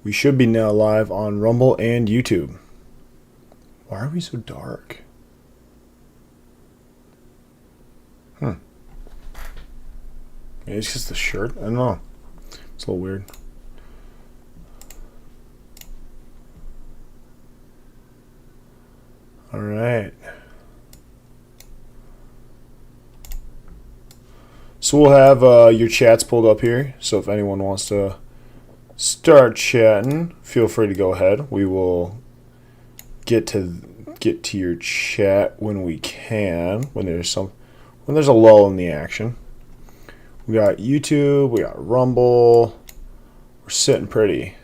We should be now live on Rumble and YouTube. Why are we so dark? Maybe it's just the shirt? I don't know. It's a little weird. Alright. So we'll have your chats pulled up here. So if anyone wants to start chatting, feel free to go ahead. We will get to your chat when we can, when there's a lull in the action. We got YouTube, we got Rumble. We're sitting pretty.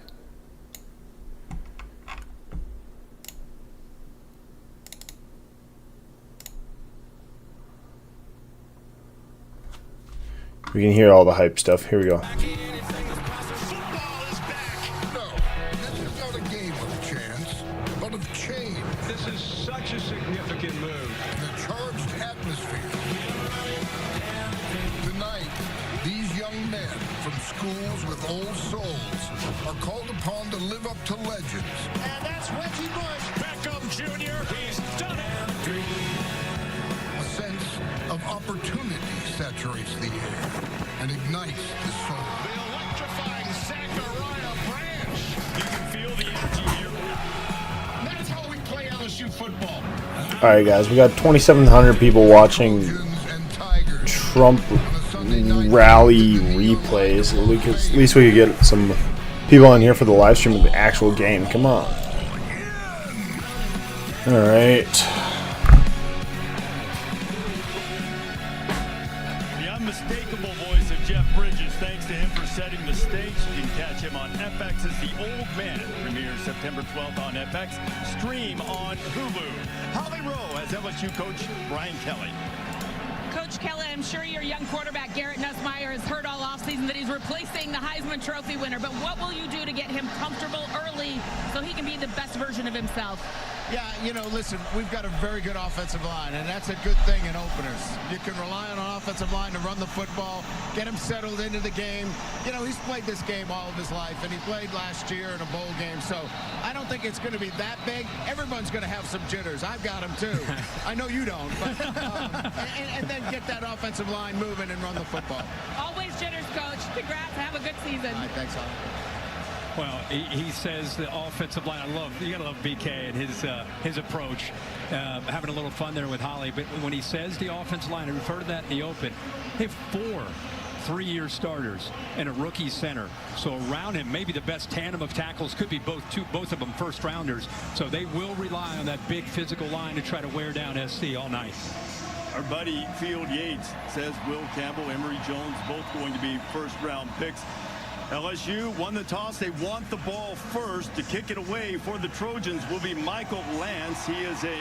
We can hear all the hype stuff. Here we go. Saturates the air and ignites the soul. The electrifying Zachariah Branch. You can feel the energy here. That's how we play LSU football. All right, guys, we got 2,700 people watching Trump rally replays. At least we could get some people on here for the live stream of the actual game. Come on. All right. September 12th on FX. Stream on Hulu. Holly Rowe as LSU coach Brian Kelly. Coach Kelly, I'm sure your young quarterback Garrett Nussmeier has heard all offseason that he's replacing the Heisman Trophy winner, but what will you do to get him comfortable early so he can be the best version of himself? Yeah, listen, we've got a very good offensive line, and that's a good thing in openers. You can rely on an offensive line to run the football, get him settled into the game. He's played this game all of his life, and he played last year in a bowl game, so I don't think it's going to be that big. Everyone's going to have some jitters. I've got them, too. I know you don't, but and then get that offensive line moving and run the football. Always jitters, Coach. Congrats. Have a good season. All right, thanks, Holly. Well, he says the offensive line. You gotta love BK and his approach. Having a little fun there with Holly, but when he says the offensive line, I refer to that in the open. They have 4 3-year starters and a rookie center. So around him, maybe the best tandem of tackles could be both of them first rounders. So they will rely on that big physical line to try to wear down SC all night. Our buddy Field Yates says Will Campbell, Emory Jones, both going to be first-round picks. LSU won the toss. They want the ball first. To kick it away for the Trojans will be Michael Lance. He is a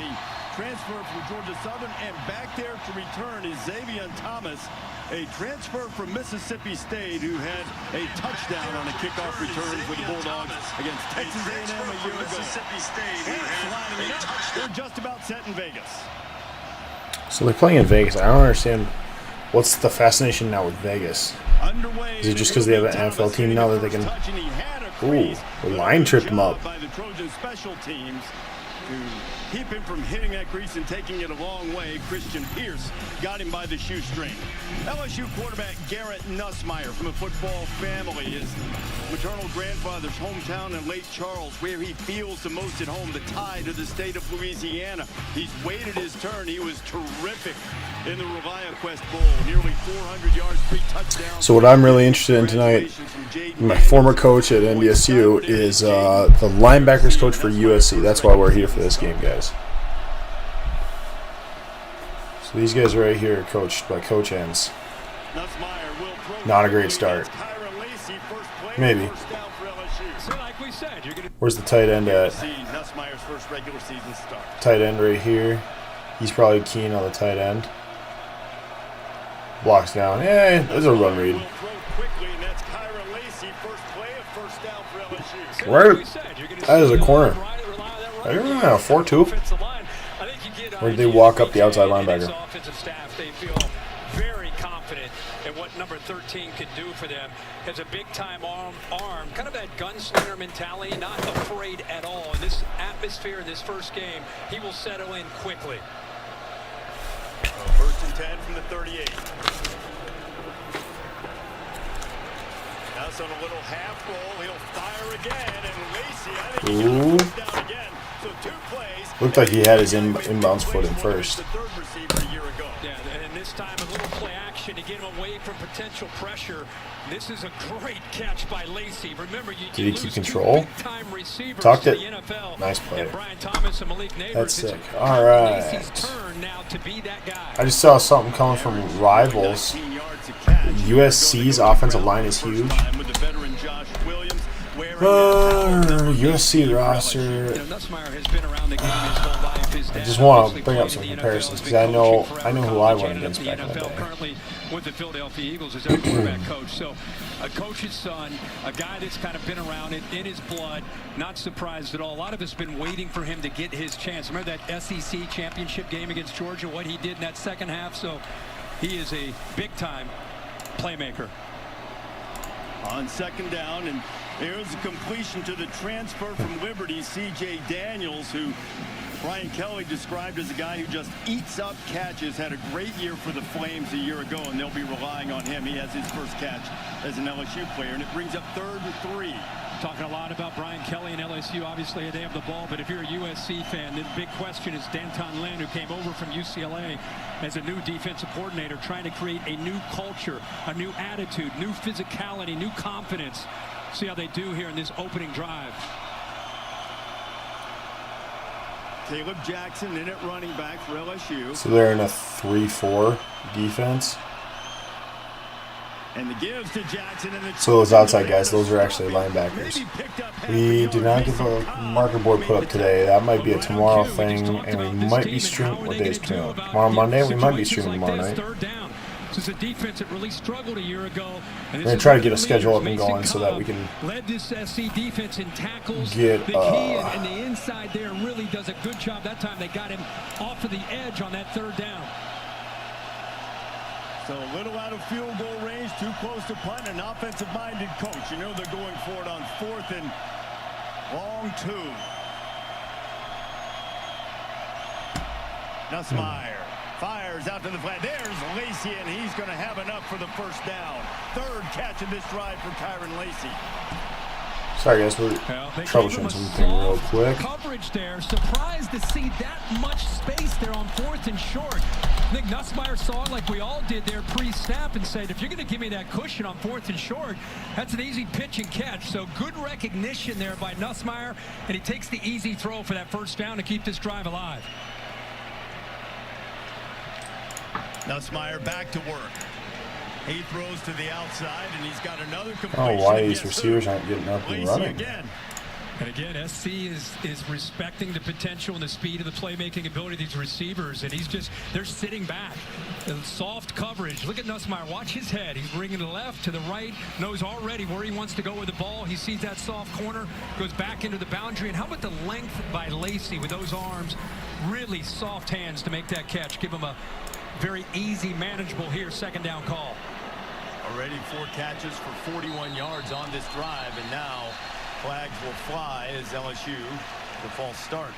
transfer from Georgia Southern, and back there to return is Xavier Thomas, a transfer from Mississippi State who had a touchdown on a kickoff return for the Bulldogs against Texas A&M a year ago. They're just about set in Vegas. So they're playing in Vegas. I don't understand. What's the fascination now with Vegas? Is it just because they have an NFL team now that they can... Ooh, the line tripped him up. By the Trojan special teams to keep him from hitting that crease and taking it a long way. Christian Pierce got him by the shoestring. LSU quarterback Garrett Nussmeier from a football family. His maternal grandfather's hometown in Lake Charles, where he feels the most at home, the tie to the state of Louisiana. He's waited his turn. He was terrific in the Revive Quest Bowl. Nearly 400 yards, 3 touchdowns. So what I'm really interested in tonight, my former coach at NDSU is the linebackers coach for USC. That's why we're here for this game, guys. So these guys right here are coached by Coach Entz. Not a great start. Maybe. Where's the tight end at? Tight end right here. He's probably keen on the tight end. Blocks down. Yeah, there's a run read. Where? That is a corner. Are you running a 4-2? Or did they walk up the outside linebacker? confident in what number 13 can do for them. Has a big-time arm, kind of that gunslinger mentality, not afraid at all. In this atmosphere in this first game, he will settle in quickly. First and 10 from the 38. That's on a little half roll. He'll fire again, and Lacey, I think he's going to put down again. So 2 plays. Looked like he had his inbounds foot in first. The third receiver a year ago. Yeah, and this time a little play action to get him away from potential pressure. This is a great catch by Lacey. Remember, you did he keep control? Talked it. Nice play. That's sick. All right. I just saw something coming from Rivals. USC's offensive line is huge. USC roster. I just want to bring up some comparisons because I know who I went against back in the day. With the Philadelphia Eagles as their quarterback coach. So a coach's son, a guy that's kind of been around it in his blood, not surprised at all. A lot of us have been waiting for him to get his chance. Remember that SEC championship game against Georgia, what he did in that second half? So he is a big-time playmaker. On second down, and there's a completion to the transfer from Liberty, C.J. Daniels, who Brian Kelly described as a guy who just eats up catches. Had a great year for the Flames a year ago, and they'll be relying on him. He has his first catch as an LSU player, and it brings up 3rd and 3. Talking a lot about Brian Kelly and LSU. Obviously, they have the ball, but if you're a USC fan, the big question is Danton Lynn, who came over from UCLA as a new defensive coordinator, trying to create a new culture, a new attitude, new physicality, new confidence. See how they do here in this opening drive. Caleb Jackson in at running back for LSU. So they're in a 3-4 defense. And the gives to Jackson. So those outside guys, those are actually linebackers. We did not get the marker board put up today. That might be a tomorrow thing, and we might be streaming. What day is tomorrow? Tomorrow Monday? We might be streaming tomorrow night. This is a defense that really struggled a year ago. We're going to try to get a schedule up and going so that we can led this SC defense in tackles. Get the key and the inside there really does a good job. That time they got him off of the edge on that 3rd down. So a little out of field goal range, too close to punt. An offensive-minded coach. You know they're going for it on 4th and long 2. Nussmeier fires out to the flat. There's Lacey, and he's going to have enough for the first down. 3rd catch of this drive for Kyron Lacey. Sorry guys, we're troubleshooting something real quick. Coverage there. Surprised to see that much space there on 4th and short. I think Nussmeier saw it like we all did there pre-snap and said, if you're going to give me that cushion on 4th and short, that's an easy pitch and catch. So good recognition there by Nussmeier, and he takes the easy throw for that first down to keep this drive alive. Nussmeier back to work. He throws to the outside, and he's got another completion. Oh, why these receivers aren't getting up and running. Again. And again, SC is respecting the potential and the speed of the playmaking ability of these receivers, and they're sitting back. Soft coverage. Look at Nussmeier. Watch his head. He's bringing the left to the right, knows already where he wants to go with the ball. He sees that soft corner, goes back into the boundary. And how about the length by Lacey with those arms? Really soft hands to make that catch. Give him a very easy, manageable here, 2nd down call. Already 4 catches for 41 yards on this drive, and now flags will fly as LSU the false start.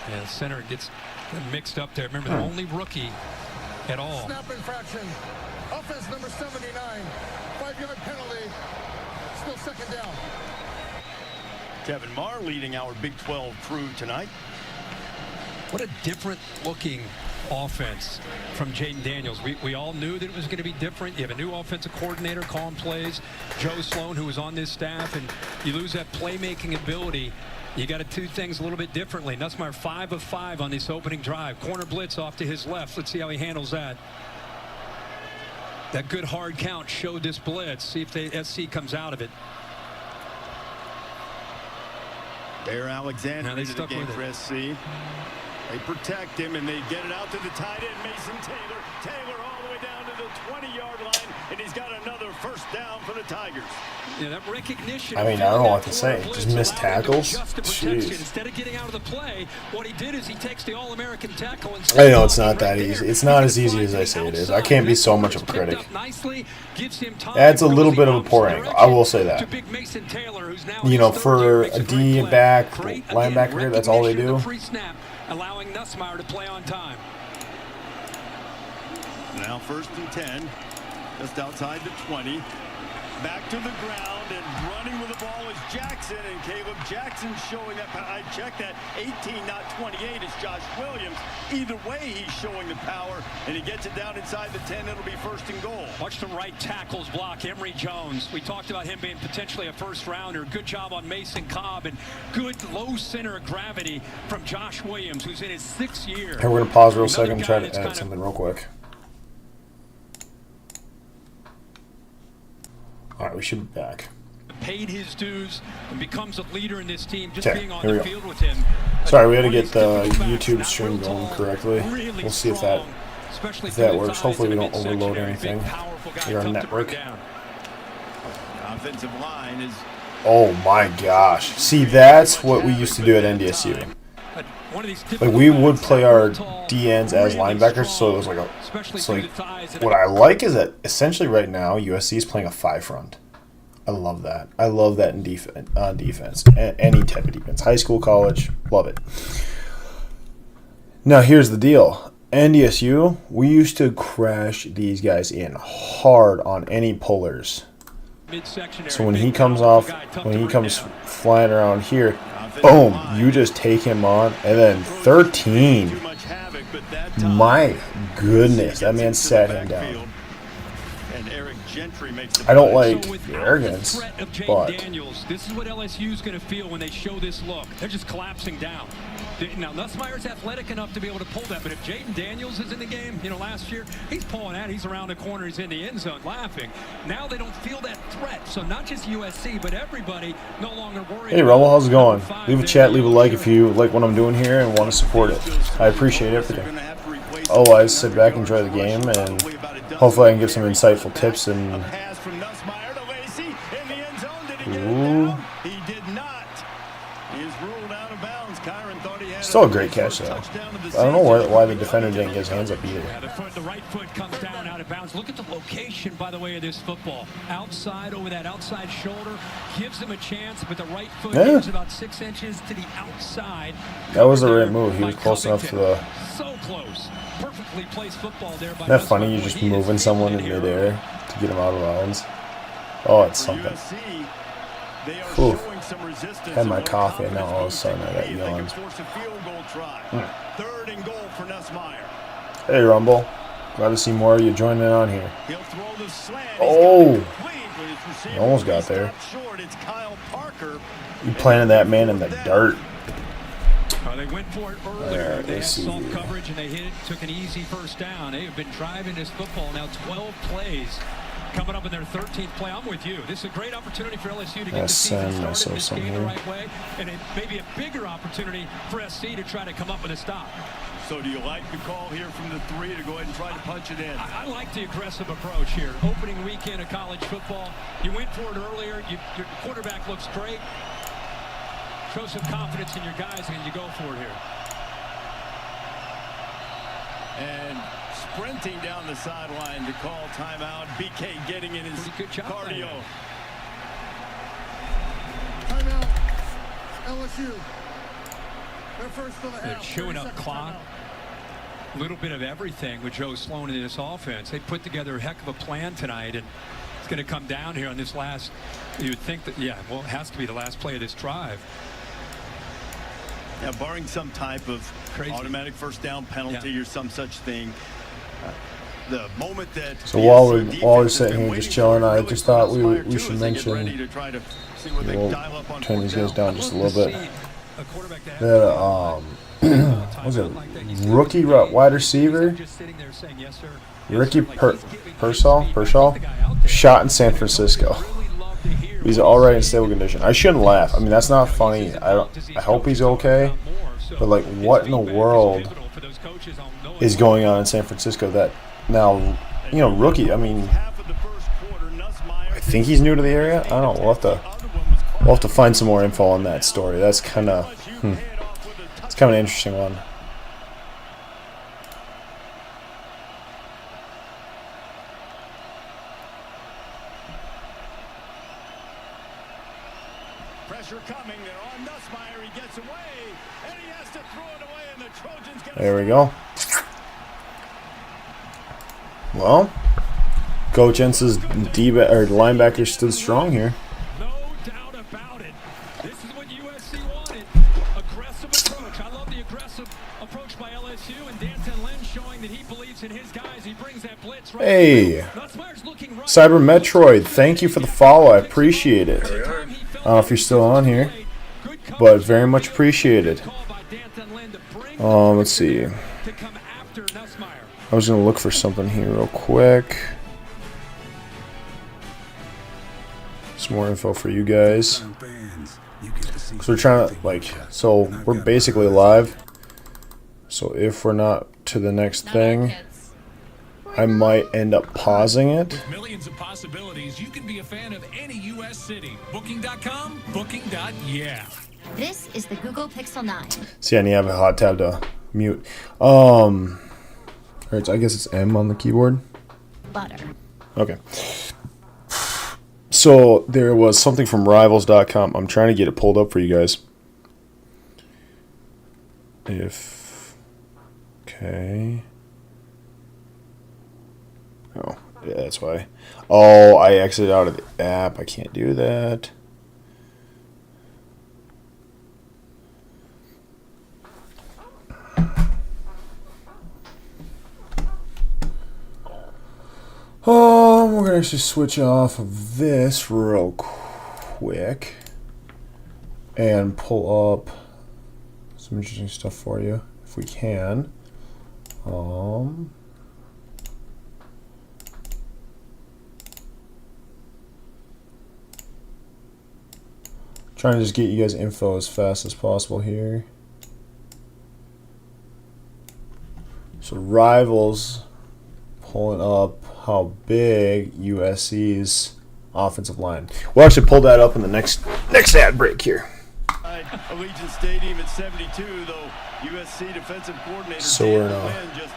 Yeah, center gets mixed up there. Remember, the only rookie at all. Snap infraction. Offense number 79. 5-yard penalty. Still 2nd down. Kevin Marr leading our Big 12 crew tonight. What a different looking offense from Jaden Daniels. We all knew that it was going to be different. You have a new offensive coordinator calling plays, Joe Sloan, who was on this staff, and you lose that playmaking ability. You got to do things a little bit differently. Nussmeier 5 of 5 on this opening drive. Corner blitz off to his left. Let's see how he handles that. That good hard count showed this blitz. See if the SC comes out of it. Bear Alexander into the game for SC. They protect him, and they get it out to the tight end, Mason Taylor. Taylor all the way down to the 20-yard line, and he's got another first down for the Tigers. Yeah, that recognition. I mean, I don't know what to say. Just missed tackles. Jeez. Instead of getting out of the play, what he did is he takes the All-American tackle and I know it's not that easy. It's not as easy as I say it is. I can't be so much of a critic. Adds a little bit of a poor angle. I will say that. You know, for a D back linebacker, that's all they do. Allowing Nussmeier to play on time. Now 1st and 10, just outside the 20. Back to the ground and running with the ball is Jackson, and Caleb Jackson showing up. I checked that 18, not 28. It's Josh Williams. Either way, he's showing the power, and he gets it down inside the 10. It'll be 1st and goal. Watch the right tackles block Emory Jones. We talked about him being potentially a first-rounder. Good job on Mason Cobb, and good low center of gravity from Josh Williams, who's in his 6th year. Hey, we're going to pause real second and try to edit something real quick. All right, we should be back. Paid his dues and becomes a leader in this team just being on the field with him. Sorry, we had to get the YouTube stream going correctly. We'll see if that works. Hopefully we don't overload anything in our network. Offensive line is. Oh my gosh. See, that's what we used to do at NDSU. Like, we would play our DNs as linebackers, so it was like what I like is that essentially right now USC is playing a 5 front. I love that. I love that in defense. Any type of defense. High school, college, love it. Now here's the deal. NDSU, we used to crash these guys in hard on any pullers. So when he comes flying around here, boom, you just take him on. And then 13. My goodness, that man sat him down. I don't like the arrogance, but this is what LSU is going to feel when they show this look. They're just collapsing down. Now, Nussmeier's athletic enough to be able to pull that, but if Jaden Daniels is in the game, you know, last year, he's pulling out, he's around the corner, he's in the end zone laughing. Now they don't feel that threat, so not just USC, but everybody no longer worried. Hey, Rumble, how's it going? Leave a chat, leave a like if you like what I'm doing here and want to support it. I appreciate everything. Otherwise, sit back, enjoy the game, and hopefully I can give some insightful tips and... Ooh. Still a great catch, though. I don't know why the defender didn't get his hands up either. Yeah, the right foot comes down out of bounds. Look at the location, by the way, of this football. Outside, over that outside shoulder, gives him a chance, but the right foot is about 6 inches to the outside. That was the right move. He was close enough to the... So close. Perfectly placed football there. Isn't that funny? You're just moving someone in midair to get him out of bounds. Oh, it's something. Whew. Had my coffee and now all of a sudden I got yawns. Hey, Rumble. Glad to see more of you joining in on here. Oh! He almost got there. You planted that man in the dirt. They went for it earlier. They had zone coverage and they hit it, took an easy first down. They have been driving this football now 12 plays. Coming up in their 13th play. I'm with you. This is a great opportunity for LSU to get the season started this game the right way, and it may be a bigger opportunity for SC to try to come up with a stop. So do you like the call here from the 3 to go ahead and try to punch it in? I like the aggressive approach here. Opening weekend of college football. You went for it earlier. Your quarterback looks great. Show some confidence in your guys, and you go for it here. And sprinting down the sideline to call timeout. BK getting in his cardio. Timeout. LSU. They're first of the half. They're chewing up clock. A little bit of everything with Joe Sloan in this offense. They put together a heck of a plan tonight, and it's going to come down here on this last. You would think that, yeah, well, it has to be the last play of this drive. Yeah, barring some type of automatic first down penalty or some such thing. The moment that while we're sitting here just chilling, I just thought we should mention, we'll turn these guys down just a little bit. That was it rookie wide receiver, Ricky Pershaw, shot in San Francisco. He's all right in stable condition. I shouldn't laugh. I mean, that's not funny. I hope he's okay. But like, what in the world is going on in San Francisco that now you know, rookie. I mean, I think he's new to the area. I don't know. We'll have to find some more info on that story. That's kind of it's kind of an interesting one. Pressure coming. They're on Nussmeier. He gets away, and he has to throw it away, and the Trojans get. There we go. Well, Coach Entz's linebacker stood strong here. No doubt about it. This is what USC wanted. Aggressive approach. I love the aggressive approach by LSU, and D'Anton Lynn showing that he believes in his guys. He brings that blitz right. Hey, Nussmeier's looking right. Cyber Metroid, thank you for the follow. I appreciate it. I don't know if you're still on here, but very much appreciated. Let's see. I was going to look for something here real quick. Some more info for you guys. So we're trying to, so we're basically live. So if we're not to the next thing, I might end up pausing it. With millions of possibilities, you can be a fan of any U.S. city. Booking.com, booking.yeah. This is the Google Pixel 9. See, I need to have a hot tab to mute. Alright, so I guess it's M on the keyboard. Butter. Okay. So there was something from Rivals.com. I'm trying to get it pulled up for you guys. Okay. Oh, yeah, that's why. Oh, I exited out of the app. I can't do that. We're going to actually switch off of this real quick and pull up some interesting stuff for you if we can. Trying to just get you guys info as fast as possible here. So Rivals pulling up how big USC's offensive line. We'll actually pull that up in the next ad break here. Allegiant Stadium at 72, though USC defensive coordinator So Dan we're Quinn just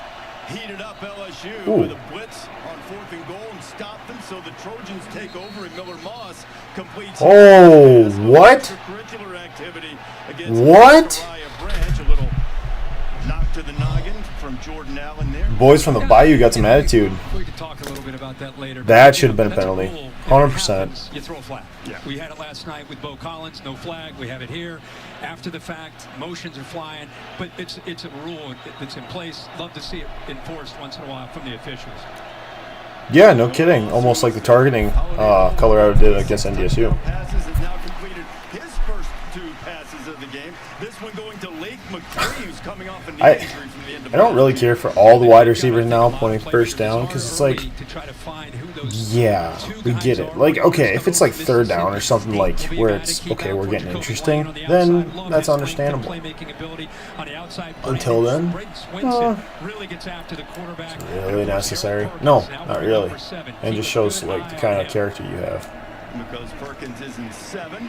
heated up LSU Ooh. with a blitz on 4th and goal and stopped them, so the Trojans take over and Miller Moss completes. Oh, what? Extracurricular activity against What? Zachariah Branch. A little knock to the noggin from Jordan Allen there. Boys from the Bayou got some attitude. We could talk a little bit about that later. That should have been a That's penalty. rule. 100%. You throw a flag. Yeah. We had it last night with Bo Collins, no flag. We have it here. After the fact, motions are flying, but it's a rule that's in place. Love to see it enforced once in a while from the officials. Yeah, no kidding. Almost like the targeting Colorado did against NDSU. Passes has now completed his first 2 passes of the game. This one going to Lake McCree, who's coming off a knee injury from the end of I don't really care for all the wide receivers now pointing first down because it's like, yeah, we get it. Like, okay, if it's like 3rd down or something like where it's, okay, we're getting interesting, then that's understandable. Until then, it's really necessary. No, not really. And just shows like the kind of character you have. because Perkins is in 7.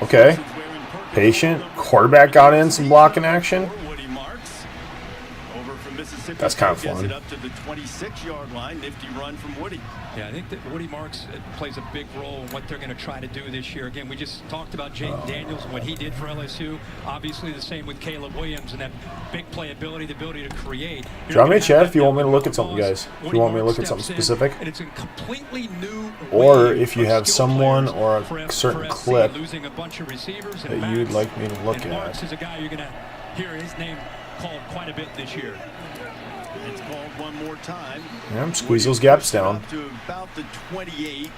Okay. Patient. Quarterback got in some blocking action. That's kind of fun. It up to the 26-yard line. Nifty run from Woody. Yeah, I think that Woody Marks plays a big role in what they're going to try to do this year. Again, we just talked about Jaden Daniels and what he did for LSU. Obviously, the same with Caleb Williams and that big playability, the ability to create. Drop me a chat if you want me to look at something, guys. If you want me to look at something specific. And it's a completely new or if you have someone or a certain clip that you'd like me to look at. Marks is a guy you're going to hear his name called quite a bit this year. It's called one more time. Yeah, squeeze those gaps down. Up to about the 28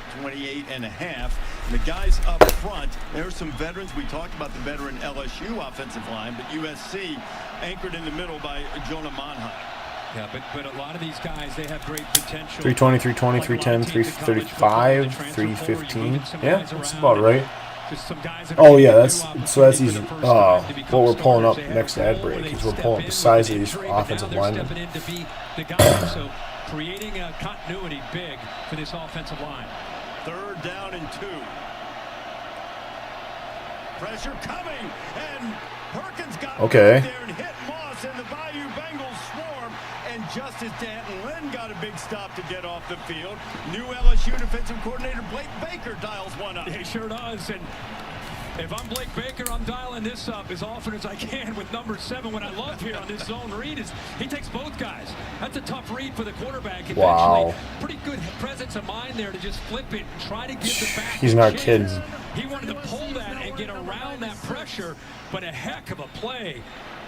and a half. The guys up front, there's some veterans. We talked about the veteran LSU offensive line, but USC anchored in the middle by Jonah Monheim. Yeah, but a lot of these guys, they have great potential. 320, 320, 310, 335, 315. Yeah, that's about right. Oh yeah, that's these what we're pulling up next ad break is we're pulling up the size of these offensive linemen. creating a continuity big for this offensive line. 3rd down and 2. Pressure coming, and Perkins got Okay. back there and hit Moss, and the Bayou Bengals swarm. And just as Danton Lynn got a big stop to get off the field, new LSU defensive coordinator Blake Baker dials one up. He sure does. And if I'm Blake Baker, I'm dialing this up as often as I can with number 7. What I love here on this zone read is he takes both guys. That's a tough read for the quarterback. And Wow. actually, pretty good presence of mind there to just flip it and try to give the back. He's a not chance. kidding. He wanted to pull that and get around that pressure, but a heck of a play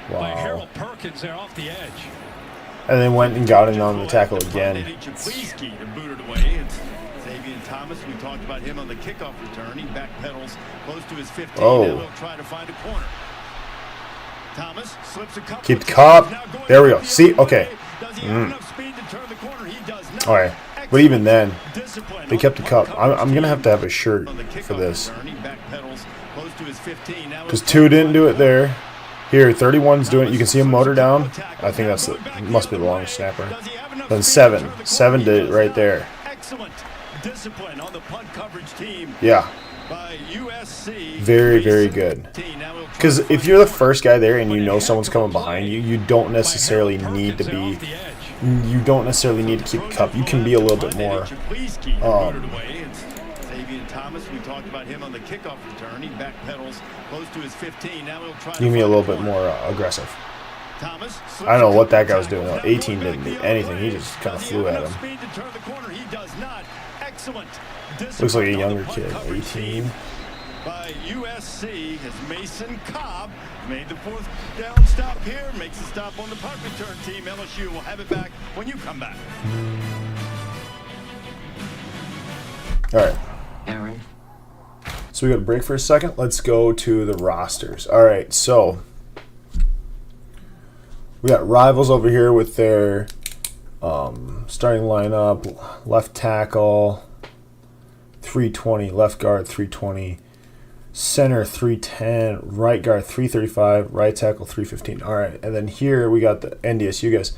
by Wow. Harold Perkins there off the edge. And then went and got in on the tackle again. Chapleski to boot it away. It's Xavier Thomas. We talked about him on the kickoff return. He backpedals close to his 15. Oh. Now he'll try to find a corner. Thomas slips a couple. Keep the of cup. times. Now going There we go. the See? other Okay. way. Does he have enough speed to turn the corner? He does not. All right. But even then, Discipline they on kept the cup. coverage I'm going to team. have a shirt On the for kickoff this. return, he backpedals close to his 15. Now Because he'll 2 didn't do it there. Here, 31's doing it. You can see him motor down. I think that's the must be the longest snapper. Then 7 did it right there. Excellent discipline on the punt coverage team Yeah, by USC. very, very good. Because if you're the first guy there and you know someone's coming behind you, you don't necessarily need to be. You don't necessarily need to keep the cup. You can be a little bit more. Thomas, we talked about him on the kickoff return. He backpedals close to his 15. Now he'll try to You can be a little find bit more aggressive. Thomas I don't know what that guy was doing though. 18 didn't do anything. He just kind of flew at him. Speed to turn the corner. He does not. Excellent. Looks like a discipline on younger the punt kid, coverage 18. team by USC as Mason Cobb made the 4th down stop here. Makes a stop on the punt return team. LSU will have it back when you come back. All right. So we got a break for a second. Let's go to the rosters. All right, so we got Rivals over here with their starting lineup. Left tackle, 320. Left guard, 320. Center, 310. Right guard, 335. Right tackle, 315. All right, and then here we got the NDSU guys.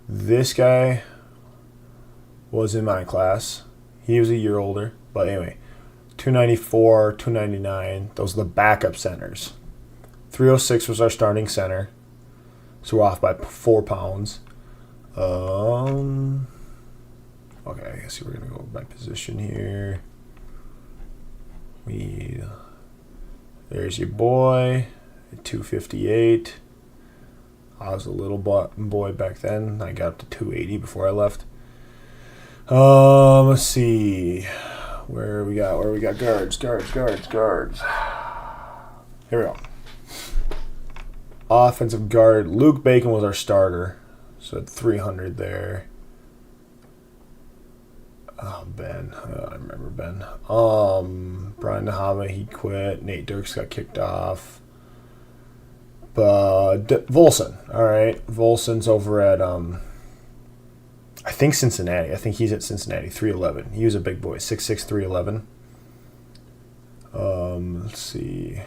This guy was in my class. He was a year older. But anyway, 294, 299. Those are the backup centers. 306 was our starting center. So we're off by 4 pounds. Okay, I guess we're going to go by position here. There's your boy, 258. I was a little boy back then. I got up to 280 before I left. Let's see. Where we got guards. Here we go. Offensive guard. Luke Bacon was our starter. So at 300 there. Ben. I remember Ben. Brian Nahama, he quit. Nate Dirks got kicked off. But Volson. All right. Volson's over at I think Cincinnati. I think he's at Cincinnati. 311. He was a big boy. 6'6", 311. Let's see.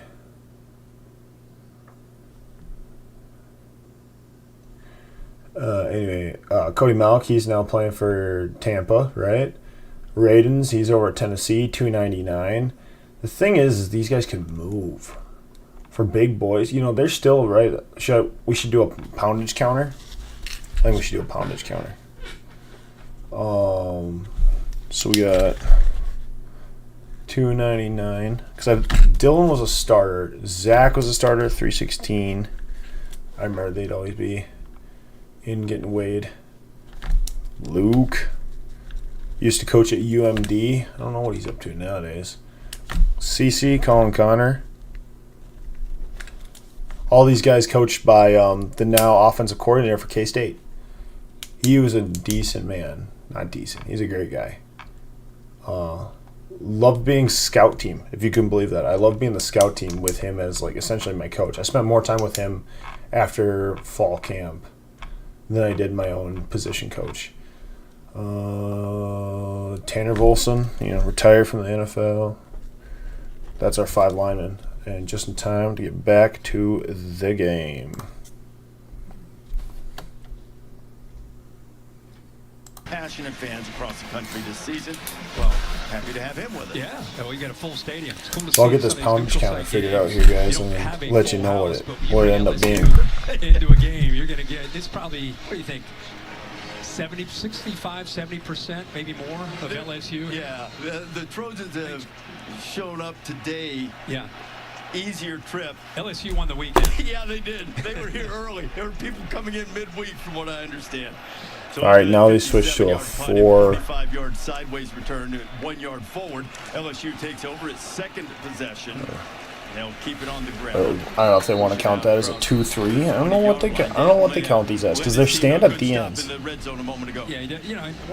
Anyway, Cody Malk, he's now playing for Tampa, right? Radens, he's over at Tennessee, 299. The thing is these guys can move. For big boys, you know, they're still right. We should do a poundage counter. I think we should do a poundage counter. So we got 299. Because Dylan was a starter. Zach was a starter, 316. I remember they'd always be in getting weighed. Luke used to coach at UMD. I don't know what he's up to nowadays. CC, Colin Connor. All these guys coached by the now offensive coordinator for K-State. He was a decent man. Not decent. He's a great guy. Loved being scout team, if you can believe that. I loved being the scout team with him as like essentially my coach. I spent more time with him after fall camp than I did my own position coach. Tanner Volson, retired from the NFL. That's our 5 linemen. And just in time to get back to the game. passionate fans across the country this season. Well, happy to have him with us. Yeah, well, you got a full stadium. It's cool to So I'll see get this some of these poundage neutral counter site figured out games. here, guys, You and don't then have a let you full know house, but what it you ended up bring being. LSU into a game, you're going to get, it's probably, what do you think, 65-70%, maybe more of LSU? Yeah, the Trojans have shown up today. Yeah. Easier trip. LSU won the weekend. Yeah, they did. They were here early. There were people coming in midweek, from what I understand. So All right, now they switched to a 45-yard sideways return, 1 yard forward. LSU takes over its second possession. They'll keep it on the ground. I don't know if they want to count that as a 2-3. I don't know what they count these as, because they're stand-up DNs.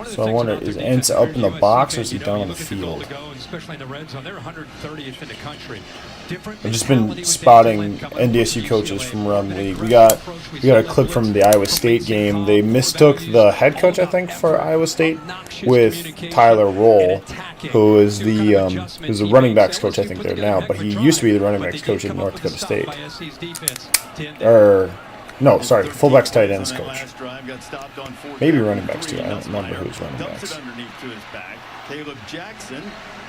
So I wonder, is Entz up in the box or is he down on the field? Especially in the red zone, they're 130th in the country. I've just been spotting NDSU coaches from around the league. We got a clip from the Iowa State game. They mistook the head coach, I think, for Iowa State with Tyler Roll, who is the running backs coach, I think, there now. But he used to be the running backs coach at North Dakota State. No, sorry, fullbacks tight ends coach. Maybe running backs too. I don't remember who's running backs. Caleb Jackson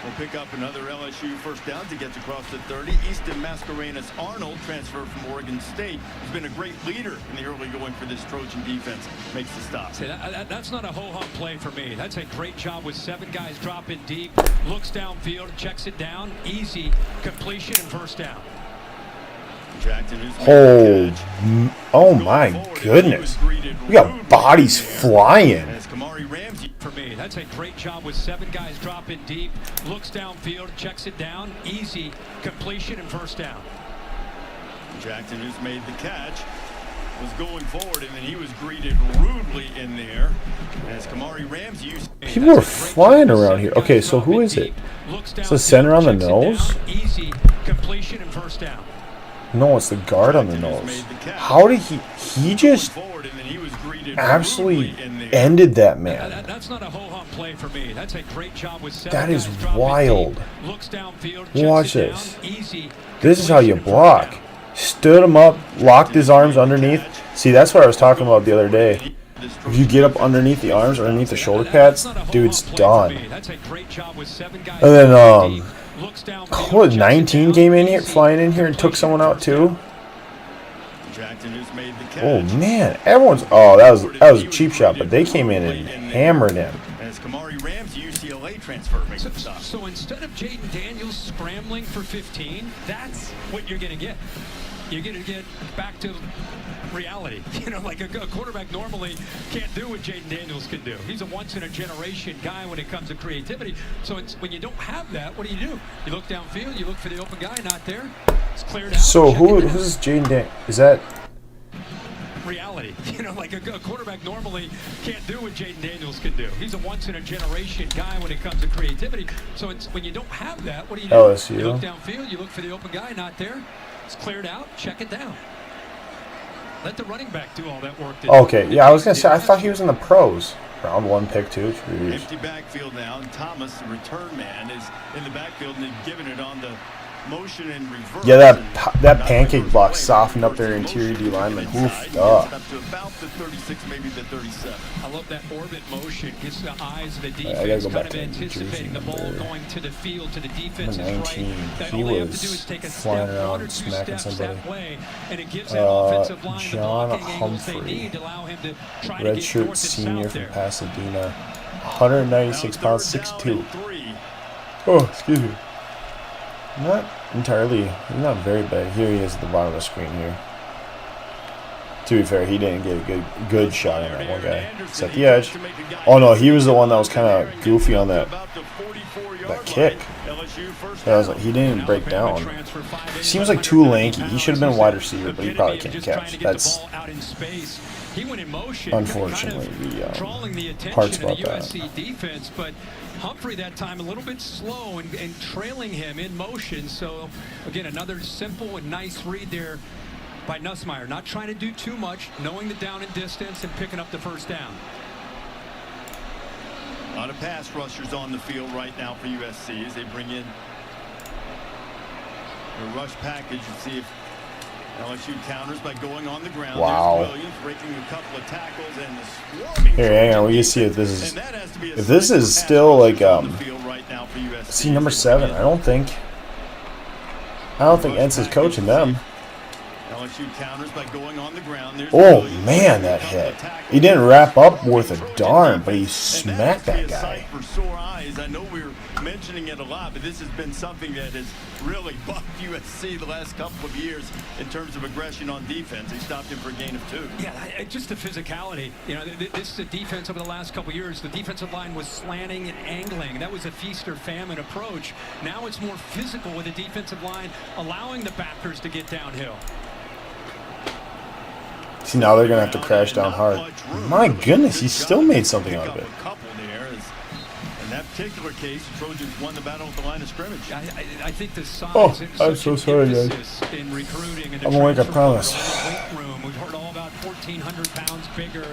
will pick up another LSU first down to get across the 30. Easton Mascarenas-Arnold, transfer from Oregon State, has been a great leader in the early going for this Trojan defense. Makes the stop. See, that's not a ho-hum play for me. That's a great job with 7 guys dropping deep. Looks downfield, checks it down. Easy completion and first down. Oh my goodness. We got bodies flying. For me, that's a great job with 7 guys dropping deep. Looks downfield, checks it down. Easy completion and first down. Jackson, who's made the catch, was going forward, and then he was greeted rudely in there as Kamari Ramsey. People are flying around here. Okay, so who is it? Is the center on the nose? Easy completion and first down. No, it's the guard on the nose. How did he just absolutely ended that man. That's not a ho-hum play for me. That's a great job with 7 That is guys wild. Looks downfield, Watch checks it this. down. Easy. This is how you block. Stood him up, locked his arms underneath. See, that's what I was talking about the other day. If you get up underneath the arms, underneath the shoulder pads, dude's done. And then, what, 19 came in here, flying in here and took someone out too? Oh man, everyone's. Oh, that was a cheap shot, but they came in and hammered him. So instead of Jaden Daniels scrambling for 15, that's what you're going to get. You're going to get back to reality. You know, like a quarterback normally can't do what Jaden Daniels can do. He's a once-in-a-generation guy when it comes to creativity. So when you don't have that, what do? You look downfield, you look for the open guy, not there. It's cleared out. So who's Jaden Daniels? Is that reality? You know, like a quarterback normally can't do what Jaden Daniels can do. He's a once-in-a-generation guy when it comes to creativity. So when you don't have that, what do? LSU. You look downfield, you look for the open guy, not there. It's cleared out. Check it down. Let the running back do all that work. Okay, yeah, I was gonna say I thought he was in the pros. Round 1 pick 2. Jeez. Empty backfield now, and Thomas, the return man, is in the backfield and they've given it on the motion in reverse. Yeah, that pancake block softened up their interior D-Lineman. Hoofed up. Up to about the 36, maybe the 37. I love that orbit motion. Gets the eyes of the defense kind of anticipating the ball going to the field, to the defense's right. He all they have to do is was take a flying step, around 1 or 2 smacking steps somebody. that way, and it gives that offensive line John the blocking angles they Humphrey, need to allow him to try to get redshirt north and senior south from there. Pasadena, 196 pounds, 6'2". Oh, excuse me. Not entirely. He's not very big. Here he is at the bottom of the screen here. To be fair, he didn't get a good shot on that one guy. Set the edge. Oh no, he was the one that was kind of goofy on that kick. I was like, he didn't even break down. He seems like too lanky. He should have been a wide receiver, but he probably can't catch. That's unfortunately the parts about that. Humphrey that time a little bit slow and trailing him in motion. So again, another simple and nice read there by Nussmeier. Not trying to do too much, knowing the down and distance and picking up the first down. A lot of pass rushers on the field right now for USC as they bring in the rush package and see if LSU counters by going on the ground. Wow. There's Williams breaking a couple of tackles and the swarming. Here, hang on. We can see if this is still like see number 7. I don't think Entz is coaching them. LSU counters by going on the ground. There's Oh man, that hit. He didn't wrap up worth a darn, but he smacked that guy. For sore eyes. I know we're mentioning it a lot, but this has been something that has really bucked USC the last couple of years in terms of aggression on defense. They stopped him for a gain of 2. Yeah, just the physicality. You know, this is a defense over the last couple of years. The defensive line was slanting and angling. That was a feast or famine approach. Now it's more physical with the defensive line, allowing the backers to get downhill. See, now they're going to have to crash down hard. My goodness, he still made something out of it. In that particular case, the Trojans won the battle at the line of scrimmage. I think the size. Oh, I'm so sorry, guys. In recruiting and I'm awake, I promise. We've heard all about 1,400 pounds bigger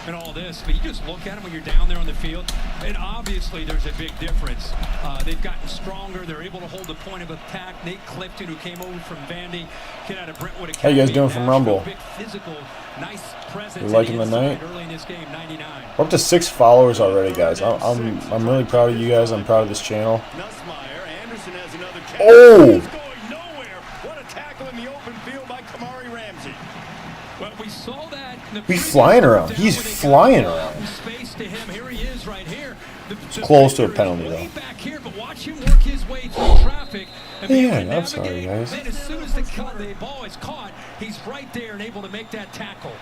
and all this, but you just look at them when you're down there on the field, and obviously there's a big difference. They've gotten stronger. They're able to hold the point of attack. Nate Clifton, who came over from Vandy, kid out of Brentwood Academy. How you guys doing from Rumble? Big physical, nice presence. You liking the night? Early in this game, 99. We're up to 6 followers already, guys. I'm really proud of you guys. I'm proud of this channel. Oh! He's flying around. He's flying around. It's close to a penalty, though. Yeah, I'm sorry, guys. As soon as the ball is caught, he's right there and able to make that tackle.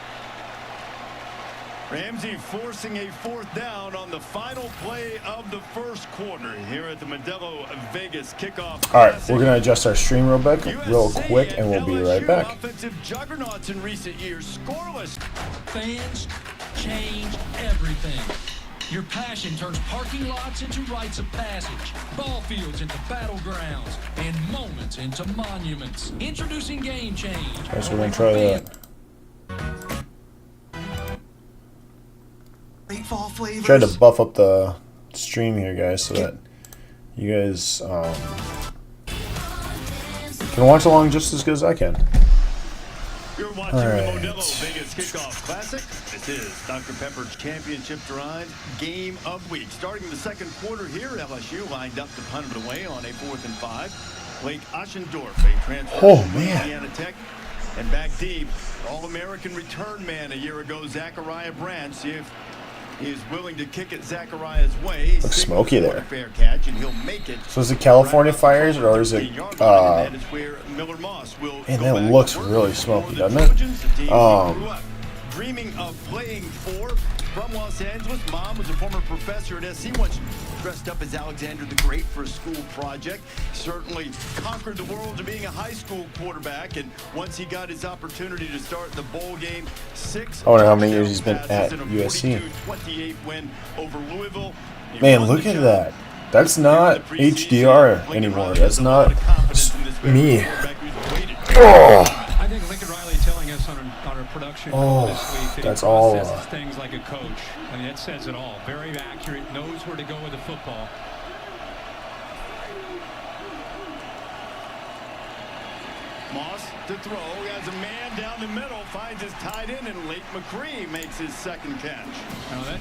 Ramsey forcing a 4th down on the final play of the first quarter here at the Modelo Vegas kickoff. All right, we're gonna adjust our stream real quick, and we'll be right back. Offensive juggernauts in recent years, scoreless. Fans change everything. Your passion turns parking lots into rites of passage, ball fields into battlegrounds, and moments into monuments. Introducing Game Change. So we're gonna try that. Tried to buff up the stream here, guys, so that you guys can watch along just as good as I can. You're watching the Modelo Vegas Kickoff Classic. This is Dr. Pepper's Championship Drive Game of Week. Starting the second quarter here, LSU lined up to punt it away on a 4th and 5. Blake Oschendorf, a transfer from Indiana Tech. And back deep, All-American return man a year ago, Zachariah Branch. See if he is willing to kick it Zachariah's way. Looks smoky there. Fair catch, and he'll make it. So is it California fires or is it? Man, that looks really smoky, doesn't it? Dreaming of playing for from Los Angeles. Mom was a former professor at SC. Once dressed up as Alexander the Great for a school project. Certainly conquered the world to being a high school quarterback. And once he got his opportunity to start the bowl game, 6. I wonder how many years he's been at USC. 28 win over Louisville. Man, look at that. That's not HDR anymore. That's not me. Oh. I think Lincoln Riley telling us on our production this week that that's he all. processes things like a coach. I mean, that says it all. Very accurate, knows where to go with the football. Moss to throw. He has a man down the middle, finds his tight end, and Lake McCree makes his second catch.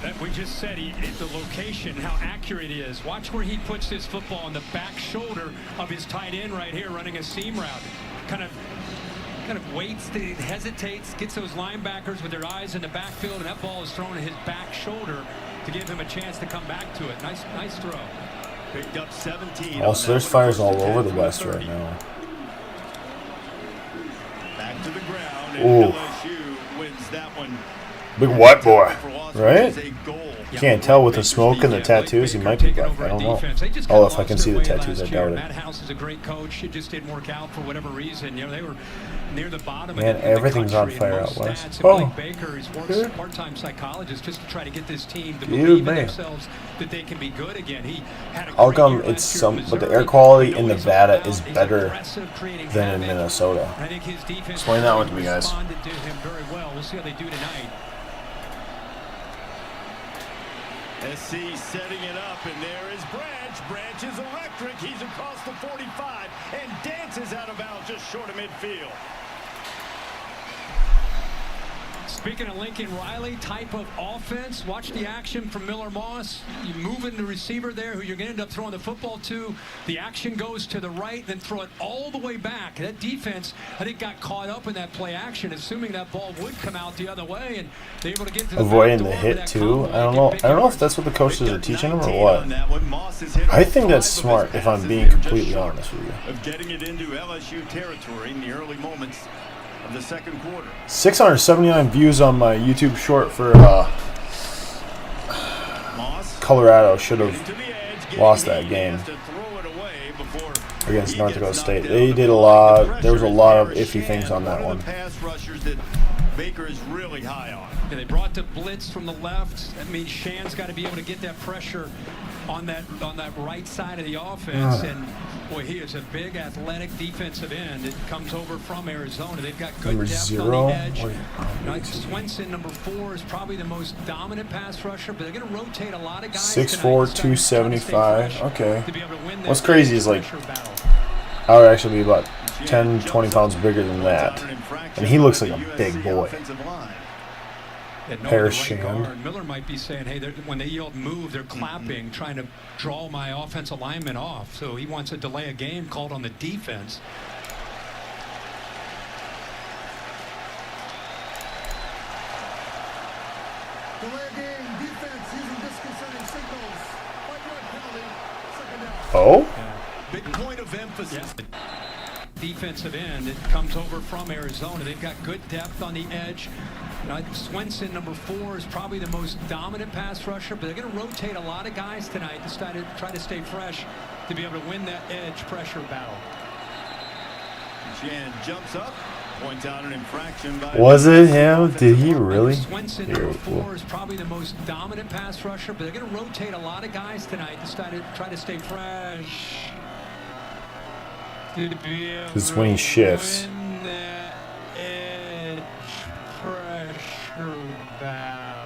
That we just said the location, how accurate he is. Watch where he puts his football on the back shoulder of his tight end right here, running a seam route. Kind of waits, hesitates, gets those linebackers with their eyes in the backfield, and that ball is thrown at his back shoulder to give him a chance to come back to it. Nice throw. Picked up 17. Also, there's fires all over the West right now. Back to the ground, and LSU wins that one. Big white boy, right? You can't tell with the smoke and the tattoos. He might be black. I don't know. Oh, if I can see the tattoos, I doubt it. Matt House is a great coach. It just didn't work out for whatever reason. You know, they were near the bottom. Man, everything's on fire out west. Oh, Baker is a part-time psychologist just to try to get this team to believe in themselves that they can be good again. He had a How come it's some? But the air quality in Nevada is better than in Minnesota. I think his defense explain that one to me, guys. Responded to him very well. We'll see how they do tonight. SC setting it up, and there is Branch. Branch is electric. He's across the 45 and dances out of bounds just short of midfield. Speaking of Lincoln Riley type of offense, watch the action from Miller Moss. You move in the receiver there who you're going to end up throwing the football to. The action goes to the right, then throw it all the way back. That defense, I think, got caught up in that play action, assuming that ball would come out the other way, and they're able to get to the avoiding the hit too. I don't know if that's what the coaches are teaching them or what. I think that's smart, if I'm being completely honest with you. Of getting it into LSU territory in the early moments of the second quarter. 679 views on my YouTube short for Colorado. Should have lost that game against North Dakota State. They did a lot. There was a lot of iffy things on that one. Pass rushers that Baker is really high on. They brought the blitz from the left. That means Shan's got to be able to get that pressure on that right side of the offense. And boy, he is a big athletic defensive end. It comes over from Arizona. They've got good depth on the edge. Swenson, number 4, is probably the most dominant pass rusher, but they're going to rotate a lot of guys. 6'4", 275. Okay. What's crazy is, like, I would actually be about 10, 20 pounds bigger than that, and he looks like a big boy. Paris Shand. Miller might be saying, hey, when they yelled move, they're clapping, trying to draw my offensive lineman off. So he wants to delay a game called on the defense. Delay a game, defense using disconcerting signals. 5-yard penalty, second down. Oh? Yeah. Big point of emphasis. Defensive end. It comes over from Arizona. They've got good depth on the edge. Swenson, number 4, is probably the most dominant pass rusher, but they're going to rotate a lot of guys tonight to try to stay fresh to be able to win that edge pressure battle. Shan jumps up, points out an infraction by... Was it him? Did he really? Swenson, number 4, is probably the most dominant pass rusher, but they're going to rotate a lot of guys tonight to try to stay fresh. Because when he shifts.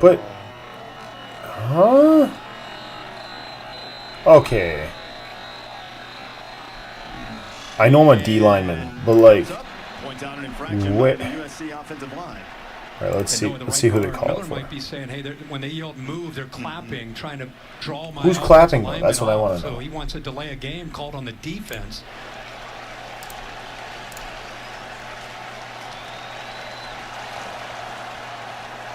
But, huh? Okay. I know I'm a D-Lineman, but like, what? Alright, let's see who they call it for. Might be saying, hey, when they yelled move, they're clapping, trying to draw my... Who's clapping though? That's what I want to know. So he wants to delay a game called on the defense.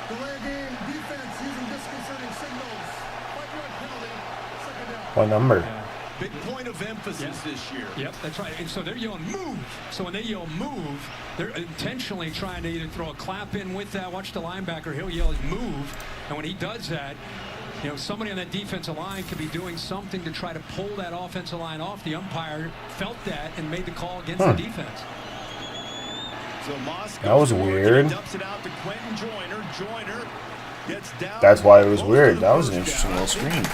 Delay a game, defense using disconcerting signals. 5-yard penalty, second down. What number? Yeah. Big point of emphasis this year. Yep, that's right. And so they're yelling move. So when they yell move, they're intentionally trying to either throw a clap in with that. Watch the linebacker. He'll yell move. And when he does that, you know, somebody on that defensive line could be doing something to try to pull that offensive line off. The umpire felt that and made the call against the defense. So Moss that was weird. dumps it out to Quentin Joyner. Gets down. That's why it was weird. That was an interesting little screen.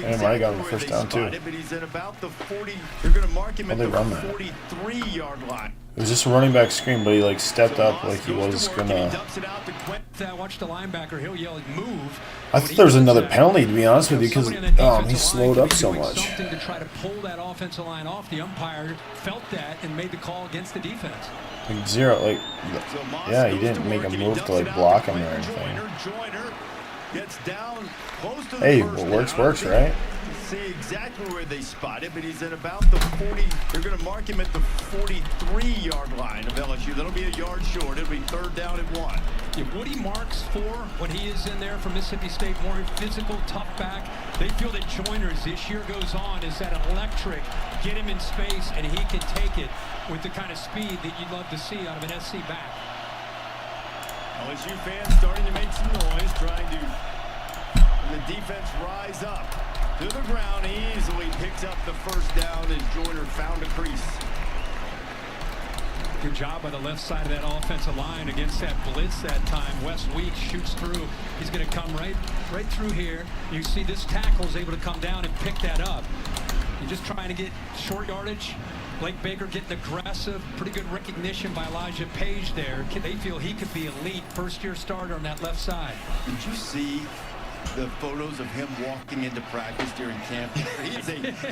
And I got him the first down too. But he's at about the 40. They're going to mark him at the 43-yard line. It was just a running back screen, but he like stepped up like he was gonna. Watch the linebacker. He'll yell move. I thought there was another penalty, to be honest with you, because he slowed up so much. Something to try to pull that offensive line off. The umpire felt that and made the call against the defense. Like zero, like, yeah, he didn't make a move to like block him or anything. Hey, what works, right? See exactly where they spot it, but he's at about the 40. They're going to mark him at the 43-yard line of LSU. That'll be a yard short. It'll be 3rd down and 1. If Woody marks for when he is in there for Mississippi State, more physical, tough back, they feel that Joyner, as this year goes on, is that electric, get him in space, and he can take it with the kind of speed that you'd love to see out of an SC back. LSU fans starting to make some noise, trying to the defense rise up to the ground. Easily picks up the first down as Joyner found a crease. Good job by the left side of that offensive line against that blitz that time. Wes Weeks shoots through. He's going to come right through here. You see this tackle is able to come down and pick that up. You're just trying to get short yardage. Blake Baker getting aggressive. Pretty good recognition by Elijah Page there. They feel he could be elite first-year starter on that left side. Did you see the photos of him walking into practice during camp?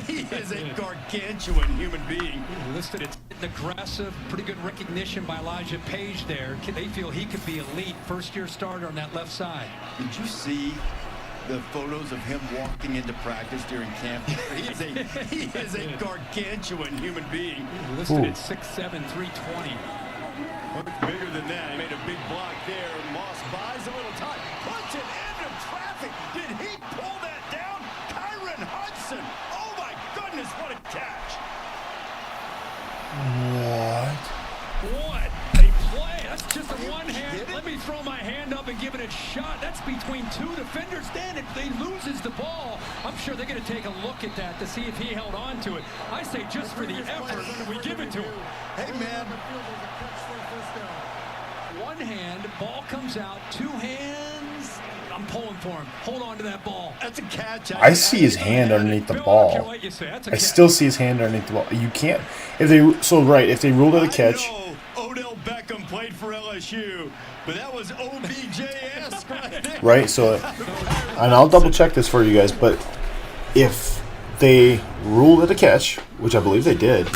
He is a gargantuan human being. Listed it's aggressive, pretty good recognition by Elijah Page there. They feel he could be elite first-year starter on that left side. Did you see the photos of him walking into practice during camp? He is a gargantuan human being. Listed at 6'7", 320. Much bigger than that. He made a big block there. Moss buys a little time. Puts it into traffic. Did he pull that down? Kyron Hudson. Oh my goodness, what a catch. What a play. That's just a one-hand. Let me throw my hand up and give it a shot. That's between two defenders. Then if he loses the ball, I'm sure they're going to take a look at that to see if he held on to it. I say just for the effort, we give it to him. Hey, man. One hand, ball comes out, two hands. I'm pulling for him. Hold on to that ball. That's a catch. I see his hand underneath the ball. I still see his hand underneath the ball. You can't. If they if they ruled it a catch. I know Odell Beckham played for LSU, but that was OBJS right there. Right. So, and I'll double check this for you guys. But if they ruled it a catch, which I believe they did,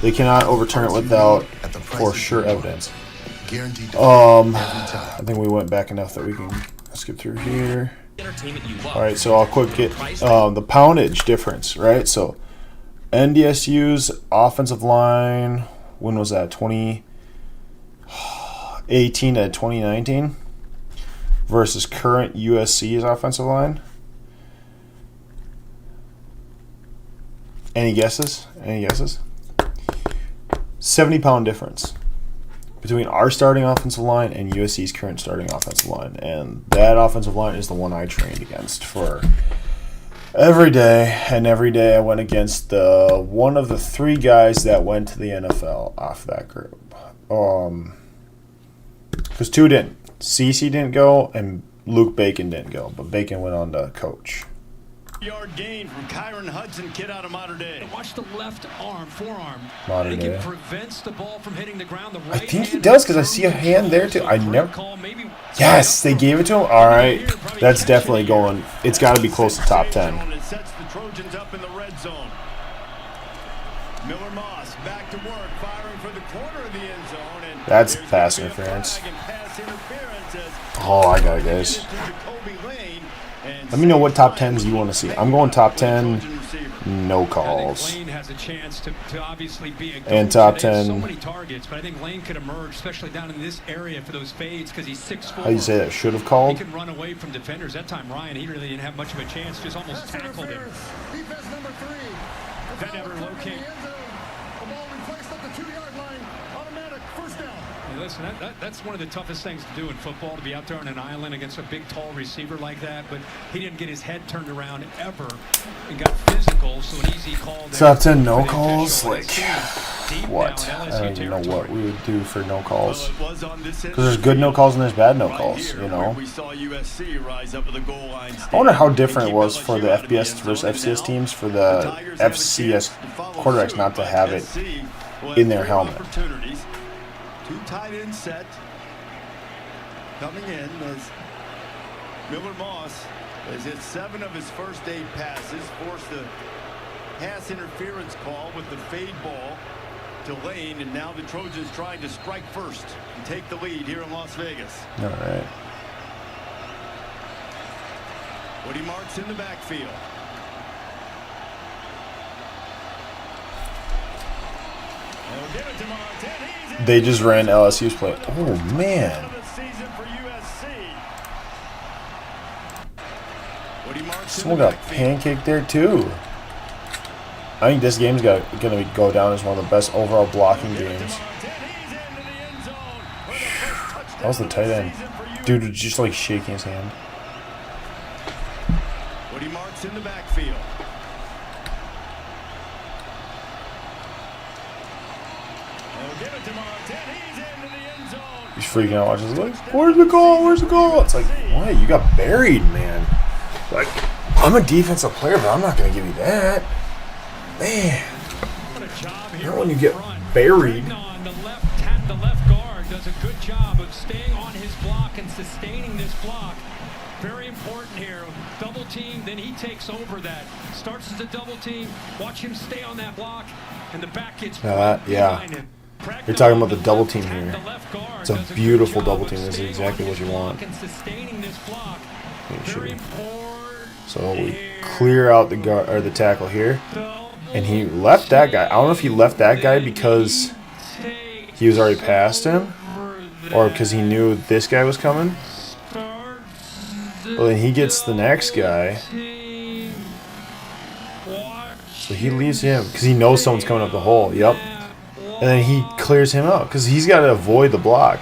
they cannot overturn it without for sure evidence. I think we went back enough that we can skip through here. All right, so I'll quick get the poundage difference, right? So NDSU's offensive line, when was that? 2018 to 2019 versus current USC's offensive line. Any guesses? 70-pound difference between our starting offensive line and USC's current starting offensive line. And that offensive line is the one I trained against for every day. And every day I went against one of the three guys that went to the NFL off that group. Because two didn't. CeCe didn't go and Luke Bacon didn't go. But Bacon went on to coach. Yard gain from Kyron Hudson, kid out of Mater Dei. Watch the left arm, forearm. Mater Dei. It prevents the ball from hitting the ground. The right I think he does because I see a hand there too. I never. Yes, they gave it to him. All right, that's definitely going. It's got to be close to top 10. It sets the Trojans up in the red zone. Miller Moss back to work, firing for the corner of the end zone. And that's pass interference. Oh, I got it, guys. Let me know what top 10s you want to see. I'm going top 10, no calls. Lane has a chance to obviously be a and top 10. So many targets, but I think Lane could emerge, especially down in this area for those fades because he's 6'4". How do you say that? Should have called? He can run away from defenders. That time, Ryan, he really didn't have much of a chance. Just almost tackled him. Defense number 3. That never locate. The ball replaced at the 2-yard line. Automatic first down. Hey, listen, that's one of the toughest things to do in football, to be out there on an island against a big, tall receiver like that. But he didn't get his head turned around ever and got physical, so an easy call. Top 10 no calls? Like, what? I don't even know what we would do for no calls. Because there's good no calls and there's bad no calls, you know. I wonder how different it was for the FBS versus FCS teams for the FCS quarterbacks not to have it in their helmet. Two tight end set coming in as Miller Moss has hit 7 of his first 8 passes, forced a pass interference call with the fade ball to Lane, and now the Trojans trying to strike first and take the lead here in Las Vegas. All right. Woody Marks in the backfield. They just ran LSU's play. Oh, man. Someone got pancaked there, too. I think this game's going to go down as one of the best overall blocking games. That was the tight end. Dude was just like shaking his hand. Woody Marks in the backfield. He's freaking out. Watching. He's like, "Where's the goal? Where's the goal?" It's like, what? You got buried, man. Like, I'm a defensive player, but I'm not going to give you that. Man. Not when you get buried. The left guard does a good job of staying on his block and sustaining this block. Very important here. Double team, then he takes over that. Starts as a double team. Watch him stay on that block, and the back gets yeah. You're talking about the double team here. It's a beautiful double team. This is exactly what you want. So we clear out the guard or the tackle here, and he left that guy. I don't know if he left that guy because he was already past him, or because he knew this guy was coming. Well, then he gets the next guy. So he leaves him because he knows someone's coming up the hole. Yep. And then he clears him out because he's got to avoid the block.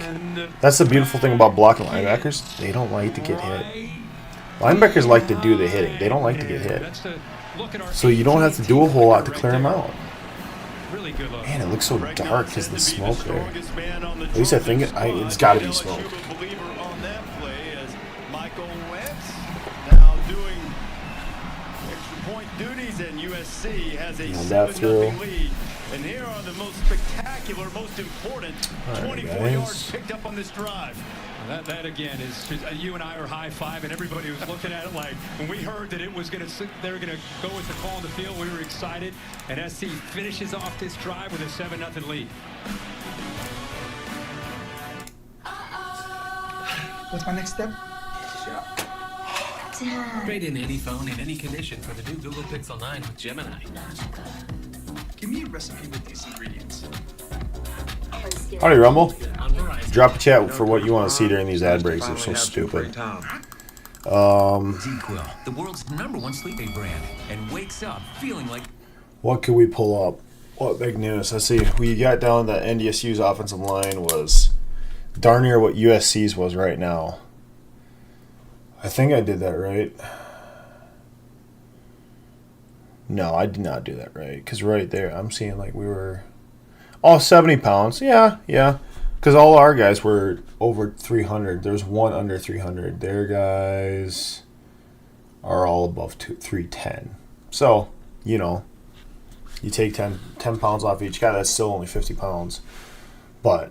That's the beautiful thing about blocking linebackers. They don't like to get hit. Linebackers like to do the hitting. They don't like to get hit. So you don't have to do a whole lot to clear them out. Man, it looks so dark because of the smoke there. At least I think it's got to be smoke. And USC has a 7-0 lead. And here are the most spectacular, most important 24 yards picked up on this drive. That again is just, you and I are high-fiving. Everybody was looking at it like when we heard that it was going to, they were going to go with the call on the field. We were excited, and SC finishes off this drive with a 7-0 lead. What's my next step? Trade in any phone in any condition for the new Google Pixel 9 with Gemini. Give me a recipe with these ingredients. Howdy, Rumble. Drop a chat for what you want to see during these ad breaks. They're so stupid. The world's #1 sleeping brand, and wakes up feeling like. What could we pull up? What big news? Let's see. We got down that NDSU's offensive line was darn near what USC's was right now. I think I did that right. No, I did not do that right. Because right there, I'm seeing like we were all 70 pounds. Yeah. Because all our guys were over 300. There's one under 300. Their guys are all above 310. So, you know, you take 10 pounds off each guy. That's still only 50 pounds. But,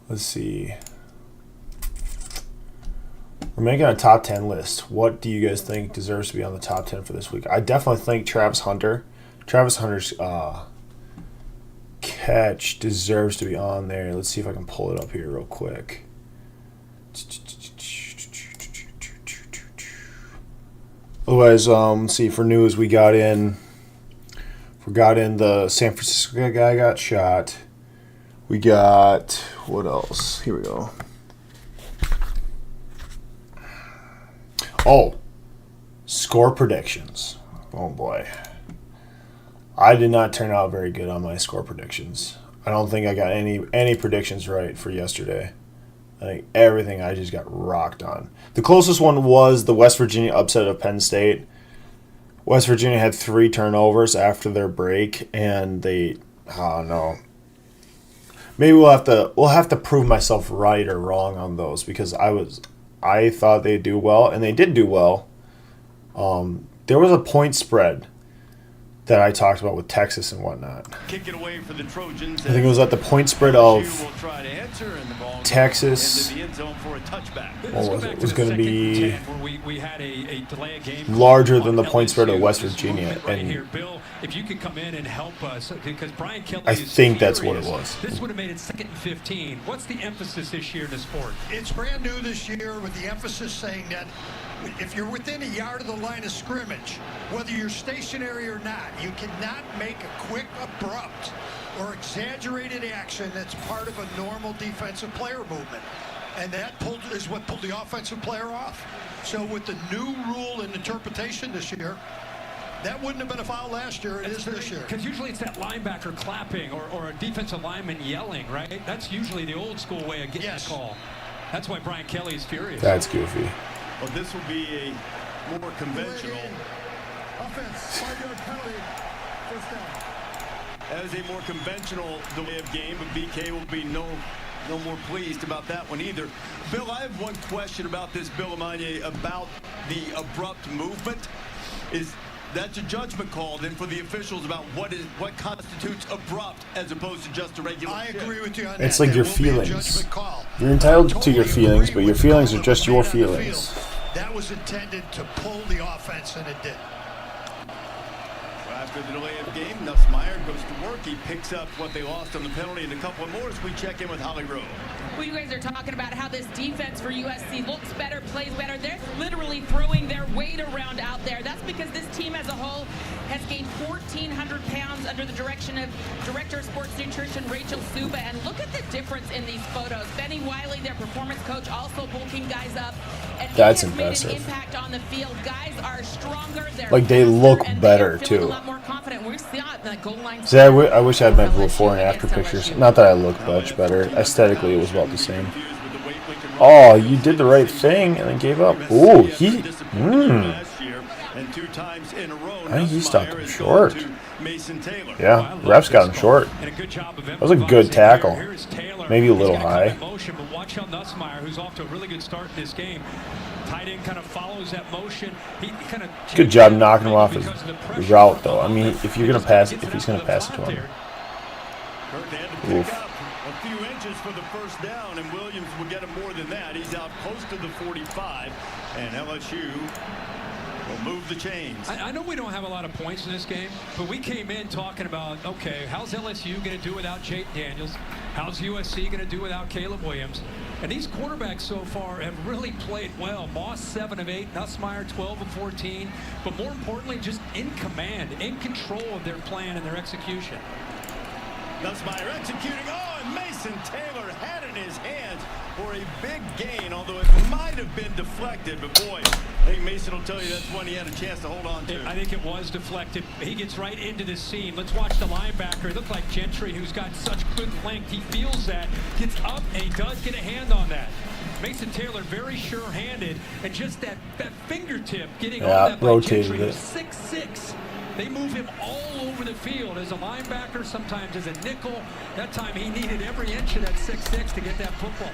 let's see. We're making a top 10 list. What do you guys think deserves to be on the top 10 for this week? I definitely think Travis Hunter's catch deserves to be on there. Let's see if I can pull it up here real quick. Otherwise, let's see, for news, we got in the San Francisco guy got shot. We got, what else? Here we go. Oh, score predictions. Oh, boy. I did not turn out very good on my score predictions. I don't think I got any predictions right for yesterday. I think everything I just got rocked on. The closest one was the West Virginia upset of Penn State. West Virginia had 3 turnovers after their break, and they, oh no. Maybe we'll have to prove myself right or wrong on those because I thought they'd do well, and they did do well. There was a point spread that I talked about with Texas and whatnot. Kick it away for the Trojans. I think it was at the point spread of Texas. What was it? It was going to be larger than the point spread of West Virginia. And if you could come in and help us, because Brian Kelly I think that's what it was. This would have made it 2nd and 15. What's the emphasis this year in the sport? It's brand new this year with the emphasis saying that if you're within a yard of the line of scrimmage, whether you're stationary or not, you cannot make a quick, abrupt, or exaggerated action that's part of a normal defensive player movement. And that is what pulled the offensive player off. So with the new rule and interpretation this year, that wouldn't have been a foul last year. It is this year. Because usually it's that linebacker clapping or a defensive lineman yelling, right? That's usually the old school way of getting a call. That's why Brian Kelly is furious. That's goofy. Well, this will be a more conventional. Offense, 5-yard penalty, first down. As a more conventional way of game, but BK will be no more pleased about that one either. Bill, I have one question about this, Bill Amanye, about the abrupt movement. That's a judgment call then for the officials about what constitutes abrupt as opposed to just a regular I shift. agree with you on that. It's like There your will be a feelings. judgment call. You're entitled to your Totally feelings, agree but your with the feelings call are that just was your made on the feelings. field. That was intended to pull the offense, and it did. After the delay of game, Nussmeier goes to work. He picks up what they lost on the penalty and a couple more as we check in with Holly Rowe. Well, you guys are talking about how this defense for USC looks better, plays better. They're literally throwing their weight around out there. That's because this team as a whole has gained 1,400 pounds under the direction of Director of Sports Nutrition Rachel Suba. And look at the difference in these photos. Benny Wiley, their performance coach, also bulking guys up. And That's it has impressive. made an impact on the field. Guys are stronger. They're Like, they faster, look and better, they are feeling too. a lot more confident. We're seeing the goal line. See, I wish I had my before and after pictures. Not that I look much better. Aesthetically, it was about the same. Oh, you did the right thing and then gave up. Ooh, he... I think he stopped him short. Yeah, refs got him short. That was a good tackle. Maybe a little high. But watch how Nussmeier, who's off to a really good start in this game. Tight end kind of follows that motion. He kind of Good job knocking him off his route, though. I mean, if you're gonna pass it, if he's gonna pass it to him. Oof. A few inches for the first down, and Williams will get him more than that. He's out close to the 45, and LSU will move the chains. I know we don't have a lot of points in this game, but we came in talking about, okay, how's LSU going to do without Jake Daniels? How's USC going to do without Caleb Williams? And these quarterbacks so far have really played well. Moss 7 of 8, Nussmeier 12 of 14, but more importantly, just in command, in control of their plan and their execution. Nussmeier executing. Oh, and Mason Taylor had it in his hands for a big gain, although it might have been deflected. But boy, I think Mason will tell you that's one he had a chance to hold on to. I think it was deflected. He gets right into the seam. Let's watch the linebacker. It looked like Gentry, who's got such good length. He feels that, gets up, and he does get a hand on that. Mason Taylor very sure-handed, and just that fingertip getting on that by Gentry, who's 6'6". They move him all over the field as a linebacker, sometimes as a nickel. That time he needed every inch of that 6'6" to get that football.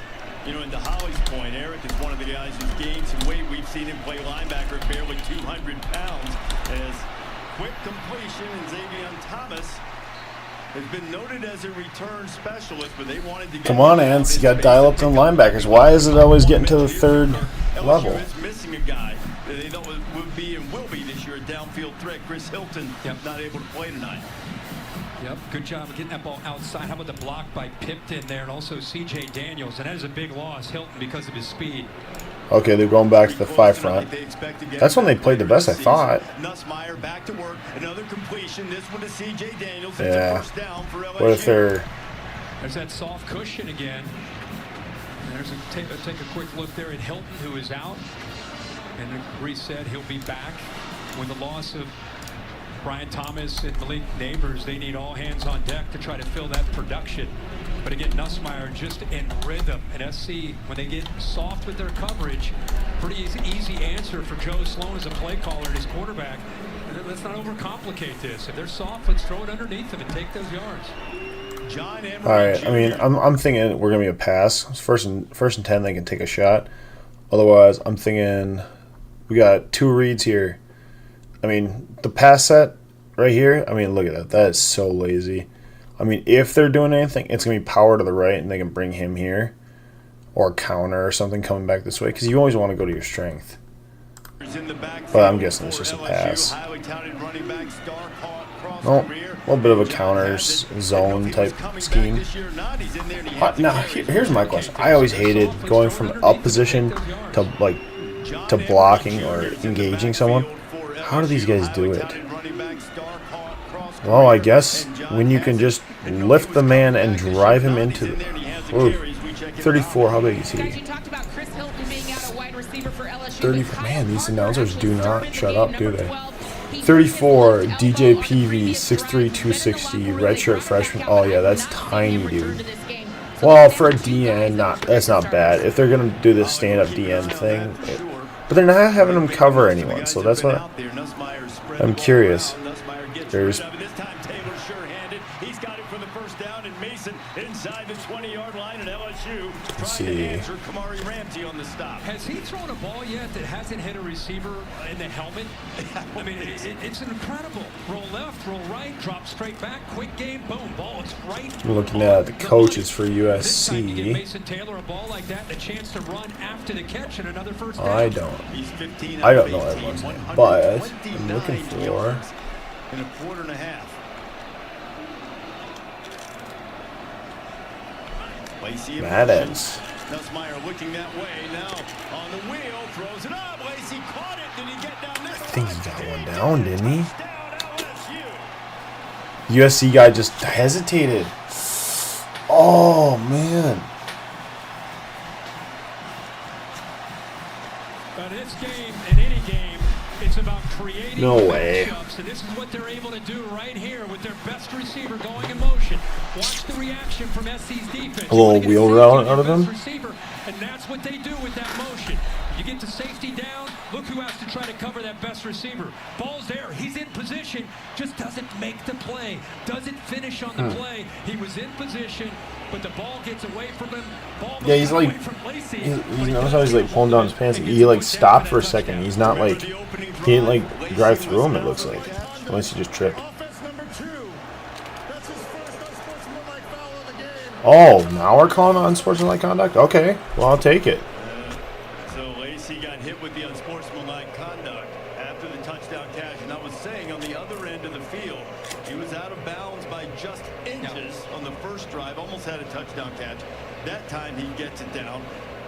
You know, and to Holly's point, Eric is one of the guys who's gained some weight. We've seen him play linebacker, barely 200 pounds. As quick completion, and Xavier Thomas has been noted as a return specialist, but they wanted to get... Come on, Entz. You got to dial up the linebackers. Why is it always getting to the third level? LSU is missing a guy that they thought would be and will be this year a downfield threat. Chris Hilton not able to play tonight. Yep, good job of getting that ball outside. How about the block by Pipton there, and also C.J. Daniels. And that is a big loss, Hilton, because of his speed. Okay, they're going back to the 5 front. That's when they played the best, I thought. Nussmeier back to work. Another completion. This one to C.J. Daniels. Yeah. It's a first down for LSU. What if they're... There's that soft cushion again. And there's take a quick look there at Hilton, who is out. And Reese said he'll be back. With the loss of Brian Thomas and Malik Neighbors, they need all hands on deck to try to fill that production. But again, Nussmeier just in rhythm. And SC, when they get soft with their coverage, pretty easy answer for Joe Sloan as a play caller and his quarterback. Let's not overcomplicate this. If they're soft, let's throw it underneath them and take those yards. All right, I mean, I'm thinking we're going to be a pass. First and 10, they can take a shot. Otherwise, I'm thinking we got 2 reads here. I mean, the pass set right here, I mean, look at that. That is so lazy. I mean, if they're doing anything, it's going to be power to the right, and they can bring him here. Or a counter or something coming back this way, because you always want to go to your strength. But I'm guessing it's just a pass. No, a little bit of a counters zone type scheme. Now, here's my question. I always hated going from up position to blocking or engaging someone. How do these guys do it? Well, I guess when you can just lift the man and drive him into the... Ooh, 34, how big is he? 34, man, these announcers do not shut up, do they? 34, DJ Peavy, 6'3", 260, redshirt freshman. Oh, yeah, that's tiny, dude. Well, for a DN, that's not bad. If they're going to do this stand-up DN thing. But they're not having him cover anyone, so that's what I'm curious. There's got it for the first down, and Mason inside the 20-yard line, and LSU Let's trying to see. answer Kamari Ramsey on the stop. Has he thrown a ball yet that hasn't hit a receiver in the helmet? I mean, it's incredible. Roll left, roll right, drop straight back, quick game, boom, ball is right. We're looking at the coaches for This time you give USC. Mason Taylor a ball like that, a chance to run after the catch and another first down. I don't. He's 15 I out don't of know 18, everyone's name, but I'm 129 looking for yards in a quarter and a half. Lacey in Matt motion. Entz. Nussmeier looking that way now on the wheel, throws it up. Lacey caught it. Did he get down this? I think he got one down, didn't he? LSU. USC guy just hesitated. Oh man. But this game, in any game, it's about creating No way. matchups, and this is what they're able to do right here with their best receiver going in motion. Watch the reaction from SC's defense. A little wheel route out of him. Receiver, and that's what they do with that motion. You get the safety down, look who has to try to cover that best receiver. Ball's there, he's in position, just doesn't make the play, doesn't finish on the play. He was in position, but the ball gets away from him. Ball Yeah, he's away like, from Lacey, he's but he notice how he's like pulling down his pants. He like stopped for a second. He's not like, he didn't like drive through him. It looks like, unless he just tripped. Offense number 2. That's his first unsportsmanlike foul of the game. Oh, now we're calling on unsportsmanlike conduct. Okay, well I'll take it. So Lacey got hit with the unsportsmanlike conduct after the touchdown catch. And I was saying on the other end of the field, he was out of bounds by just inches on the first drive. Almost had a touchdown catch. That time he gets it down.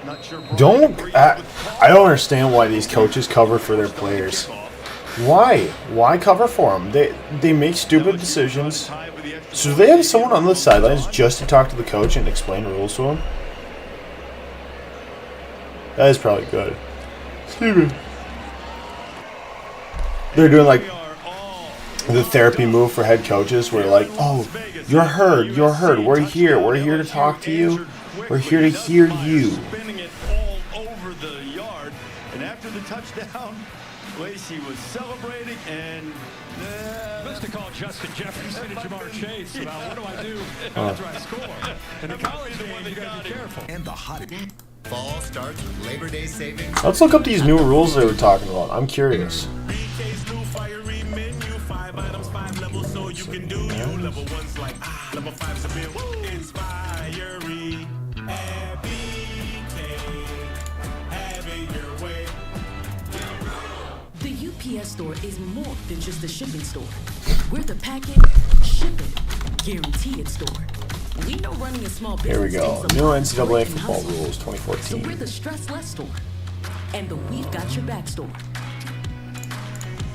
Not sure. Don't I don't understand why these coaches cover for their players. Why? Why cover for them? They make stupid decisions. So do they have someone on the sidelines just to talk to the coach and explain rules to him? That is probably good. Excuse me. They're doing like the therapy move for head coaches where like, oh, you're heard, we're here to talk to you, we're here to hear you. Spinning it all over the yard. And after the touchdown, Lacey was celebrating and Must have called Justin Jefferson and Jamar Chase about what do I do after I score. In the college game, you got to be careful. And the hot fall starts with Labor Day savings. Let's look up these new rules they were talking about. I'm curious. The UPS store is more than just a shipping store. We're the packing, shipping, guaranteed store. We know running a small business. Here we go. takes a New lot of NCAA grit and football hustle. rules So we're 2014. the stress-less store and the we've got your back store.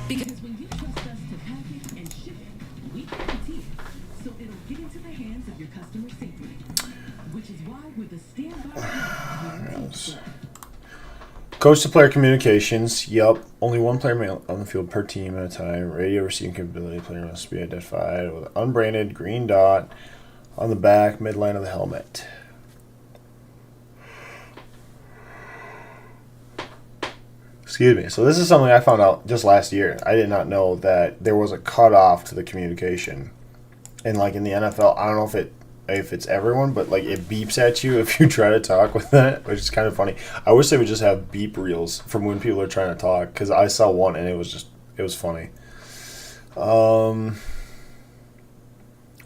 Because when you trust us to pack it and ship it, we guarantee it, so it'll get into the hands of your customers safely. Which is why we're the standby guaranteed store. Coach to player communications. Yep. Only one player on the field per team at a time. Radio receiving capability. Player must be identified with an unbranded green dot on the back midline of the helmet. Excuse me. So this is something I found out just last year. I did not know that there was a cutoff to the communication. And like in the NFL, I don't know if it's everyone, but like it beeps at you if you try to talk with that, which is kind of funny. I wish they would just have beep reels from when people are trying to talk, because I saw one and it was funny.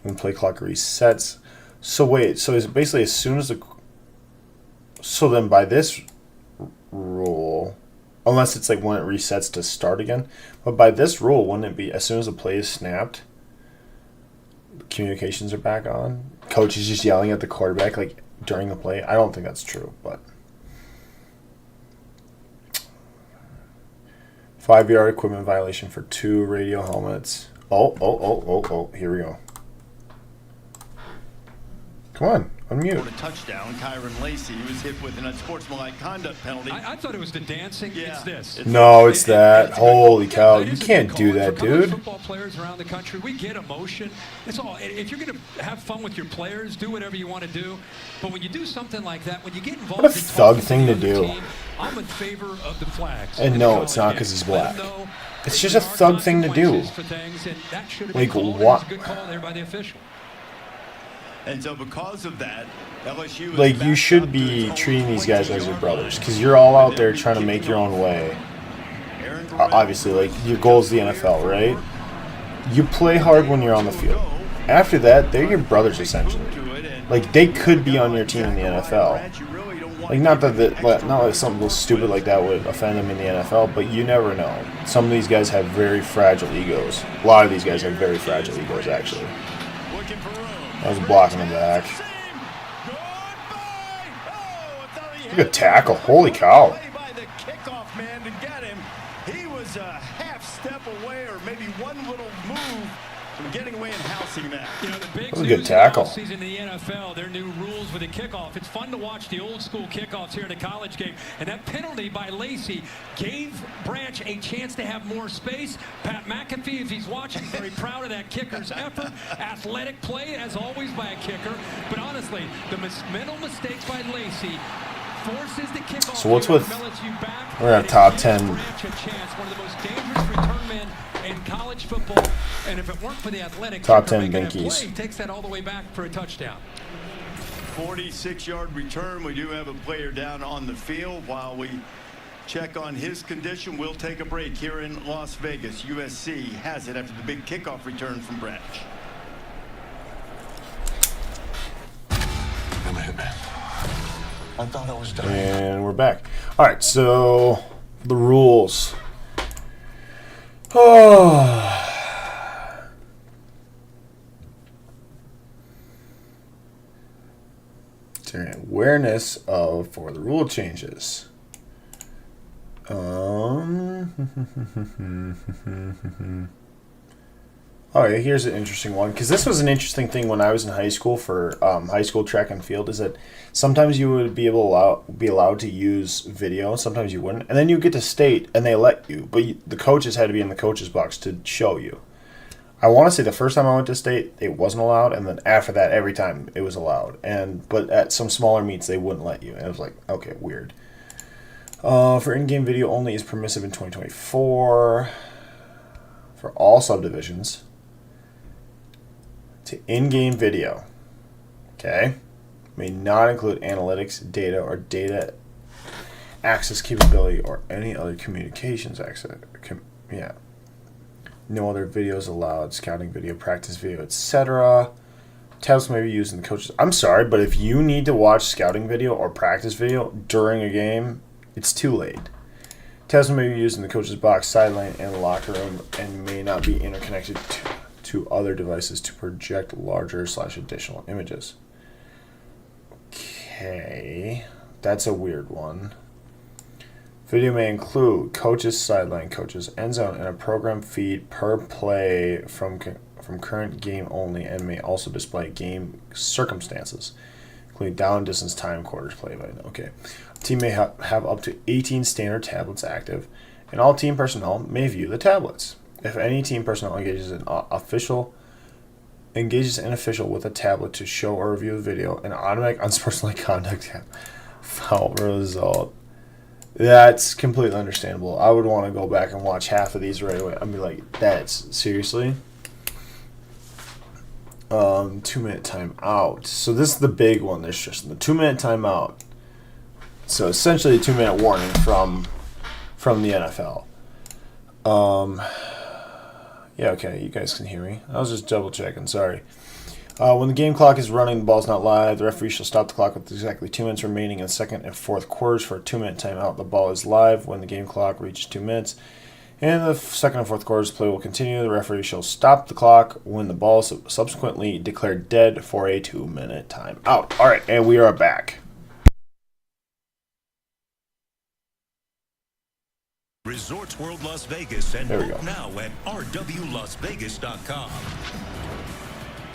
When play clock resets. So wait, so it's basically as soon as so then by this rule, unless it's like when it resets to start again, but by this rule, wouldn't it be as soon as the play is snapped, communications are back on? Coach is just yelling at the quarterback like during the play. I don't think that's true, but 5-yard equipment violation for 2 radio helmets. Oh, here we go. Come on, unmute. For a touchdown, Kyron Lacey was hit with an unsportsmanlike conduct penalty. I thought it was the dancing. Yeah. It's this. No, it's that. Holy cow, That you is a can't good do call. that, For college dude. Football players around the country, we get emotion. It's all. If you're going to have fun with your players, do whatever you want to do. But when you do something like that, when you get involved, What a in thug talking thing the to other do. team, I'm in favor of the flags. And in no, the it's college not 'cause game. he's Let black. them know It's that just a there are thug thing to do. consequences for things, and that should have Like, been called. what? It was a good call there by the official. And so because of that, LSU like, you should be treating these guys as your brothers, because you're all out there trying to make your own way. Obviously, like, your goal is the NFL, right? You play hard when you're on the field. After that, they're your brothers, essentially. Like, they could be on your team in the NFL. Like, not that something stupid like that would offend them in the NFL, but you never know. Some of these guys have very fragile egos. A lot of these guys have very fragile egos, actually. That was blocking the back. Good tackle. Holy cow. He was a half step away, or maybe one little move from getting away and housing that. You know, the big That was a good tackle. Season in the NFL, their new rules with the kickoff. It's fun to watch the old school kickoffs here in a college game. And that penalty by Lacey gave Branch a chance to have more space. Pat McAfee, if he's watching, very proud of that kicker's effort. Athletic play, as always, by a kicker. But honestly, the mental mistakes by Lacey forces the kickoff. So what's with, we're at top 10. One of the most dangerous return men in college football, and if it weren't for the athletic top 10 binkies, he takes that all the way back for a touchdown. 46-yard return. We do have a player down on the field. While we check on his condition, we'll take a break here in Las Vegas. USC has it after the big kickoff return from Branch. I'm a hitman. I thought I was done. And we're back. All right, so the rules. Oh. Is there an awareness of for the rule changes? Oh, yeah, here's an interesting one, because this was an interesting thing when I was in high school for high school track and field, is that sometimes you would be allowed to use video, sometimes you wouldn't, and then you get to state and they let you, but the coaches had to be in the coaches box to show you. I want to say the first time I went to state, it wasn't allowed, and then after that, every time it was allowed. But at some smaller meets, they wouldn't let you, and it was like, okay, weird. For in-game video only is permissive in 2024 for all subdivisions. To in-game video, okay, may not include analytics, data, or data access capability, or any other communications access. No other videos allowed, scouting video, practice video, etc. Tablets may be used in the coaches. I'm sorry, but if you need to watch scouting video or practice video during a game, it's too late. Tablets may be used in the coach's box, sideline, and locker room, and may not be interconnected to other devices to project larger / additional images. Okay, that's a weird one. Video may include coaches sideline, coaches end zone, and a program feed per play from current game only, and may also display game circumstances, including down, distance, time, quarters, play by. Okay, a team may have up to 18 standard tablets active, and all team personnel may view the tablets. If any team personnel engages an official with a tablet to show or review the video, an automatic unsportsmanlike conduct foul result. That's completely understandable. I would want to go back and watch half of these right away. I'd be like, that's seriously? 2-minute timeout. So this is the big one. There's just the 2-minute timeout. So essentially a 2-minute warning from the NFL. Yeah, okay, you guys can hear me. I was just double checking, sorry. When the game clock is running, the ball's not live, the referee shall stop the clock with exactly 2 minutes remaining in the second and fourth quarters for a 2-minute timeout. The ball is live when the game clock reaches 2 minutes. In the second and fourth quarters, play will continue. The referee shall stop the clock when the ball is subsequently declared dead for a 2-minute timeout. All right, and we are back. Resorts World Las Vegas, and there we go. Now at rwlasvegas.com.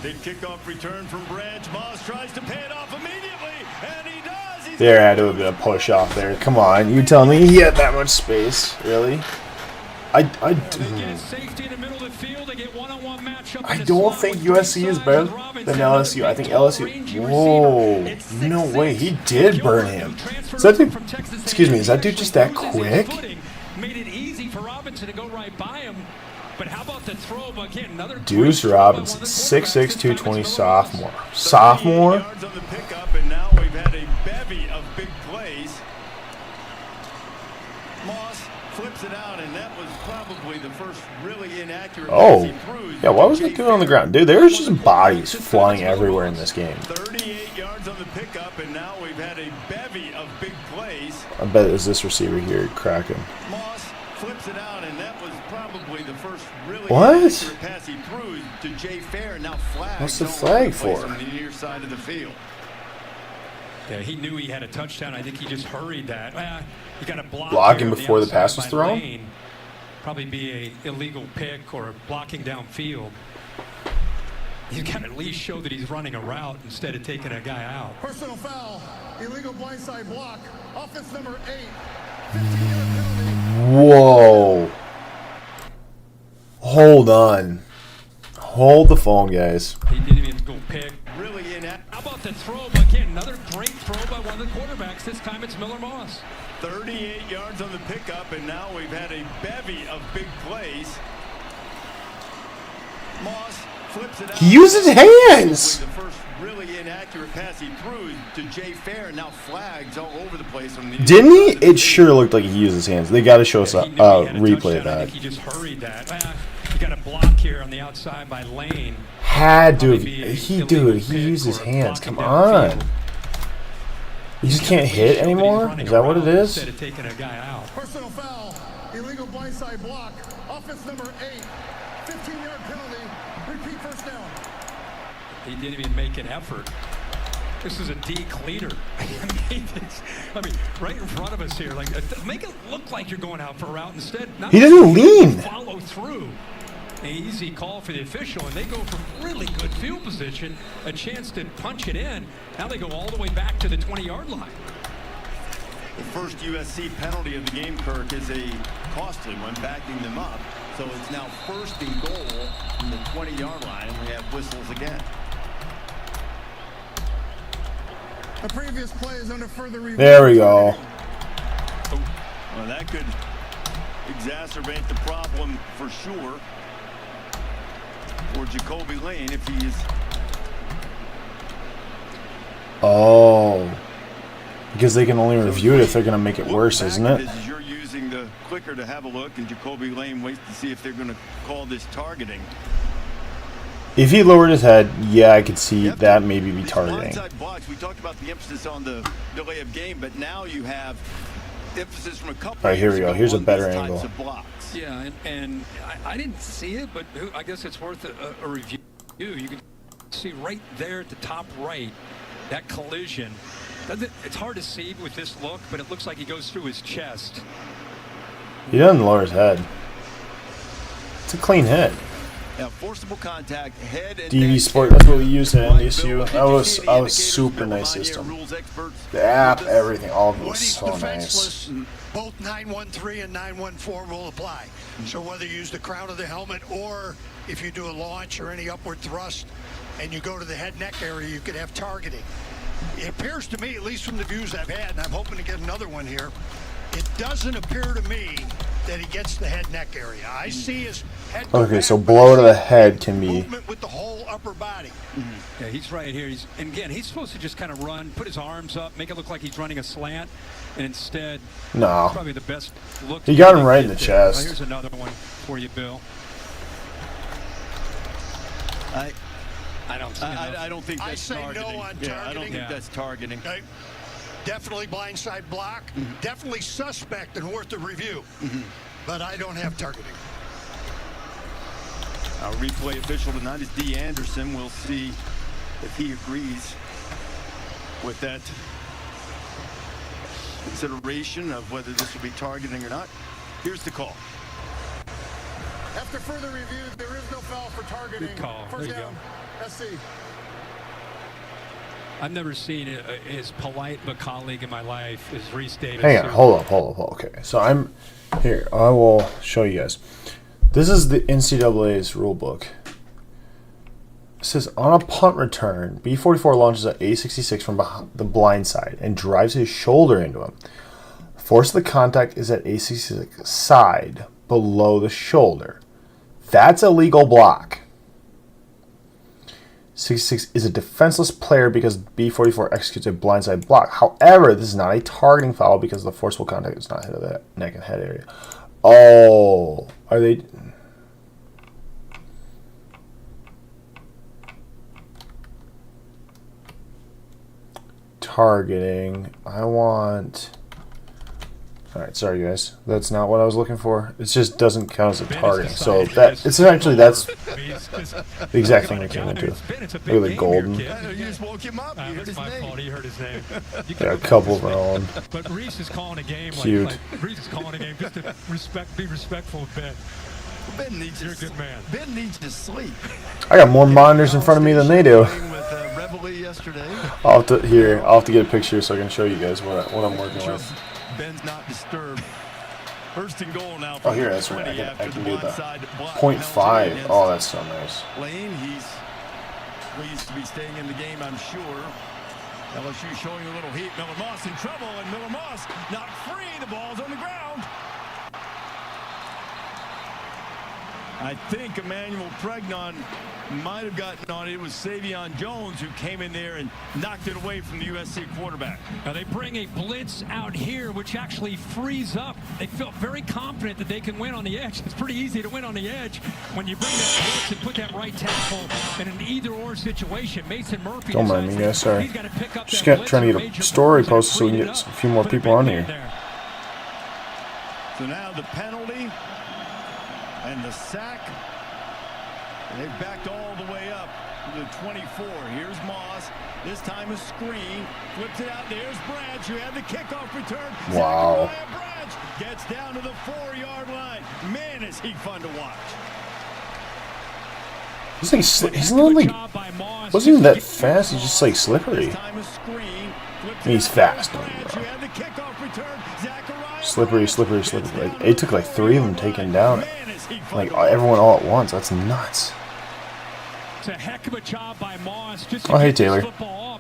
Big kickoff return from Branch. Moss tries to pay it off immediately, and he does. There had to have been a push off there. Come on, you telling me he had that much space? Really? I don't think USC is better than LSU. I think LSU. Whoa! No way. He did burn him. Is that dude? Excuse me. Is that dude just that quick? Made it easy for Robinson to go right by him. But how about about the throw? But again, another Deuce great throw by one of Robinson, the 6'6", quarterbacks. 220, This time it's Miller sophomore. Moss. Sophomore? Yards on the pickup, and now we've had a bevy of big plays. Moss flips it out, and that was probably the first really inaccurate pass he threw. Yeah, what was it doing on the ground? Dude, there's just bodies flying everywhere in this game. 38 yards on the pickup, and now we've had a bevy of big plays. I bet it's this receiver here cracking. Moss flips it out, and that was probably the first really What? inaccurate pass he threw to Jay Fair. Now flags. What's the all over flag the place for? on the near side of the field. Yeah, he knew he had a touchdown. I think he just hurried that. You got to block Blocking here on before the outside pass was by thrown? Lane. Probably be a illegal pick or blocking downfield. He's got to at least show that he's running a route instead of taking a guy out. Personal foul, illegal blindside block, offense number 8. 15-yard penalty. Whoa. Hold on. Hold the phone, guys. He didn't even go pick. Really inaccurate. How about the throw? Again, another great throw by one of the quarterbacks. This time it's Miller Moss. 38 yards on the pickup, and now we've had a bevy of big plays. Moss flips it out. He uses his hands. The first really inaccurate pass he threw to Jay Fair. Now flags all over the place. On the Didn't he? It sure looked like he used his hands. They got to show us a He knew he had a replay touchdown. of that. I think he just hurried that. You got a block here on the outside by Lane. Had to. Probably be a He illegal used pick his or hands. blocking Come on. downfield. You just He's can't gotta at hit least show that he's anymore? running Is that a what it route is? Instead of taking a guy out. Personal foul, illegal blindside block, offense number 8. 15-yard penalty, repeat first down. He didn't even make an effort. This is a D cleaner. I mean, right in front of us here. Like, make it look like you're going out for a route instead. He doesn't lean. Follow through. An easy call for the official, and they go from really good field position, a chance to punch it in. Now they go all the way back to the 20-yard line. The first USC penalty of the game, Kirk, is a costly one, backing them up. So it's now first and goal from the 20-yard line, and we have whistles again. The previous play is under further review. There we go. Well, that could exacerbate the problem for sure for Jacoby Lane if he is. Oh. Because they can only review it if they're going to make it worse, isn't it? As you're using the clicker to have a look, and Jacoby Lane waits to see if they're going to call this targeting. If he lowered his head, yeah, I could see that maybe be targeting. Blindside blocks, we talked about the emphasis on the delay of game, but now you have emphasis from a couple. All right, here we go. Here's a on better these angle. types of blocks. Yeah, and I didn't see it, but I guess it's worth a review. You can see right there at the top right, that collision. It's hard to see with this look, but it looks like he goes through his chest. He doesn't lower his head. It's a clean hit. Now, forcible contact, head and DV neck. Sport, that's what we use in NDSU. That was super nice system. The app, everything, all of it was so nice. Both 913 and 914 will apply. So whether you use the crown of the helmet or if you do a launch or any upward thrust and you go to the head neck area, you could have targeting. It appears to me, at least from the views I've had, and I'm hoping to get another one here, it doesn't appear to me that he gets the head neck area. I see his head. Okay, so blow to the head can be. Movement with the whole upper body. Yeah, he's right here. And again, he's supposed to just kind of run, put his arms up, make it look like he's running a slant, and instead, No. probably the best look. He got him right in the chest. Here's another one for you, Bill. I don't see I don't think that's I say targeting. no on Yeah, targeting. I don't think that's targeting. Okay. Definitely blindside block. Definitely suspect and worth a review. But I don't have targeting. Our replay official tonight is D. Anderson. We'll see if he agrees with that consideration of whether this will be targeting or not. Here's the call. After further review, there is no foul for targeting. Good call. First There you down, SC. I've never seen as polite of a colleague in my life as Reese Davis. Hang on, hold up. Okay, so I'm here. I will show you guys. This is the NCAA's rule book. It says on a punt return, B44 launches at A66 from behind the blind side and drives his shoulder into him. Force of the contact is at A66 side below the shoulder. That's a legal block. 66 is a defenseless player because B44 executes a blindside block. However, this is not a targeting foul because the forceful contact is not hit the neck and head area. Oh, are they? Targeting. I want. Alright, sorry guys. That's not what I was looking for. It just doesn't count as a target. So that it's actually that's the exact thing I came into. Look at the golden. You just woke him up. You heard his name. Fault. He heard his name. Yeah, a couple of our own. But Reese is calling a game. Cute. Like Reese is calling a game just to be respectful of Ben. Ben needs You're a good man. Ben needs to sleep. I got more monitors in front of me than they do. With Reveille yesterday. I'll have to get a picture so I can show you guys what I'm working with. Ben's not disturbed. First and goal now. Oh, here, that's right. I can do that. 0.5. Oh, that's so nice. Lane, he's pleased to be staying in the game, I'm sure. LSU showing a little heat. Miller Moss in trouble, and Miller Moss not free. The ball's on the ground. I think Emmanuel Pregnon might have gotten on it. It was Savion Jones who came in there and knocked it away from the USC quarterback. Now they bring a blitz out here, which actually frees up. They felt very confident that they can win on the edge. It's pretty easy to win on the edge when you bring that blitz and put that right tackle in an either-or situation. Mason Murphy. Don't mind me, guys. Sorry. Just trying to get a story posted so we can get a few more people on here. So now the penalty and the sack. They've backed all the way up to the 24. Here's Moss. This time a screen. Flips it out. There's Branch, who had the kickoff return. Wow. Branch gets down to the 4-yard line. Man, is he fun to watch. He's not like, wasn't even that fast. He's just like slippery. He's fast. Slippery. Like, it took like 3 of them taken down. Like everyone all at once. That's nuts. It's a heck of a job by Moss. Oh, hey Taylor.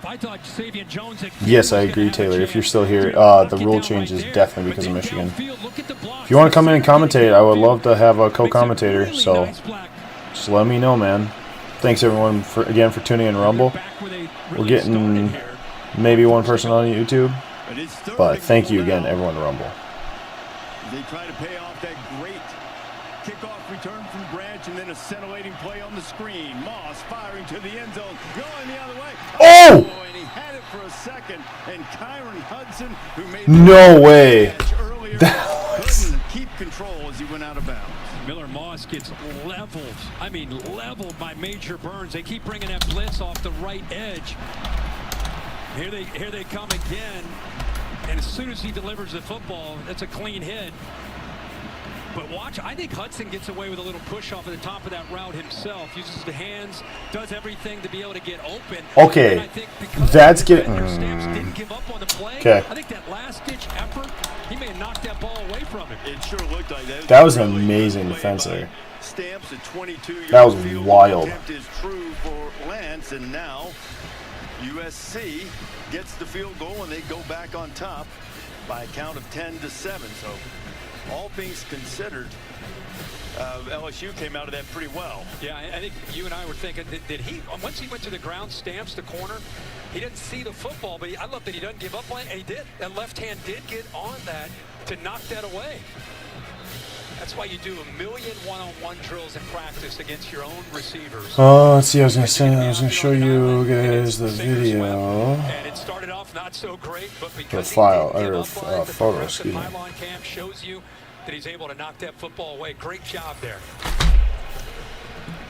I thought Savion Jones yes, I agree, Taylor. If you're still here, the rule change is definitely because of Michigan. If you want to come in and commentate, I would love to have a co-commentator. So just let me know, man. Thanks everyone again for tuning in Rumble. We're getting maybe one person on YouTube, but thank you again, everyone, Rumble. They try to pay off that great kickoff return from Branch, and then a scintillating play on the screen. Moss firing to the end zone, going the other way. Oh! And he had it for a second, and Kyron Hudson, who made no way. Couldn't keep control as he went out of bounds. Miller Moss gets leveled. I mean, leveled by Major Burns. They keep bringing that blitz off the right edge. Here they come again. And as soon as he delivers the football, that's a clean hit. But watch, I think Hudson gets away with a little push off at the top of that route himself. Uses the hands, does everything to be able to get open. Okay, that's getting. Didn't give up on the play. Okay. I think that last-ditch effort, he may have knocked that ball away from him. It sure looked like that. That was an amazing defense there. Stamps at 22. That was wild. Attempt is true for Lance, and now USC gets the field goal, and they go back on top by a count of 10-7. So all things considered, LSU came out of that pretty well. Yeah, I think you and I were thinking, did he, once he went to the ground, Stamps the corner, he didn't see the football, but I love that he doesn't give up on it, and he did. That left hand did get on that to knock that away. That's why you do a million one-on-one drills in practice against your own receivers. Let's see. I was gonna show you guys the video. And it started off not so great, but because photo. Excuse me. Pylon cam shows you that he's able to knock that football away. Great job there.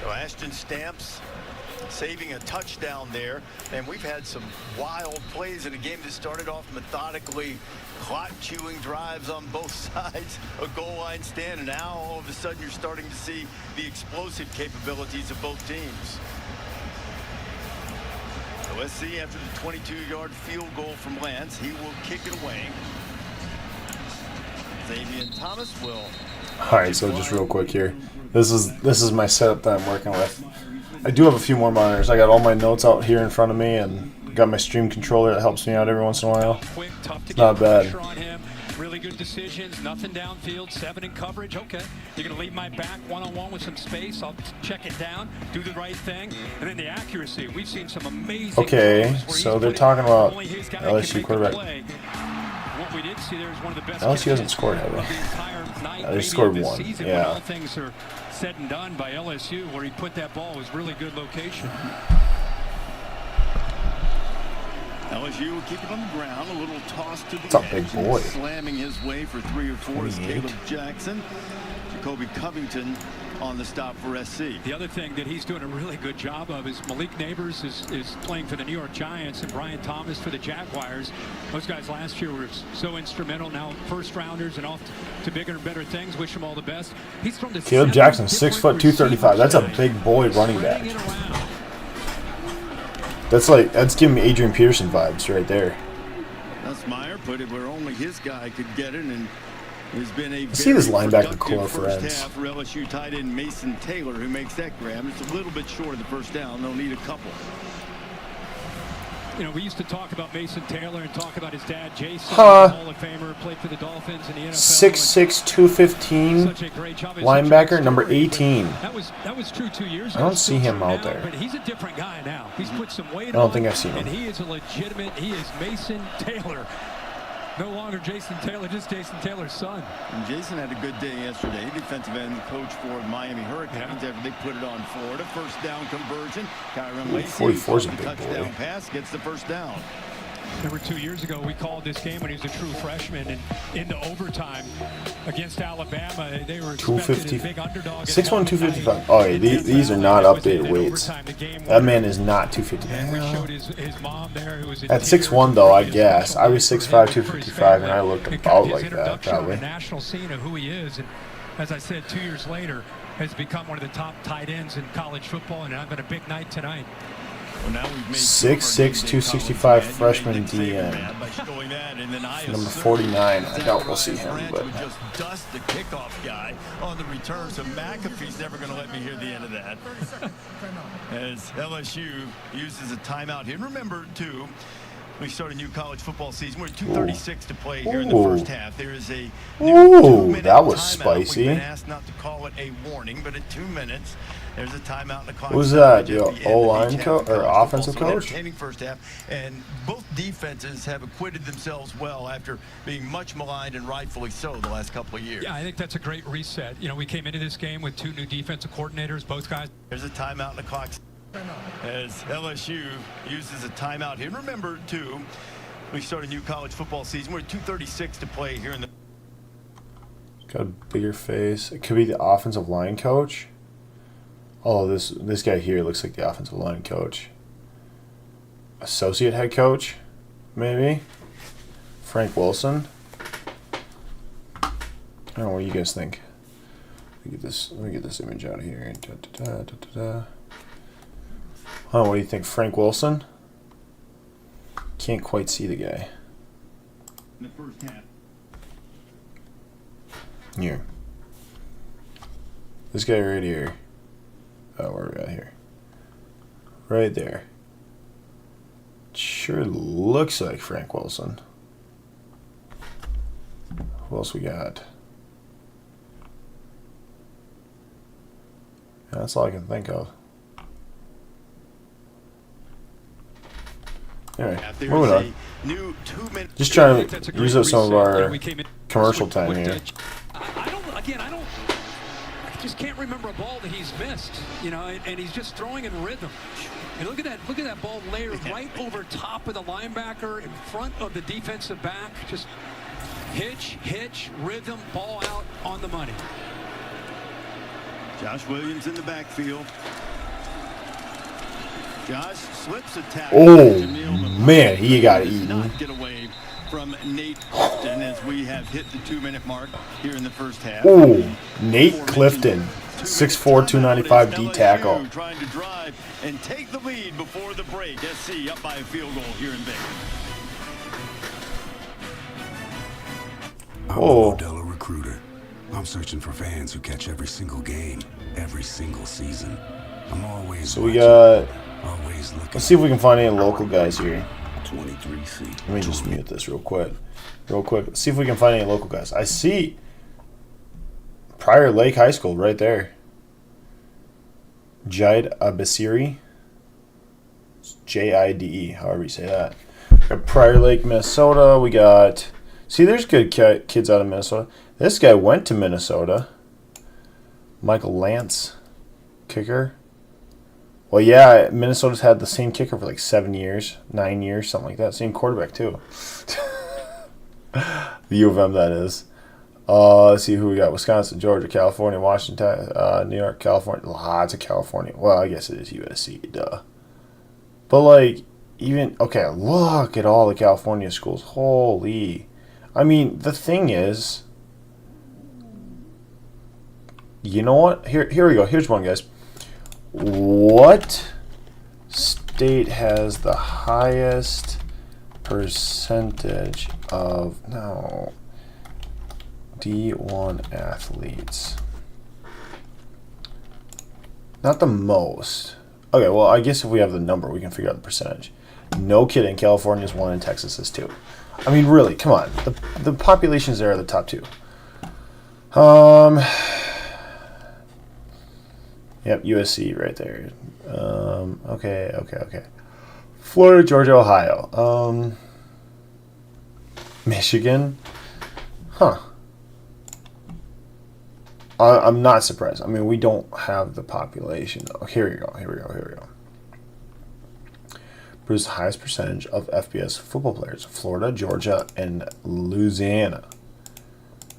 So Ashton Stamps saving a touchdown there, and we've had some wild plays in a game that started off methodically, clock-chewing drives on both sides, a goal line stand, and now all of a sudden you're starting to see the explosive capabilities of both teams. So let's see, after the 22-yard field goal from Lance, he will kick it away. Xavier Thomas will. All right, so just real quick here, this is my setup that I'm working with. I do have a few more monitors. I got all my notes out here in front of me, and got my stream controller that helps me out every once in a while. It's not bad. really good decisions, nothing downfield, 7 in coverage. Okay, you're going to leave my back one-on-one with some space. I'll check it down, do the right thing, and then the accuracy. We've seen some amazing. Okay, so they're talking about LSU quarterback. What we did see there is one of the best. LSU hasn't scored, have they? They scored 1. Yeah. All things are said and done by LSU, where he put that ball was really good location. LSU will keep it on the ground, a little toss to the That's a big boy. Slamming his way for 3 or 4 is Caleb Jackson. Jacoby Covington on the stop for SC. The other thing that he's doing a really good job of is Malik Neighbors is playing for the New York Giants and Brian Thomas for the Jaguars. Those guys last year were so instrumental. Now first rounders and off to bigger and better things. Wish them all the best. He's thrown to Caleb Jackson, 6 foot 235. That's a big boy running back. That's giving me Adrian Peterson vibes right there. That's Meyer put it where only his guy could get it, and there's been a see this linebacker core for Entz. For LSU tight end Mason Taylor, who makes that grab. It's a little bit short of the first down. They'll need a couple. You know, we used to talk about Mason Taylor and talk about his dad, Jason, Hall of Famer, played for the Dolphins in the NFL. 6'6", 215 linebacker, number 18. That was true 2 years I ago. don't see him out there. But he's a different guy now. He's put some weight on. I don't think I've seen him. And he is a legitimate. He is Mason Taylor. No longer Jason Taylor, just Jason Taylor's son. And Jason had a good day yesterday. Defensive end coach for Miami Hurricanes after they put it on Florida. First down conversion. Kyron Lacy, 44 is a big touchdown boy. pass, gets the first down. Remember 2 years ago, we called this game when he was a true freshman, and into overtime against Alabama, they were expected a big underdog. 6'1", 255. Oh, yeah, these are not updated weights. That man is not 255. At 6'1", though, I guess. I was 6'5", 255, and I looked about like that, probably. The national scene of who he is, and as I said, 2 years later, has become one of the top tight ends in college football, and having a big night tonight. Well, 6'6", 265 freshman DN. Number 49. I doubt we'll see him, but just dust the kickoff guy on the return. So McAfee's never going to let me hear the end of that. As LSU uses a timeout here. And remember, too, we start a new college football season. We're at 2:36 to play here in the first half. There is a new that was timeout. spicy. We've been asked not to call it a warning, but at 2 minutes, there's a timeout in the clock. Who's that? Your O-line coach or offensive coach? First half, and both defenses have acquitted themselves well after being much maligned and rightfully so the last couple of years. Yeah, I think that's a great reset. You know, we came into this game with 2 new defensive coordinators, both guys. There's a timeout in the clock as LSU uses a timeout here. And remember, too, we start a new college football season. We're at 2:36 to play here in the. Got a bigger face. It could be the offensive line coach. Oh, this guy here looks like the offensive line coach. Associate head coach, maybe. Frank Wilson. I don't know what you guys think. Let me get this image out here. Oh, what do you think, Frank Wilson? Can't quite see the guy. In the first half. Here. This guy right here. Oh, where are we at here? Right there. Sure looks like Frank Wilson. Who else we got? Yeah, that's all I can think of. Alright, moving on. Just trying to use up some of our commercial time here. I just can't remember a ball that he's missed, you know, and he's just throwing in rhythm. And look at that ball layered right over top of the linebacker, in front of the defensive back. Just hitch, rhythm, ball out on the money. Josh Williams in the backfield. Josh slips a tackle. Oh, man, he got eaten. Get away from Nate Clifton as we have hit the 2-minute mark here in the first half. Oh, Nate Clifton, 6'4", 295 D tackle. Trying to drive and take the lead before the break. SC up by a field goal here in Vegas. I'm a Modelo recruiter. I'm searching for fans who catch every single game, every single season. I'm always so we got. Let's see if we can find any local guys here. 23C. Let me just mute this real quick. Let's see if we can find any local guys. I see Prior Lake High School right there. Jide Abasiri. Jide, however you say that. Got Prior Lake, Minnesota. We got... See, there's good kids out of Minnesota. This guy went to Minnesota. Michael Lance, kicker. Well, yeah, Minnesota's had the same kicker for like 7 years, 9 years, something like that. Same quarterback, too. The U of M, that is. Let's see who we got. Wisconsin, Georgia, California, Washington, New York, California. Lots of California. Well, I guess it is USC, duh. But, like, even... Okay, look at all the California schools. Holy... I mean, the thing is, you know what? Here we go. Here's one, guys. What state has the highest percentage of D1 athletes? Not the most. Okay, well, I guess if we have the number, we can figure out the percentage. No kidding. California is 1 and Texas is 2. I mean, really, come on. The populations there are the top 2. Yep, USC right there. Okay. Florida, Georgia, Ohio. Michigan. Huh. I'm not surprised. I mean, we don't have the population. Oh, here we go. Produced the highest percentage of FBS football players. Florida, Georgia, and Louisiana.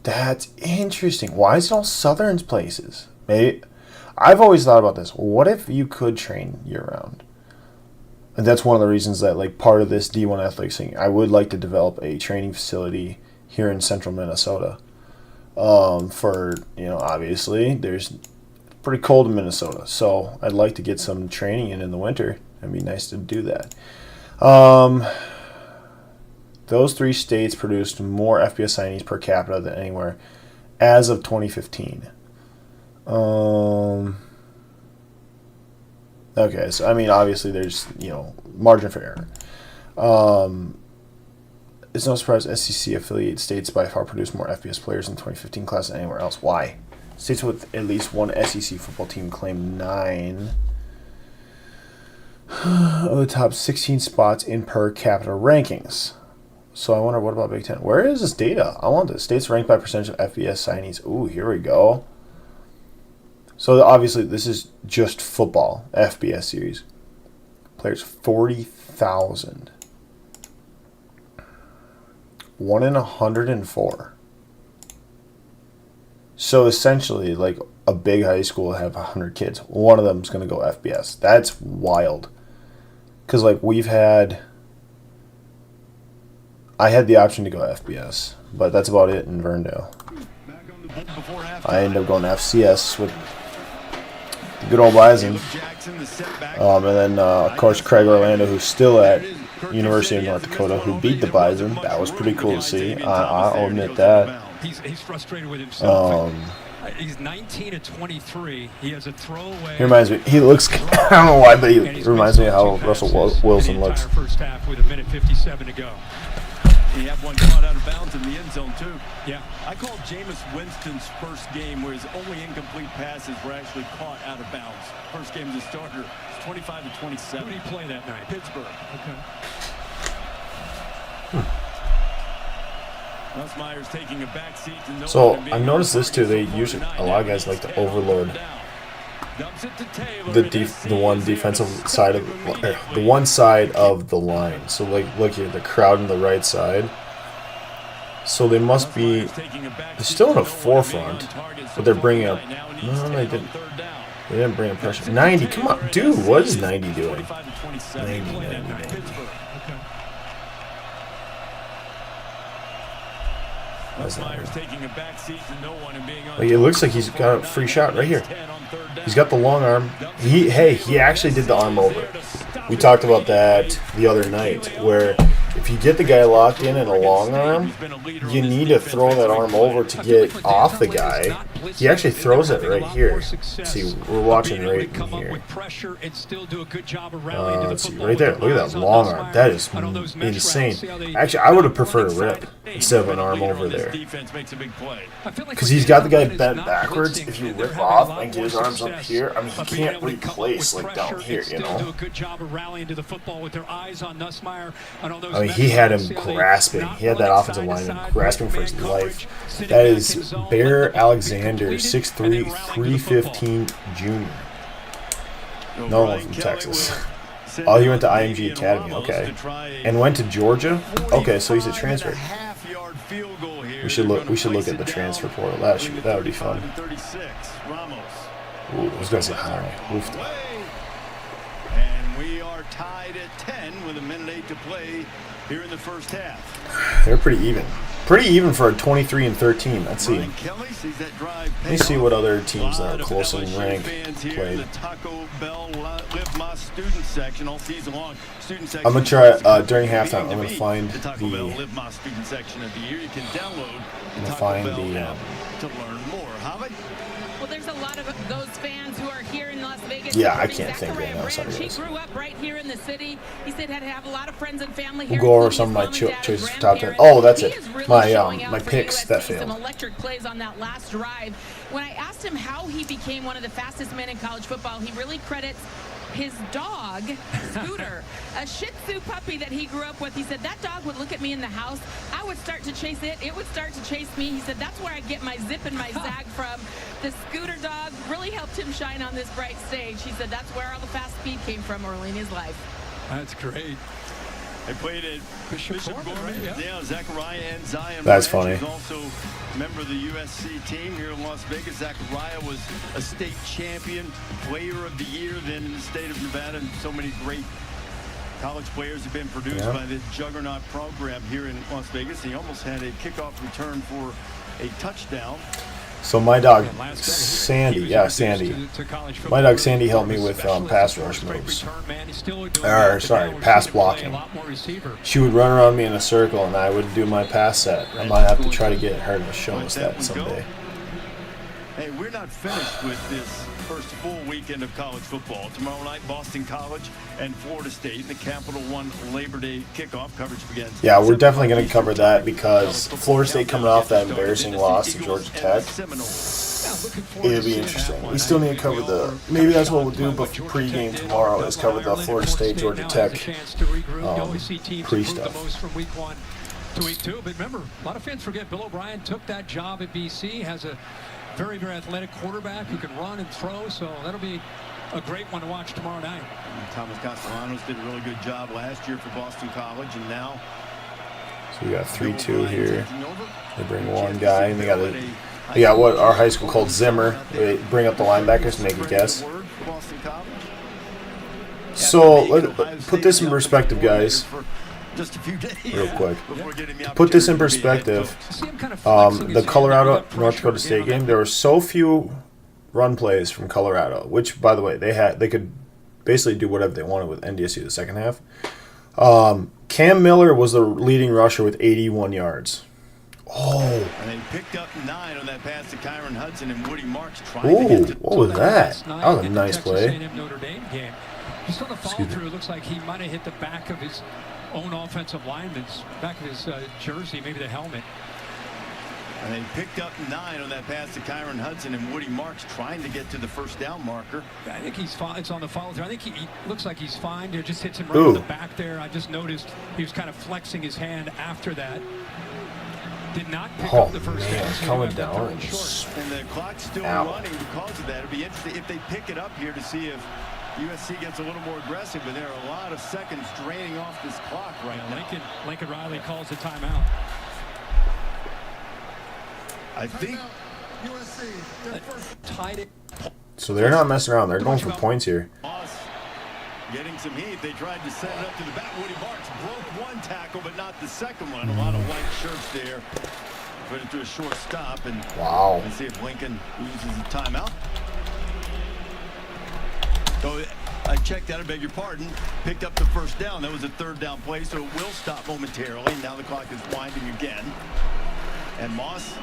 That's interesting. Why is it all southern places? Maybe, I've always thought about this. What if you could train year-round? And that's one of the reasons that, like, part of this D1 athletics thing, I would like to develop a training facility here in central Minnesota. For, you know, obviously, there's pretty cold in Minnesota. So I'd like to get some training in the winter. It'd be nice to do that. Those 3 states produced more FBS signees per capita than anywhere as of 2015. Okay, so I mean, obviously there's, you know, margin for error. It's no surprise SEC affiliate states by far produced more FBS players in the 2015 class than anywhere else. Why? States with at least one SEC football team claimed 9 of the top 16 spots in per capita rankings. So I wonder, what about Big Ten? Where is this data? I want this. States ranked by percentage of FBS signees. Ooh, here we go. So obviously this is just football, FBS series. Players 40,000. 1 in 104. So essentially, like, a big high school will have 100 kids. One of them is going to go FBS. That's wild. Because, like, I had the option to go FBS, but that's about it in Verndale. I ended up going to FCS with the good old Bison. And then, of course, Craig Orlando, who's still at University of North Dakota, who beat the Bison. That was pretty cool to see. I'll admit that. He's frustrated with himself. He's 19 to 23. He has a throwaway. He reminds me. He looks. I don't know why, but he reminds me of how Russell Wilson looks. First half with 1:57 to go. He had one caught out of bounds in the end zone, too. Yeah. I called Jameis Winston's first game where his only incomplete passes were actually caught out of bounds. First game as a starter, it's 25 to 27. Who did he play that night? Pittsburgh. Okay. Nussmeier's taking a back seat to no So one. I've noticed this too. They usually, a lot of guys like to overload the one defensive side of the one side of the line. So like, look here, the crowd on the right side. So they must be. They're still in a forefront, but they're bringing up. No, they didn't. They didn't bring up pressure. 90. Come on, dude. What is 90 doing? 90. Like, it looks like he's got a free shot right here. He's got the long arm. He actually did the arm over. We talked about that the other night, where if you get the guy locked in a long arm, you need to throw that arm over to get off the guy. He actually throws it right here. See, we're watching right in here. Let's see, right there. Look at that long arm. That is insane. Actually, I would have preferred a rip instead of an arm over there. Because he's got the guy bent backwards. If you rip off and get his arms up here, I mean, he can't replace like down here, you know? I mean, he had him grasping. He had that offensive lineman grasping for his life. That is Bear Alexander, 6'3", 315 junior. No one from Texas. Oh, he went to IMG Academy. Okay, and went to Georgia. Okay, so he's a transfer. We should look at the transfer portal. That would be fun. Ooh, those guys are high. Oofed. And we are tied at 10 with 1:08 to play here in the first half. They're pretty even. Pretty even for a 23-13. Let's see. Let me see what other teams that are close in rank played. I'm gonna try during halftime. I'm gonna find the. I'm gonna find the. To learn more, well, there's a lot of those fans who are here in Las Vegas. Yeah, I can't think right now. Sorry, he guys. grew up right here in the city. He said had to have a lot of friends and family here. We'll go over some of my choices for top 10. Oh, that's it. My picks that failed. Some electric plays on that last drive. When I asked him how he became one of the fastest men in college football, he really credits his dog, Scooter, a Shih Tzu puppy that he grew up with. He said that dog would look at me in the house. I would start to chase it. It would start to chase me. He said that's where I get my zip and my zag from. The Scooter dog really helped him shine on this bright stage. He said that's where all the fast speed came from early in his life. That's great. They played at Bishop Gorman. Right? Yeah, Zachariah and Zion. That's funny. He's also a member of the USC team here in Las Vegas. Zachariah was a state champion, player of the year then in the state of Nevada. And so many great college players have been produced by this juggernaut program here in Las Vegas. He almost had a kickoff return for a touchdown. So my dog Sandy, my dog Sandy helped me with pass rush moves. Pass blocking. She would run around me in a circle, and I would do my pass set. I might have to try to get her to show us that someday. Hey, we're not finished with this first full weekend of college football. Tomorrow night, Boston College and Florida State. The Capital One Labor Day kickoff coverage begins. Yeah, we're definitely going to cover that because Florida State coming off that embarrassing loss to Georgia Tech. It'll be interesting. We still need to cover the. Maybe that's what we'll do. But pregame tomorrow is cover the Florida State Georgia Tech pre-stuff. To week 2, but remember, a lot of fans forget Bill O'Brien took that job at BC. Has a very, very athletic quarterback who can run and throw, so that'll be a great one to watch tomorrow night. Thomas Castellanos did a really good job last year for Boston College, and now. So we got 3-2 here. They bring one guy, and they got what our high school called Zimmer. They bring up the linebackers to make a guess. So let's put this in perspective, guys. Just a few days. Real quick. Put this in perspective. The Colorado North Dakota State game, there were so few run plays from Colorado, which by the way, they could basically do whatever they wanted with NDSU the second half. Cam Miller was the leading rusher with 81 yards. Oh. And they picked up 9 on that pass to Kyron Hudson and Woody Marks trying to get to what was that? That was a nice play. Just on the follow through, it looks like he might have hit the back of his own offensive lineman's back of his jersey, maybe the helmet. And they picked up 9 on that pass to Kyron Hudson and Woody Marks trying to get to the first down marker. I think he's fine. It's on the follow through. I think he looks like he's fine. It just hits him right in the back there. I just noticed he was kind of flexing his hand after that. Did not pick up the first down. Coming down. And the clock's still running because of that. It'll be interesting if they pick it up here to see if USC gets a little more aggressive, but there are a lot of seconds draining off this clock right now. Lincoln Riley calls the timeout. I think USC tied it. So they're not messing around. They're going for points here. Getting some heat. They tried to set it up to the back. Woody Marks broke one tackle, but not the second one. A lot of white shirts there. Put it to a short stop. And let's see if Lincoln loses a timeout. So I checked out, I beg your pardon, picked up the first down. That was a third down play, so it will stop momentarily. Now the clock is winding again. And Moss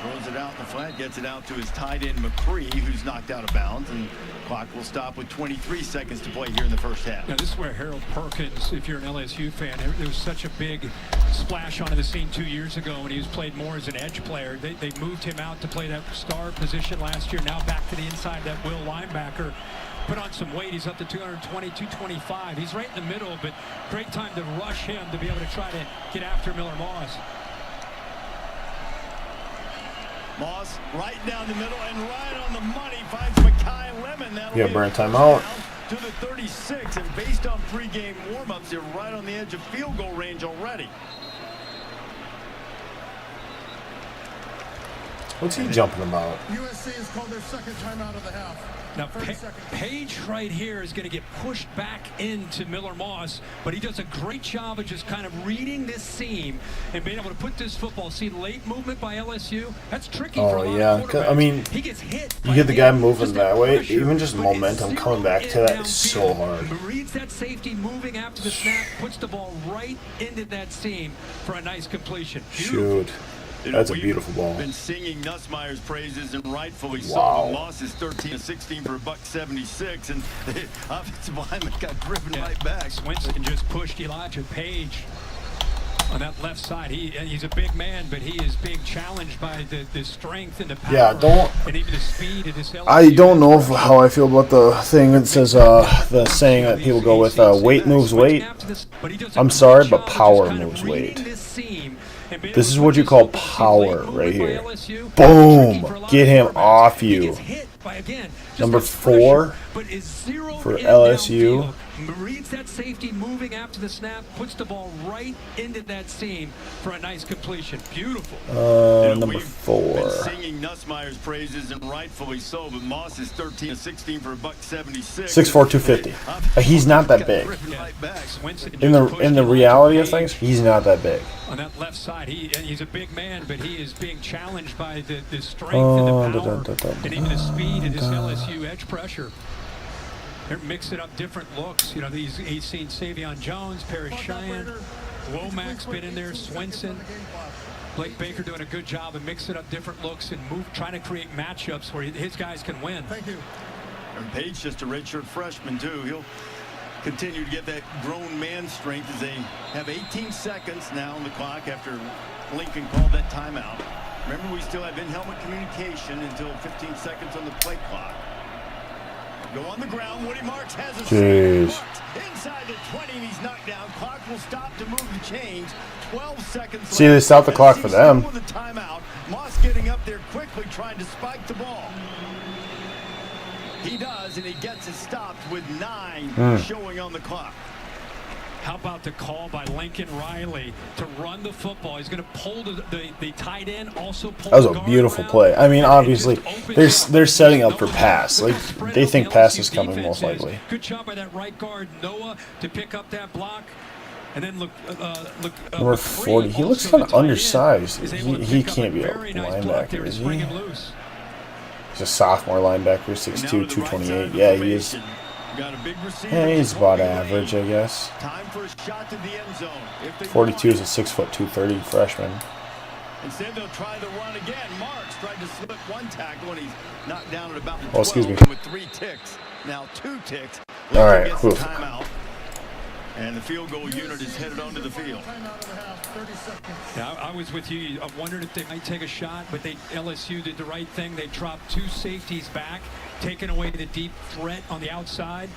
throws it out in the flat, gets it out to his tight end McCree, who's knocked out of bounds, and clock will stop with 23 seconds to play here in the first half. Now, this is where Harold Perkins, if you're an LSU fan, there was such a big splash onto the scene 2 years ago when he was played more as an edge player. They moved him out to play that star position last year. Now back to the inside, that will linebacker. Put on some weight. He's up to 220, 225. He's right in the middle, but great time to rush him to be able to try to get after Miller Moss. Moss right down the middle and right on the money finds Mekhi Lemon. Yeah, burn timeout. To the 36, and based on pregame warm-ups, they're right on the edge of field goal range already. What's he jumping about? USC has called their second timeout of the half. Now, Page right here is going to get pushed back into Miller Moss, but he does a great job of just kind of reading this seam and being able to put this football. See, late movement by LSU, that's tricky for a lot of quarterbacks. I mean, he gets hit. You get the guy moving that way, even just momentum coming back to that is so hard. Reads that safety moving after the snap, puts the ball right into that seam for a nice completion. Shoot. That's a beautiful ball. Been singing Nussmeier's praises, and rightfully so. Wow. Loss is 13-16 for $176, and the offensive lineman got driven right back. Swinson just pushed Elijah Page on that left side. He's a big man, but he is being challenged by the strength and the power and even the speed of this LSU. I don't know how I feel about the thing that says the saying that people go with weight moves weight. I'm sorry, but power moves weight. This is what you call power right here. Boom! Get him off you. Number 4 for LSU. Reads that safety moving after the snap, puts the ball right into that seam for a nice completion. Beautiful. Number 4. Singing Nussmeier's praises, and rightfully so, but Moss is 13-16 for $176. 6'4", 250. He's not that big. In the reality of things, he's not that big. On that left side, he's a big man, but he is being challenged by the strength and the power and even the speed of this LSU edge pressure. They're mixing up different looks. You know, he's seen Savion Jones, Parrish Cheyenne, Womack's been in there, Swinson. Blake Baker doing a good job of mixing up different looks and trying to create matchups where his guys can win. Thank you. And Page, just a redshirt freshman, too. He'll continue to get that grown man strength as they have 18 seconds now on the clock after Lincoln called that timeout. Remember, we still have in-helmet communication until 15 seconds on the play clock. Go on the ground. Woody Marks has a inside the 20, and he's knocked down. Clock will stop to move the chains. 12 seconds. See, they stopped the clock for them. With a timeout. Moss getting up there quickly, trying to spike the ball. He does, and he gets it stopped with 9 showing on the clock. How about the call by Lincoln Riley to run the football? He's going to pull the tight end, also pull That was a beautiful play. I mean, obviously, they're setting up for pass. Like, they think pass is coming most likely. Good job by that right guard, Noah, to pick up that block. And then look. Number 40. He looks kind of undersized. He can't be a linebacker, is he? He's a sophomore linebacker, 6'2", 228. Yeah, he is. Yeah, he's about average, I guess. 42 is a 6', 230 freshman. Instead, they'll try the run again. Marks tried to slip one tackle, and he's knocked down at about the 12 excuse me. with 3 ticks. Now 2 ticks. All right. Timeout. And the field goal unit is headed onto the field. Yeah, I was with you. I wondered if they might take a shot, but LSU did the right thing. They dropped 2 safeties back, taking away the deep threat on the outside.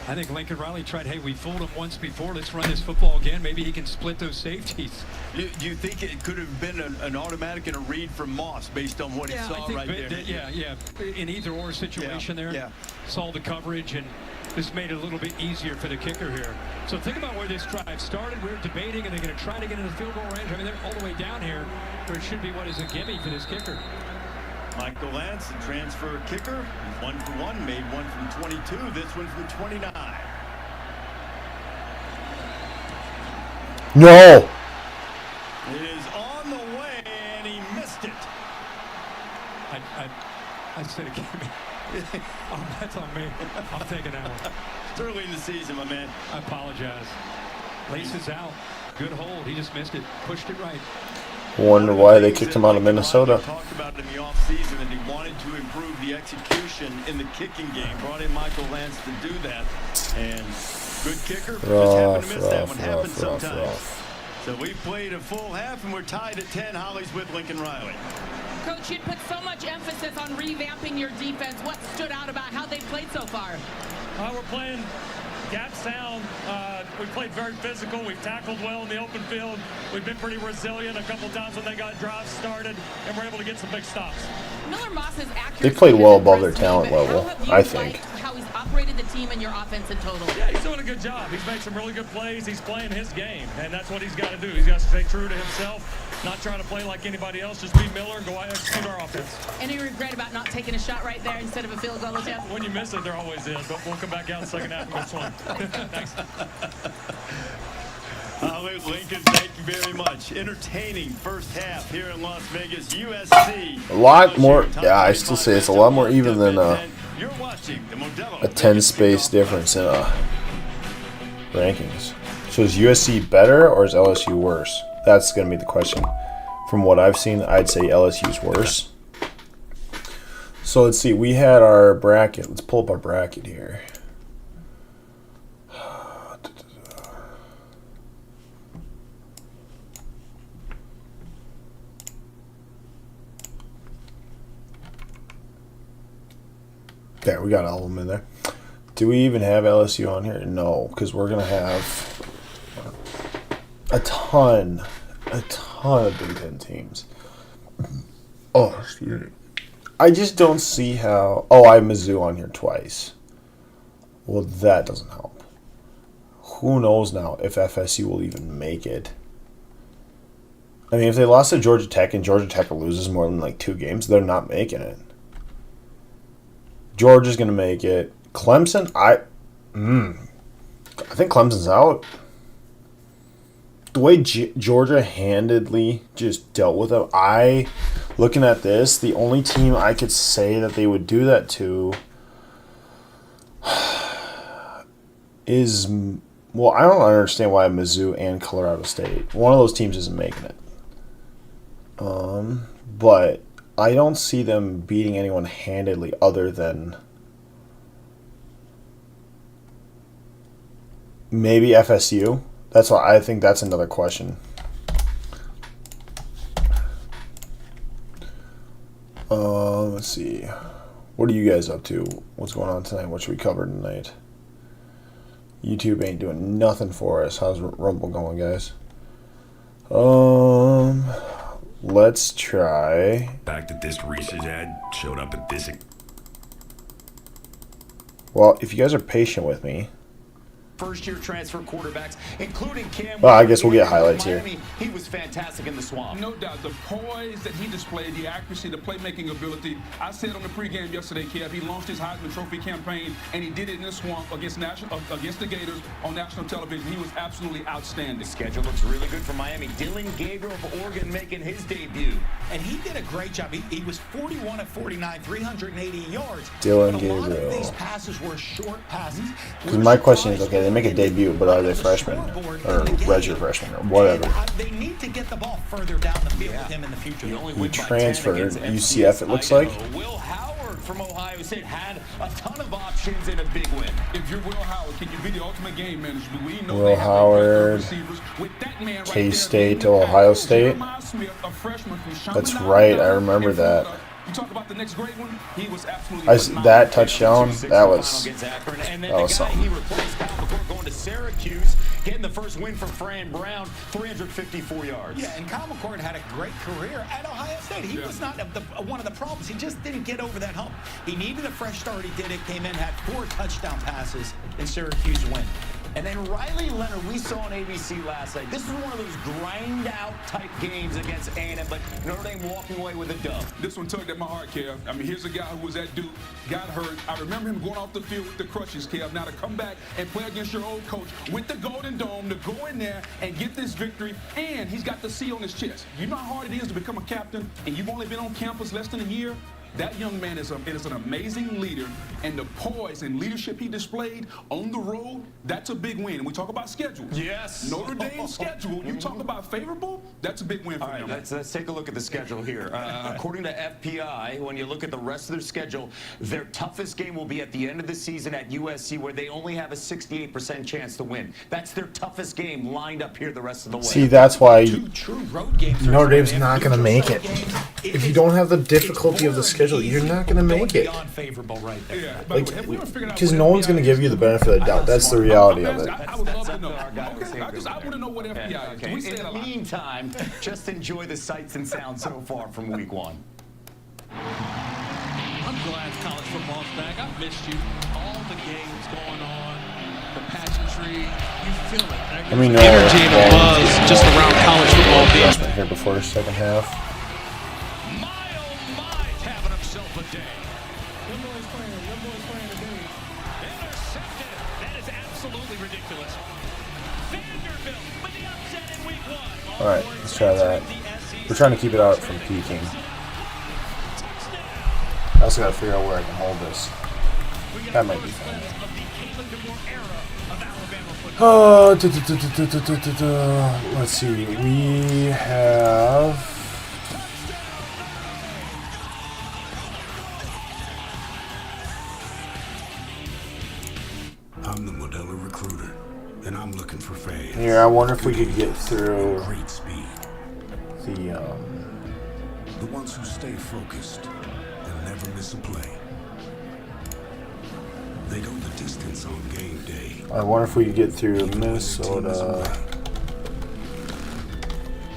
I think Lincoln Riley tried, hey, we fooled him once before. Let's run this football again. Maybe he can split those safeties. Do you think it could have been an automatic and a read from Moss based on what he saw right there? Yeah. In either-or situation there. Saw the coverage, and this made it a little bit easier for the kicker here. So think about where this drive started. We're debating, and they're going to try to get in the field goal range. I mean, they're all the way down here, where it should be what is a gimme for this kicker. Michael Lance, the transfer kicker, 1 for 1, made one from 22, this one from 29. No! It is on the way, and he missed it. I said a gimme. Oh, that's on me. I'm taking that one. It's early in the season, my man. I apologize. Laces out. Good hold. He just missed it. Pushed it right. Wonder why they kicked him out of Minnesota. Talked about it in the offseason that he wanted to improve the execution in the kicking game. Brought in Michael Lance to do that. And good kicker. Just happened to miss that one. Happens sometimes. So we played a full half and we're tied at 10. Holly's with Lincoln Riley. Coach, you'd put so much emphasis on revamping your defense. What stood out about how they played so far? We're playing gap sound. We played very physical. We've tackled well in the open field. We've been pretty resilient a couple times when they got drives started, and we're able to get some big stops. Miller Moss's accuracy. They played well above their talent level, I think. How he's operated the team and your offense in total. Yeah, he's doing a good job. He's made some really good plays. He's playing his game, and that's what he's got to do. He's got to stay true to himself, not try to play like anybody else. Just be Miller and go out and execute our offense. Any regret about not taking a shot right there instead of a field goal attempt? When you miss it, there always is, but we'll come back out in the second half and go swing. Thanks. Lincoln, thank you very much. Entertaining first half here in Las Vegas. USC. A lot more. Yeah, I still say it's a lot more even than a 10 space difference in rankings. So is USC better or is LSU worse? That's going to be the question. From what I've seen, I'd say LSU's worse. So let's see. We had our bracket. Let's pull up our bracket here. There, we got all of them in there. Do we even have LSU on here? No, because we're going to have a ton of Big Ten teams. Oh, excuse me. I just don't see how... Oh, I have Mizzou on here twice. Well, that doesn't help. Who knows now if FSU will even make it. I mean, if they lost to Georgia Tech and Georgia Tech loses more than like 2 games, they're not making it. Georgia's going to make it. Clemson, I think Clemson's out. The way Georgia handedly just dealt with them, looking at this, the only team I could say that they would do that to is, well, I don't understand why Mizzou and Colorado State. One of those teams isn't making it. But I don't see them beating anyone handedly other than maybe FSU. That's why I think that's another question. Let's see. What are you guys up to? What's going on tonight? What should we cover tonight? YouTube ain't doing nothing for us. How's Rumble going, guys? Let's try. Fact that this Reese's ad showed up at this. Well, if you guys are patient with me. First-year transfer quarterbacks, including Cam. Well, I guess we'll get highlights here. He was fantastic in the swamp. No doubt. The poise that he displayed, the accuracy, the playmaking ability. I said on the pregame yesterday, Kev, he launched his Heisman Trophy campaign, and he did it in the swamp against the Gators on national television. He was absolutely outstanding. Schedule looks really good for Miami. Dylan Gabriel of Oregon making his debut. And he did a great job. He was 41 of 49, 380 yards. Dylan Gabriel. A lot of these passes were short passes. Because my question is, okay, they make a debut, but are they freshmen or redshirt freshmen or whatever? They need to get the ball further down the field with him in the future. He transferred UCF, it looks like. Will Howard from Ohio State had a ton of options in a big win. If you're Will Howard, can you be the ultimate game manager? We know Will Howard, K-State to Ohio State. That's right, I remember that. You talk about the next great one. He was absolutely that touchdown. That was something. He replaced Kyle McCord going to Syracuse, getting the first win for Fran Brown, 354 yards. Yeah, and Kyle McCord had a great career at Ohio State. He was not one of the problems. He just didn't get over that hump. He needed a fresh start. He did it. Came in, had 4 touchdown passes, and Syracuse win. And then Riley Leonard, we saw on ABC last night. This is one of those grind-out type games against A&M, but Notre Dame walking away with a dub. This one tugged at my heart, Kev. I mean, here's a guy who was at Duke, got hurt. I remember him going off the field with the crutches, Kev. Now to come back and play against your old coach with the Golden Dome, to go in there and get this victory, and he's got the C on his chest. You know how hard it is to become a captain, and you've only been on campus less than a year? That young man is an amazing leader, and the poise and leadership he displayed on the road, that's a big win. And we talk about schedule. Yes. Notre Dame's schedule, you talk about favorable, that's a big win for them. Let's take a look at the schedule here. According to FPI, when you look at the rest of their schedule, their toughest game will be at the end of the season at USC, where they only have a 68% chance to win. That's their toughest game lined up here the rest of the way. See, that's why True road games. Notre Dame's not going to make it. If you don't have the difficulty of the schedule, you're not going to make it. Favorable right there. Yeah, Like, because no one's going to give you the benefit of the doubt. That's the reality of it. I would love to know. Okay, I want to know what FPI is. Okay. We say In it a the lot. meantime, just enjoy the sights and sounds so far from week 1. I'm glad college football's back. I've missed you. All the games going on, the pageantry, you feel it. I mean, no energy and a buzz just around college football being adjustment here before the second half. having himself a day. Intercepted. That is absolutely ridiculous. Vanderbilt with the upset in week 1. All right, let's try that. We're trying to keep it out from peaking. I also got to figure out where I can hold this. That might be fun. Let's see. We have. I'm the Modelo recruiter, and I'm looking for fans. Here, I wonder if we could get through great speed. The ones who stay focused and never miss a play. They go the distance on game day. I wonder if we could get through Minnesota.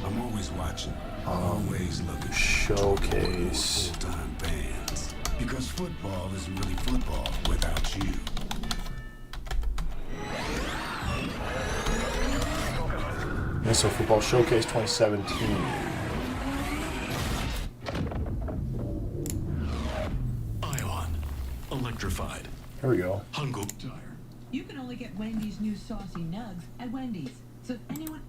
I'm always watching. Always looking. Showcase. Full-time fans. Because football isn't really football without you. Minnesota Football Showcase 2017. Ion. Electrified. Here we go. Hungo. You can only get Wendy's new saucy nugs at Wendy's. So if anyone...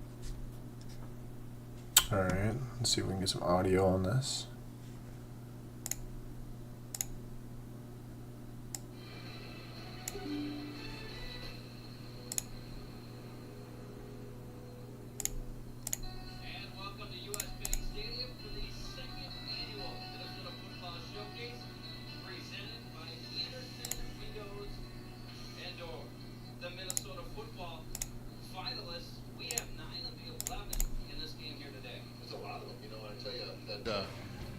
Alright, let's see if we can get some audio on this.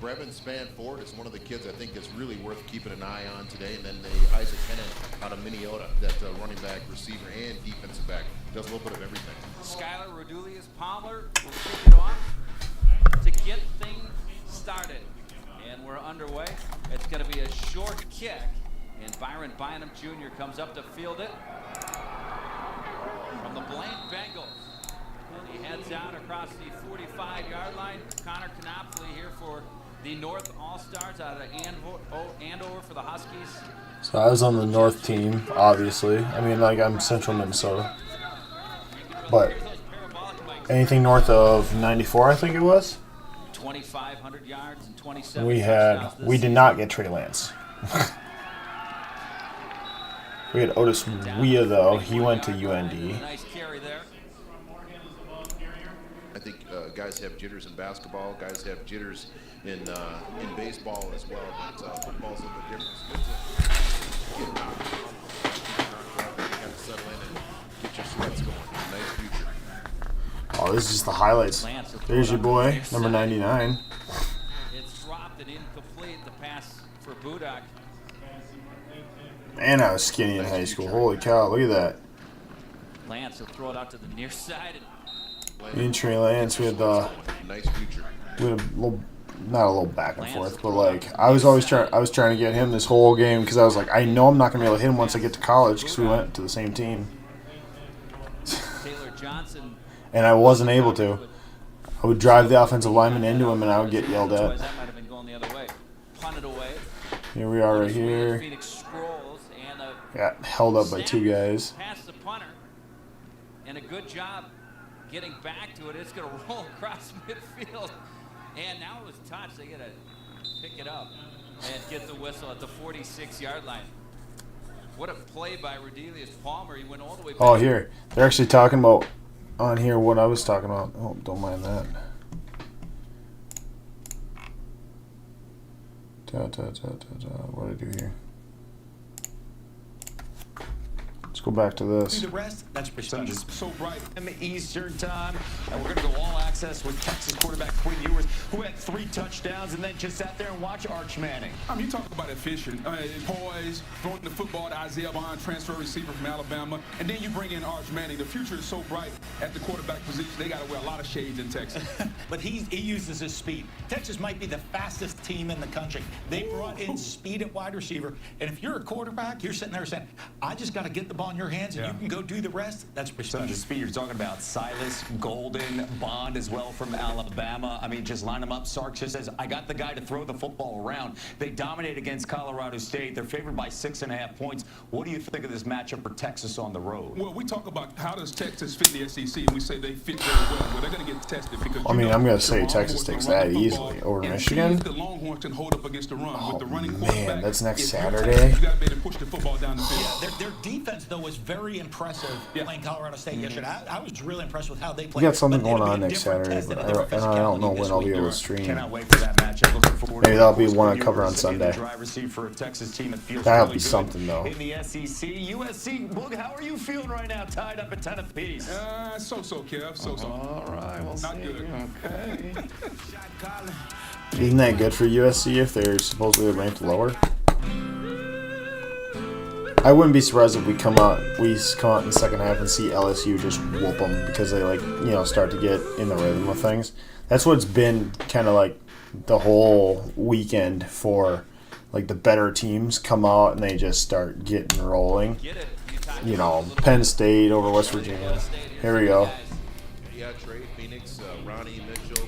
Brevin Spanford is one of the kids I think that's really worth keeping an eye on today. And then the Isaac Hennon out of Minnesota, that running back, receiver, and defensive back. Does a little bit of everything. Skylar Rodulius Palmer will kick it off to get things started. And we're underway. It's going to be a short kick. And Byron Bynum Jr. comes up to field it from the Blaine Bengals. And he heads out across the 45-yard line. Connor Knopfler here for the North All-Stars out of Andover for the Huskies. So I was on the North team, obviously. I mean, like, I'm Central Minnesota. But anything north of 94, I think it was. 2,500 yards and 27. We did not get Trey Lance. We had Otis Weah, though. He went to UND. Nice carry there. I think guys have jitters in basketball. Guys have jitters in baseball as well. But football's a little bit different. You have to settle in and get your sweats going. Nice future. Oh, this is just the highlights. There's your boy, number 99. It's dropped and incomplete. The pass for Budak. Man, I was skinny in high school. Holy cow, look at that. Lance will throw it out to the near side. Me and Trey Lance, we had a little, not a little back and forth, but like I was trying to get him this whole game because I was like, I know I'm not gonna be able to hit him once I get to college because we went to the same team. Taylor Johnson. And I wasn't able to. I would drive the offensive lineman into him and I would get yelled at. That might have been going the other way. Punted away. Here we are right here. Phoenix Scrolls and Got held up by two guys. Past the punter. And a good job getting back to it. It's going to roll across midfield. And now it was touched. They got to pick it up. and get the whistle at the 46-yard line. What a play by Rodelius Palmer. He went all the way back. Oh, here. They're actually talking about on here what I was talking about. Oh, don't mind that. What did I do here? Let's go back to this. The rest, that's precision. So bright. Eastern time. And we're going to go all access with Texas quarterback Quinn Ewers, who had 3 touchdowns and then just sat there and watched Arch Manning. I mean, you talk about efficient. Poise, throwing the football to Isaiah Bond, transfer receiver from Alabama. And then you bring in Arch Manning. The future is so bright at the quarterback position. They got to wear a lot of shades in Texas. But he uses his speed. Texas might be the fastest team in the country. They brought in speed at wide receiver. And if you're a quarterback, you're sitting there saying, I just got to get the ball in your hands and you can go do the rest. That's precision. Some of the speed you're talking about, Silas, Golden, Bond as well from Alabama. I mean, just line them up. Sark just says, I got the guy to throw the football around. They dominate against Colorado State. They're favored by 6.5 points. What do you think of this matchup for Texas on the road? Well, we talk about how does Texas fit the SEC, and we say they fit very well. Well, they're going to get tested because I mean, I'm going to say Texas takes that easily over Michigan. The Longhorns can hold up against the run with the running man, that's next Saturday. You got to be able to push the football down the field. Yeah, their defense, though, was very impressive playing Colorado State yesterday. I was really impressed with how they played. We got something going on next Saturday, but I don't know when I'll be able to stream. Cannot wait for that matchup. Looking forward. Maybe that'll be one I cover on Sunday. That'll be something, though. In the SEC, USC. Boog, how are you feeling right now? Tied up at 10 apiece. So, Kev. So. All right. We'll Not see. good. Okay. Isn't that good for USC if they're supposedly ranked lower? I wouldn't be surprised if we come out in the second half and see LSU just whoop them because they start to get in the rhythm of things. That's what's been kind of like the whole weekend for like the better teams come out and they just start getting rolling. Penn State over West Virginia. Here we go. Yeah, Trey, Phoenix, Ronnie Mitchell,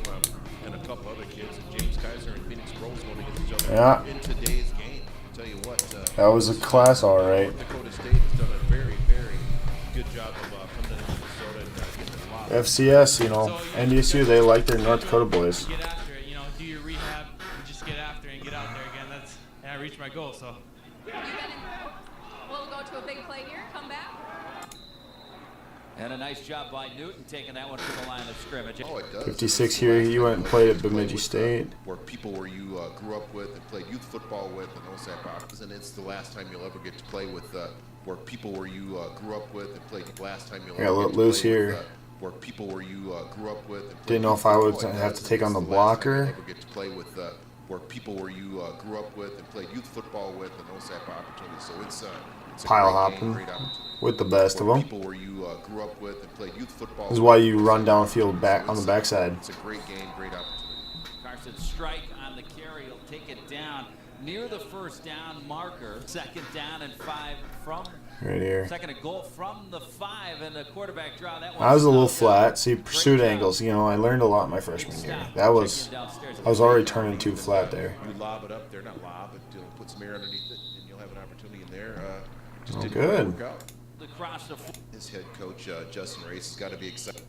and a couple other kids. James Kaiser and Phoenix Rose going against each other in today's game. I'll tell you what. That was a class, all right. North Dakota State has done a very, very good job of coming into Minnesota and getting a lot. FCS, NDSU, they like their North Dakota boys. Get after it, do your rehab, and just get after it and get out there again. I reached my goal, so. We'll go to a big play here, come back. And a nice job by Newton taking that one to the line of scrimmage. Oh, it does. 56 here. He went and played at Bemidji State. Where people where you grew up with and played youth football with and those type of options. And it's the last time you'll ever get to play with where people where you grew up with and played the last time you'll ever get to play loose here. With, where people where you grew up with and didn't know if I would have to take on the blocker. Get to play with where people where you grew up with and played youth football with and those type of opportunities. So it's a pile great hopping game, great opportunity. with the best of them. People where you grew up with and played youth football. This is why you run downfield back on the backside. It's a great game, great opportunity. Carson strike on the carry. He'll take it down near the first down marker. Second down and 5 from right here. Second and goal from the 5 and the quarterback draw. That one I was a little flat. See, pursuit angles. I learned a lot my freshman year. I was already turning too flat there. You lob it up there, not lob, but put some air underneath it, and you'll have an opportunity in there. Oh, good. His head coach, Justin Race, has got to be excited.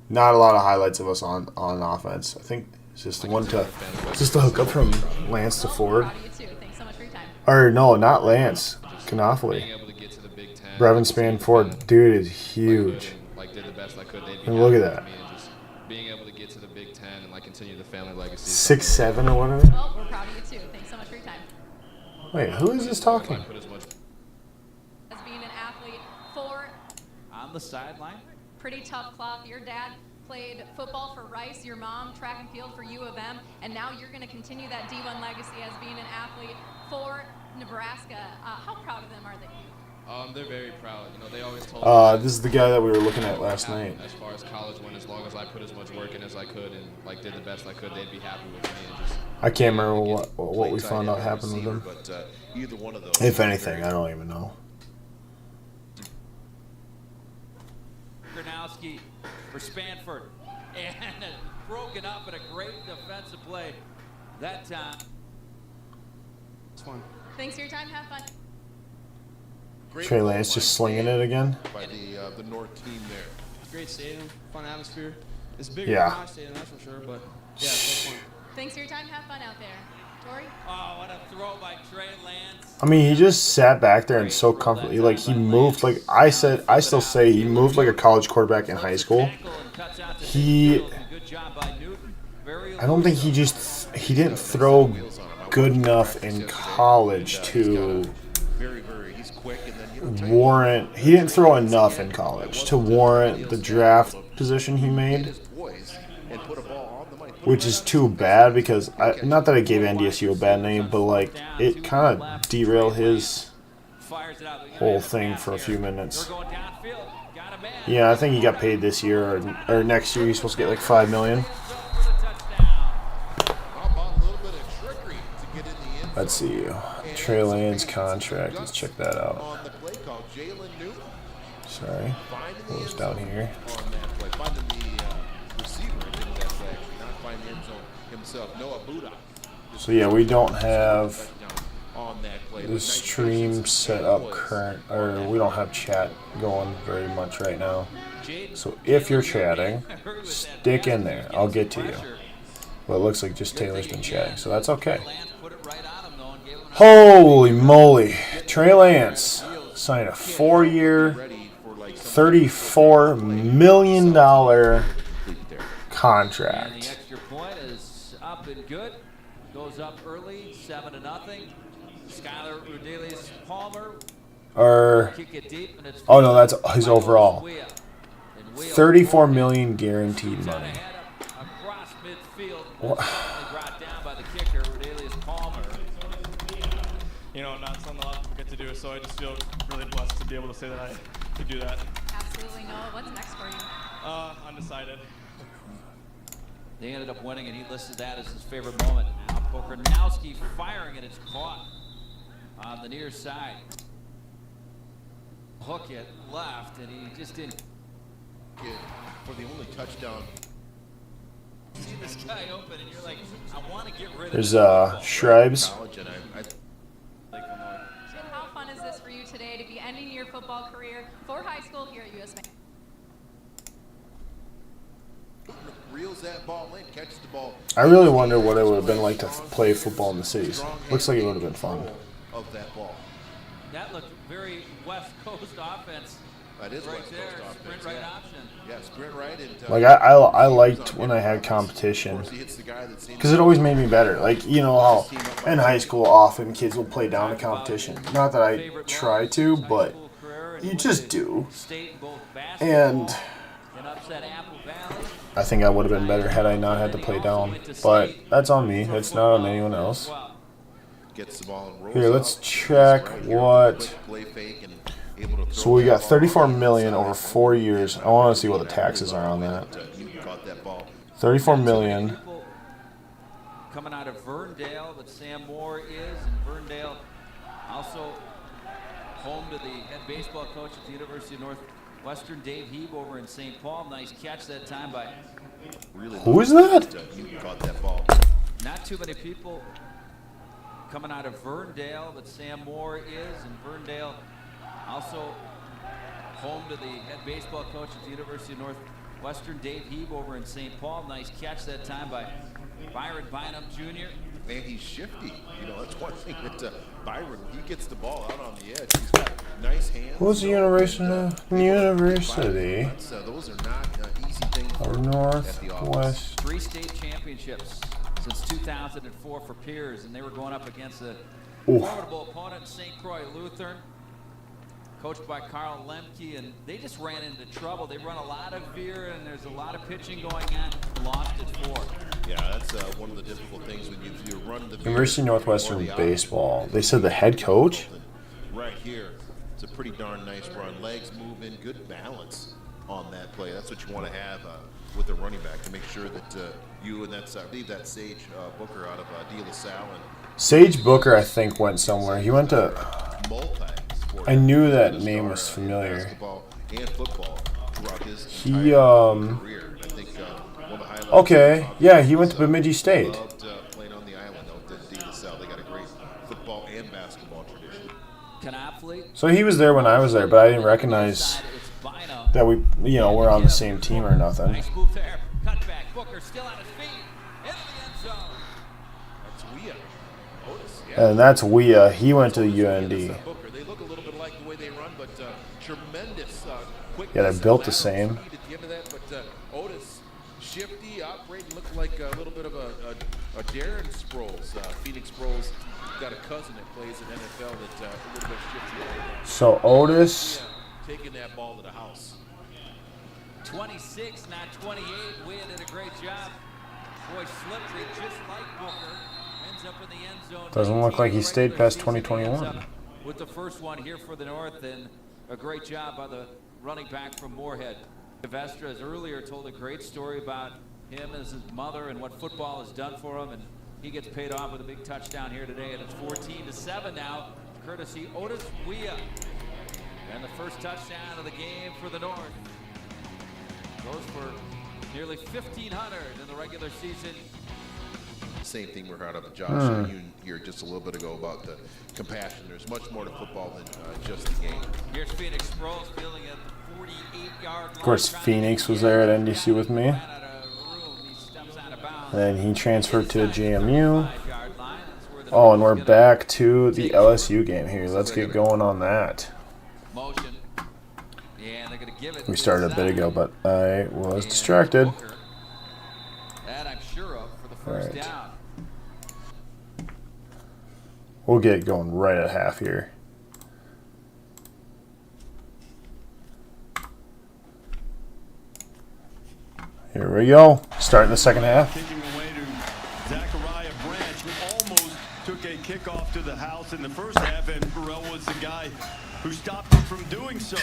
Not a lot of highlights of us on offense. I think it's just the one to hook up from Lance to Ford. Or no, not Lance. Knopfler. Brevin Span Ford, dude, is huge. And look at that. Being able to get to the Big Ten and continue the family legacy. 6'7" or whatever. Well, we're proud of you too. Thanks so much for your time. Wait, who is this talking? As being an athlete for on the sideline. Pretty tough club. Your dad played football for Rice, your mom track and field for U of M, and now you're going to continue that D1 legacy as being an athlete for Nebraska. How proud of them are they? They're very proud. They always told me. This is the guy that we were looking at last night. As far as college went, as long as I put as much work in as I could and did the best I could, they'd be happy with me. And just I can't remember what we found out happened with him. But either one of those. If anything, I don't even know. Gronowski for Spanford, and broken up in a great defensive play that time. It's fun. Thanks for your time. Have fun. Trey Lance just slinging it again. By the North team there. Great stadium, fun atmosphere. It's bigger than my stadium, that's for sure. But yeah, it's so fun. Thanks for your time. Have fun out there. Oh, what a throw by Trey Lance. I mean, he just sat back there and so comfortably. Like, he moved, like I still say he moved like a college quarterback in high school. I don't think he didn't throw good enough in college to warrant. He didn't throw enough in college to warrant the draft position he made, which is too bad because not that I gave NDSU a bad name, but like it kind of derailed his whole thing for a few minutes. Yeah, I think he got paid this year or next year. He's supposed to get like $5 million. Let's see. Trey Lance's contract. Let's check that out. Sorry. What was down here? So yeah, we don't have the stream set up or we don't have chat going very much right now. So if you're chatting, stick in there. I'll get to you. Well, it looks like just Taylor's been chatting, so that's okay. Holy moly. Trey Lance signed a 4-year, $34 million contract. And the extra point is up and good. Goes up early, 7-0. Skylar Rudelius Palmer. Kick it deep, and it's Oh no, that's his overall. $34 million guaranteed money. Across midfield, brought down by the kicker, Rudelius Palmer. You know, not something I'll get to do, so I just feel really blessed to be able to say that I could do that. Absolutely, Noah. What's next for you? Undecided. They ended up winning, and he listed that as his favorite moment. Now Pokranowski firing, and it's caught on the near side. Hook it left, and he just didn't. For the only touchdown. See this guy open, and you're like, I want to get rid of There's him. Shribes. Sid, how fun is this for you today to be ending your football career for high school here at US Bank? Reels that ball in, catches the ball. I really wonder what it would have been like to play football in the cities. Looks like it would have been fun. Of that ball. That looked very West Coast offense. That is right West there. Coast offense. Sprint right yeah. option. Yeah, sprint right. And, Like I liked when I had competition because it always made me better. Like, you know how in high school often kids will play down to competition. Not that I try to, but you just do. And I think I would have been better had I not had to play down. But that's on me. It's not on anyone else. Here, let's check what. So we got $34 million over 4 years. I want to see what the taxes are on that. $34 million. Coming out of Verndale, but Sam Moore is, and Verndale also home to the head baseball coach at the University of Northwestern, Dave Heeb, over in St. Paul. Nice catch that time by. Who is that? Not too many people coming out of Verndale, but Sam Moore is, and Verndale also home to the head baseball coach at the University of Northwestern, Dave Heeb, over in St. Paul. Nice catch that time by Byron Bynum Jr. Man, he's shifty. You know, that's one thing that Byron, he gets the ball out on the edge. He's got nice hands. Who's the university? Those are not easy things for Northwest. 3 state championships since 2004 for Piers, and they were going up against a formidable opponent, St. Croix Lutheran, coached by Carl Lemke, and they just ran into trouble. They run a lot of veer, and there's a lot of pitching going on. Lost at 4. Yeah, that's one of the difficult things when you run the veer. University of Northwestern baseball. They said the head coach? Right here. It's a pretty darn nice run. Legs moving, good balance on that play. That's what you want to have with the running back to make sure that you, and that's, I believe that's Sage Booker out of De La Salle. Sage Booker, I think, went somewhere. He went to. I knew that name was familiar. He, okay, yeah, he went to Bemidji State. Playing on the island out at De La Salle. They got a great football and basketball tradition. So he was there when I was there, but I didn't recognize that we, we're on the same team or nothing. Nice move there. Cut back. Booker still on his feet. Into the end zone. That's Wea. And that's Weah. He went to the UND. They look a little bit like the way they run, but tremendous quickness. Yeah, they're built the same. At the end of that, but Otis, shifty, operating, looked like a little bit of a Darren Sproles. Phoenix Sproles got a cousin that plays in NFL that a little bit shifty. So Otis. Taking that ball to the house. 26, not 28. Weah did a great job. Boy, slippery, just like Booker. Ends up in the end zone. Doesn't look like he stayed past 2021. With the first one here for the North, and a great job by the running back from Moorhead. Vestra has earlier told a great story about him as his mother and what football has done for him, and he gets paid off with a big touchdown here today, and it's 14-7 now, courtesy Otis Weah. And the first touchdown of the game for the North goes for nearly 1,500 in the regular season. Same thing we heard out of Josh here just a little bit ago about the compassion. There's much more to football than just the game. Here's Phoenix Sproles fielding at the 48-yard line. Of course, Phoenix was there at NDSU with me. And then he transferred to JMU. Oh, and we're back to the LSU game here. Let's get going on that. We started a bit ago, but I was distracted. That I'm sure of for the first down. We'll get going right at half here. Here we go. Starting the second half. Kicking away to Zachariah Branch, who almost took a kickoff to the house in the first half, and Burrell was the guy who stopped him from doing so.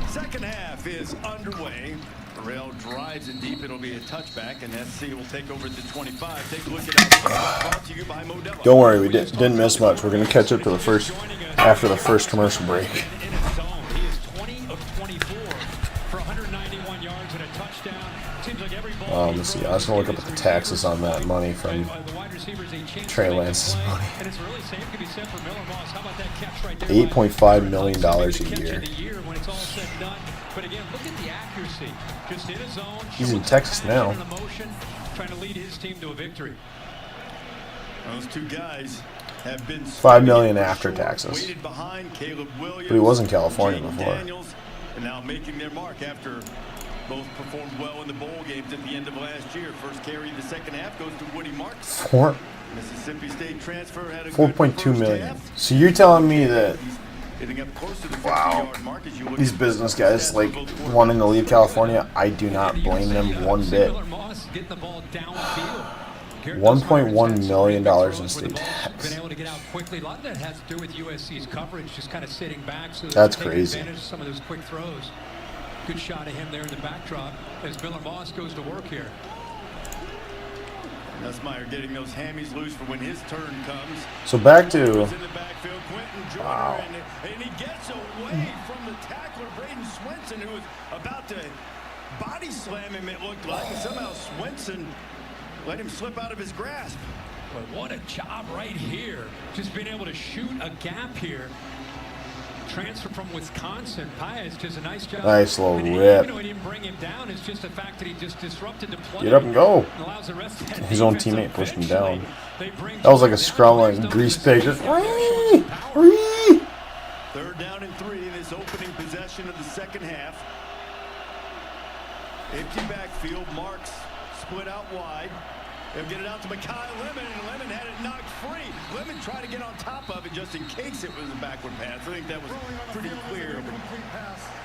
Second half is underway. Burrell drives it deep. It'll be a touchback, and SC will take over at the 25. Take a look at that. Brought to you by Modelo. Don't worry, we didn't miss much. We're going to catch up to the first after the first commercial break. He is 20 of 24 for 191 yards and a touchdown. Seems like every ball. Let's see. I was going to look up at the taxes on that money from Trey Lance's money. And it's really safe to be said for Miller Moss. How about that catch right there? $8.5 million a year. When it's all said and done. But again, look at the accuracy. Just in his zone. He's in Texas now. Trying to lead his team to a victory. Those two guys have been $5 million after taxes. Behind Caleb Williams, But he was in California before. Daniels, and now making their mark after both performed well in the bowl games at the end of last year. First carry in the second half goes to Woody Marks. Mississippi State transfer had a 4.2 million. So you're telling me that up close to the wow, these business guys like wanting to leave California, I do not blame them one bit. $1.1 million in state tax. Been able to get out quickly. A lot of that has to do with USC's coverage, just kind of sitting back. So that's crazy. Advantage of some of those quick throws. Good shot of him there in the backdrop as Miller Moss goes to work here. Nussmeier getting those hammies loose for when his turn comes. So back to wow. And he gets away from the tackler, Braden Swenson, who was about to body slam him, it looked like. And somehow Swenson let him slip out of his grasp. But what a job right here. Just being able to shoot a gap here. Transfer from Wisconsin. Pius does a nice job. Nice little rip. Even though he didn't bring him down, it's just the fact that he just disrupted the play. Get up and go. Allows the rest of that his own teammate pushed him down. That was like a scrum, like grease pig. Just Third down and 3 in this opening possession of the second half. Empty backfield. Marks split out wide. They'll get it out to Mekhi Lemon, and Lemon had it knocked free. Lemon tried to get on top of it just in case it was a backward pass. I think that was pretty clear. I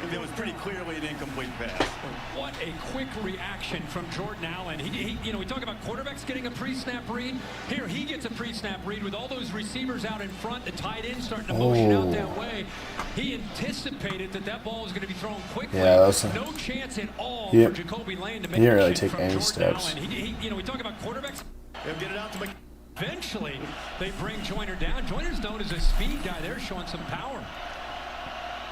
think that was pretty clearly an incomplete pass. What a quick reaction from Jordan Allen. You know, we talk about quarterbacks getting a pre-snap read. Here, he gets a pre-snap read with all those receivers out in front, the tight end starting to motion out that way. He anticipated that ball was going to be thrown quickly. Yeah, that's no chance at all for Jacoby Lane to make he didn't really the take from any Jordan steps. Allen. You know, we talk about quarterbacks. They'll get it out to Eventually, they bring Joyner down. Joyner's known as a speed guy. They're showing some power.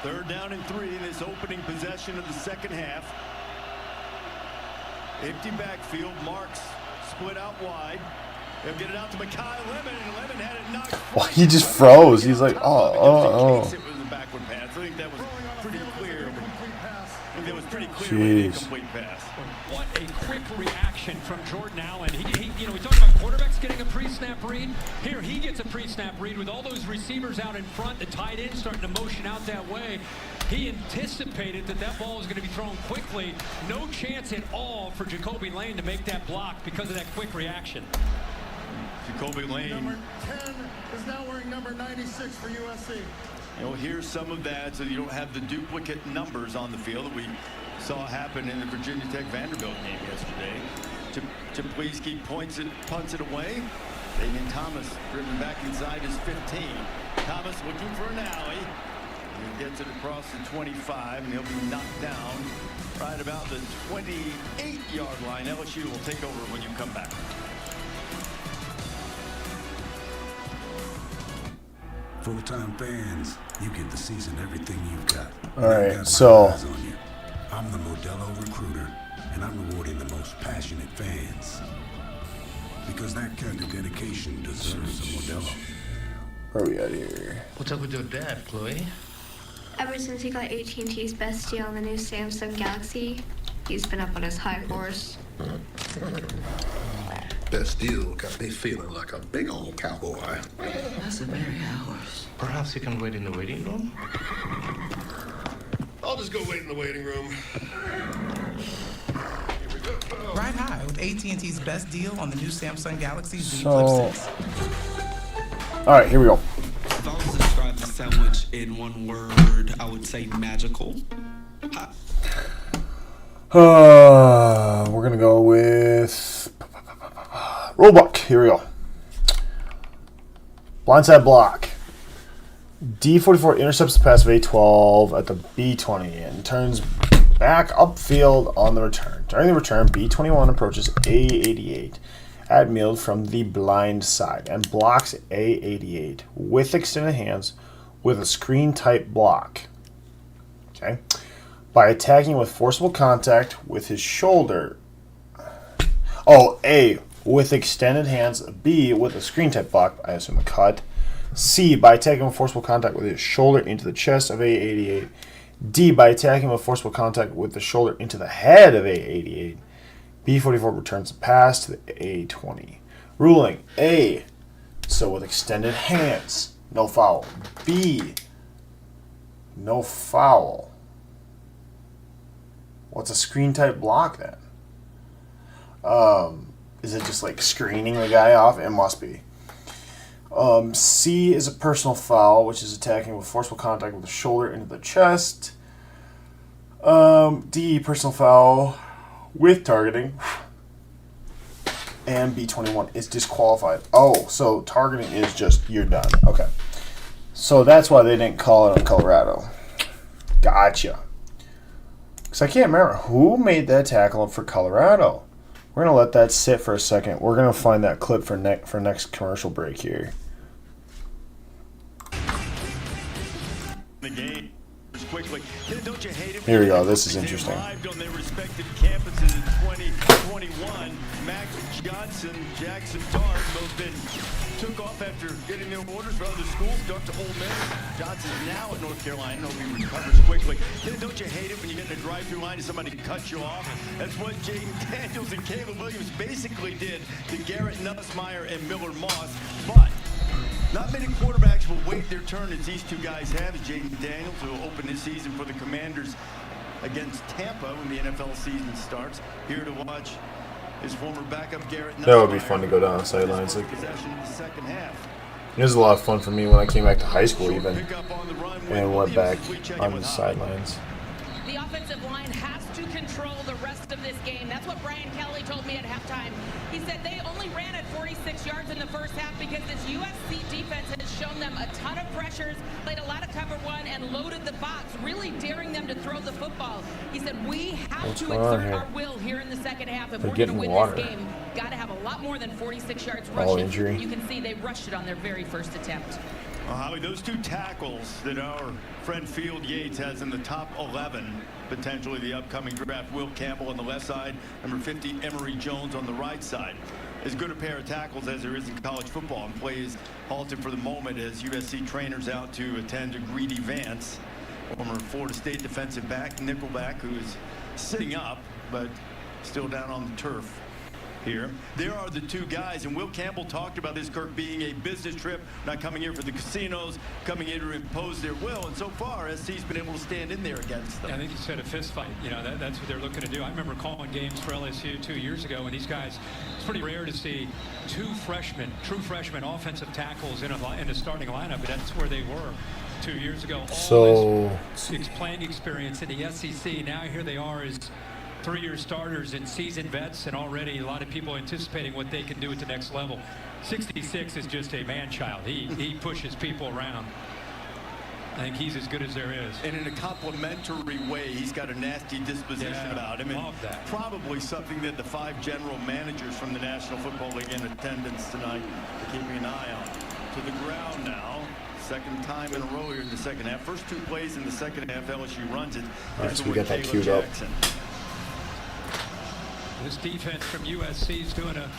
Third down and 3 in this opening possession of the second half. Empty backfield. Marks split out wide. They'll get it out to Mekhi Lemon, and Lemon had it knocked free. Well, he just froze. He's like, oh. It was a backward incomplete pass. I think that was pretty clear. I think that was pretty clear with the incomplete pass. What a quick reaction from Jordan Allen. We talk about quarterbacks getting a pre-snap read. Here, he gets a pre-snap read with all those receivers out in front, the tight end starting to motion out that way. He anticipated that ball was going to be thrown quickly. No chance at all for Jacoby Lane to make that block because of that quick reaction. Jacoby Lane. Number 10 is now wearing number 96 for USC. Here's some of that, so you don't have the duplicate numbers on the field that we saw happen in the Virginia Tech Vanderbilt game yesterday. Czapleski punts it away. Damian Thomas driven back inside his 15. Thomas looking for an alley. He gets it across the 25, and he'll be knocked down right about the 28-yard line. LSU will take over when you come back. Full-time fans, you give the season everything you've got. All right, so I'm the Modelo recruiter, and I'm rewarding the most passionate fans. Because that kind of dedication deserves a Modelo. Where are we at here? What's up with your dad, Chloe? Ever since he got AT&T's best deal on the new Samsung Galaxy, he's been up on his high horse. Best deal got me feeling like a big old cowboy. That's the very hours. Perhaps you can wait in the waiting room? I'll just go wait in the waiting room. Ride high with AT&T's best deal on the new Samsung Galaxy Z So, Flip 6. all right, here we go. If I was to describe the sandwich in one word, I would say magical. We're gonna go with rollback. Here we go. Blindside block. D44 intercepts the pass of A12 at the B20 and turns back upfield on the return. During the return, B21 approaches A88 at midfield from the blind side and blocks A88 with extended hands with a screen type block. Okay. By attacking with forcible contact with his shoulder. A, with extended hands. B, with a screen type block, I assume a cut. C, by attacking with forcible contact with his shoulder into the chest of A88. D, by attacking with forcible contact with the shoulder into the head of A88. B44 returns the pass to the A20. Ruling A, so with extended hands, no foul. B, no foul. What's a screen type block then? Is it just like screening the guy off? It must be. C is a personal foul, which is attacking with forcible contact with the shoulder into the chest. D, personal foul with targeting. And B21 is disqualified. Oh, so targeting is just, you're done. Okay. So that's why they didn't call it on Colorado. Gotcha. Because I can't remember who made that tackle for Colorado. We're going to let that sit for a second. We're going to find that clip for next commercial break here. The game quickly. Don't you hate it? Here we go. This is interesting. Arrived on their respective campuses in 2021. Max Johnson, Jackson Dart both been took off after getting their orders for other schools. Dart to Ole Miss. Johnson's now at North Carolina. Hope he recovers quickly. Don't you hate it when you get in a drive-through line and somebody cuts you off? That's what Jaden Daniels and Caleb Williams basically did to Garrett Nussmeier and Miller Moss. But not many quarterbacks will wait their turn as these two guys have. As Jaden Daniels, who will open this season for the Commanders against Tampa when the NFL season starts. Here to watch his former backup Garrett Nussmeier. That would be fun to go down the sidelines. It was a lot of fun for me when I came back to high school even, and went back on the sidelines. The offensive line has to control the rest of this game. That's what Brian Kelly told me at halftime. He said they only ran at 46 yards in the first half because this USC defense has shown them a ton of pressures, played a lot of cover one, and loaded the box, really daring them to throw the football. He said, we have to exert our will here in the second half if we're going to win this game. Got to have a lot more than 46 yards rushing. Injury. You can see they rushed it on their very first attempt. Well, Holly, those two tackles that our friend Field Yates has in the top 11, potentially the upcoming draft, Will Campbell on the left side, number 50, Emory Jones on the right side. As good a pair of tackles as there is in college football, and plays halted for the moment as USC trainers out to attend to Greedy Vance, former Florida State defensive back, nickelback, who is sitting up, but still down on the turf here. There are the two guys, and Will Campbell talked about this, Kirk, being a business trip, not coming here for the casinos, coming here to impose their will, and so far SC's been able to stand in there against them. I think you said a fist fight. You know, that's what they're looking to do. I remember calling games for LSU 2 years ago, and these guys, it's pretty rare to see two freshmen, true freshman offensive tackles in a starting lineup, but that's where they were 2 years ago. All this playing experience in the SEC, now here they are as 3-year starters and seasoned vets, and already a lot of people anticipating what they can do at the next level. 66 is just a man-child. He pushes people around. I think he's as good as there is. And in a complimentary way, he's got a nasty disposition about him. Love that. Probably something that the 5 general managers from the National Football League in attendance tonight are keeping an eye on. To the ground now. Second time in a row here in the second half. First 2 plays in the second half, LSU runs it. All right, so we got that queued up. This defense from USC is doing a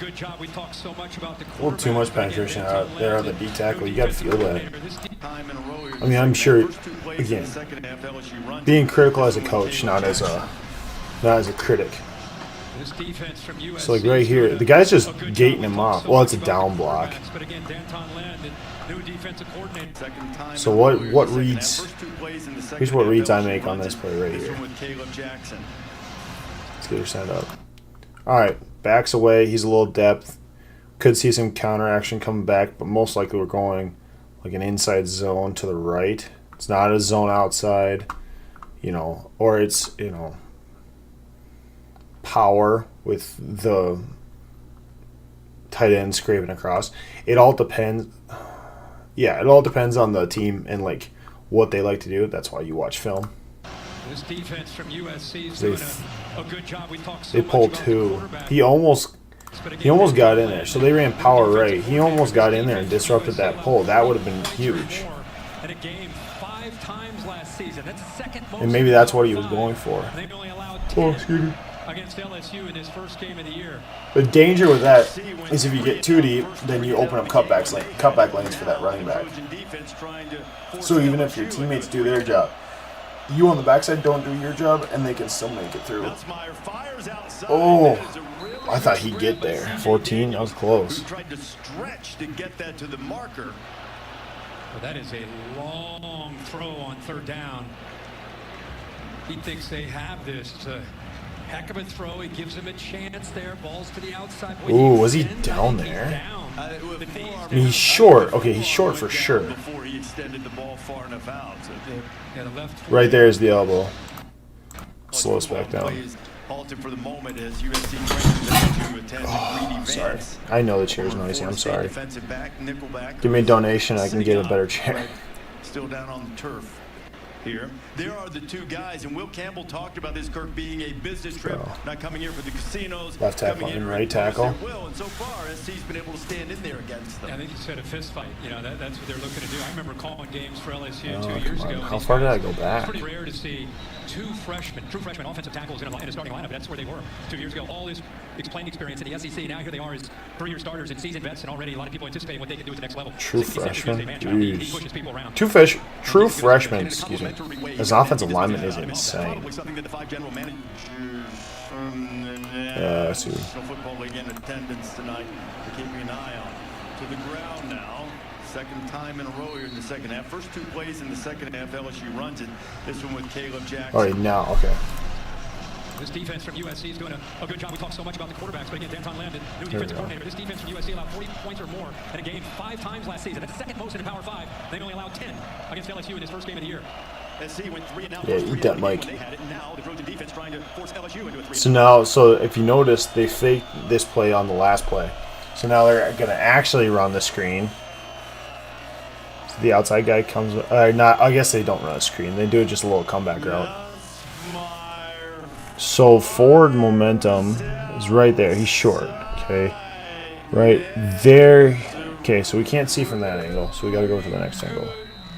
good job. We talk so much about the a little too much penetration out there on the D tackle. You got to feel that. I mean, I'm sure, again, being critical as a coach, not as a critic. So like right here, the guy's just gating him off. Well, it's a down block. So what reads? Here's what reads I make on this play right here. Let's get her set up. All right, backs away. He's a little depth. Could see some counter action coming back, but most likely we're going like an inside zone to the right. It's not a zone outside, or it's, power with the tight end scraping across. It all depends. Yeah, it all depends on the team and like what they like to do. That's why you watch film. This defense from USC is doing a good job. We talk so they pulled 2. He almost got in there. So they ran power right. He almost got in there and disrupted that pull. That would have been huge. And maybe that's what he was going for. Oh, excuse me. Against LSU in his first game of the year. The danger with that is if you get too deep, then you open up cutback lanes for that running back. So even if your teammates do their job, you on the backside don't do your job, and they can still make it through. Oh, I thought he'd get there. 14, that was close. Tried to stretch to get that to the marker. Well, that is a long throw on 3rd down. He thinks they have this. It's a heck of a throw. He gives him a chance there. Balls to the outside. Ooh, was he down there? I mean, he's short. Okay, he's short for sure. Before he extended the ball far enough out. Right there is the elbow. Slow us back down. Halted for the moment as USC to sorry. I know the chair's noisy. I'm sorry. Give me a donation. I can get a better chair. Still down on the turf. Here. There are the 2 guys, and Will Campbell talked about this, Kirk, being a business trip, not coming here for the casinos. Left tackle and right tackle. Will, and so far, SC's been able to stand in there against them. I think you said a fist fight. That's what they're looking to do. I remember calling games for LSU 2 years ago. How far did I go back? It's pretty rare to see 2 true freshman offensive tackles in a starting lineup. That's where they were 2 years ago. All this playing experience in the SEC. Now here they are as 3-year starters and seasoned vets, and already a lot of people anticipating what they can do at the next level. True freshman. True freshman. Excuse me. As an offensive lineman is insane. Yeah, I see. Football League in attendance tonight. We're keeping an eye on. To the ground now. Second time in a row here in the second half. First 2 plays in the second half, LSU runs it. This one with Caleb Jackson. All right, now, okay. This defense from USC is doing a good job. We talk so much about the quarterbacks, but again, Danton Landon, new defensive coordinator. This defense from USC allowed 40 points or more in a game 5 times last season. That's the 2nd most in the Power 5. They've only allowed 10 against LSU in his first game of the year. Yeah, eat that mic. So if you notice, they faked this play on the last play. So now they're going to actually run the screen. So the outside guy comes. Not. I guess they don't run a screen. They do just a little comeback route. So forward momentum is right there. He's short. Okay, right there. Okay, so we can't see from that angle, so we got to go to the next angle.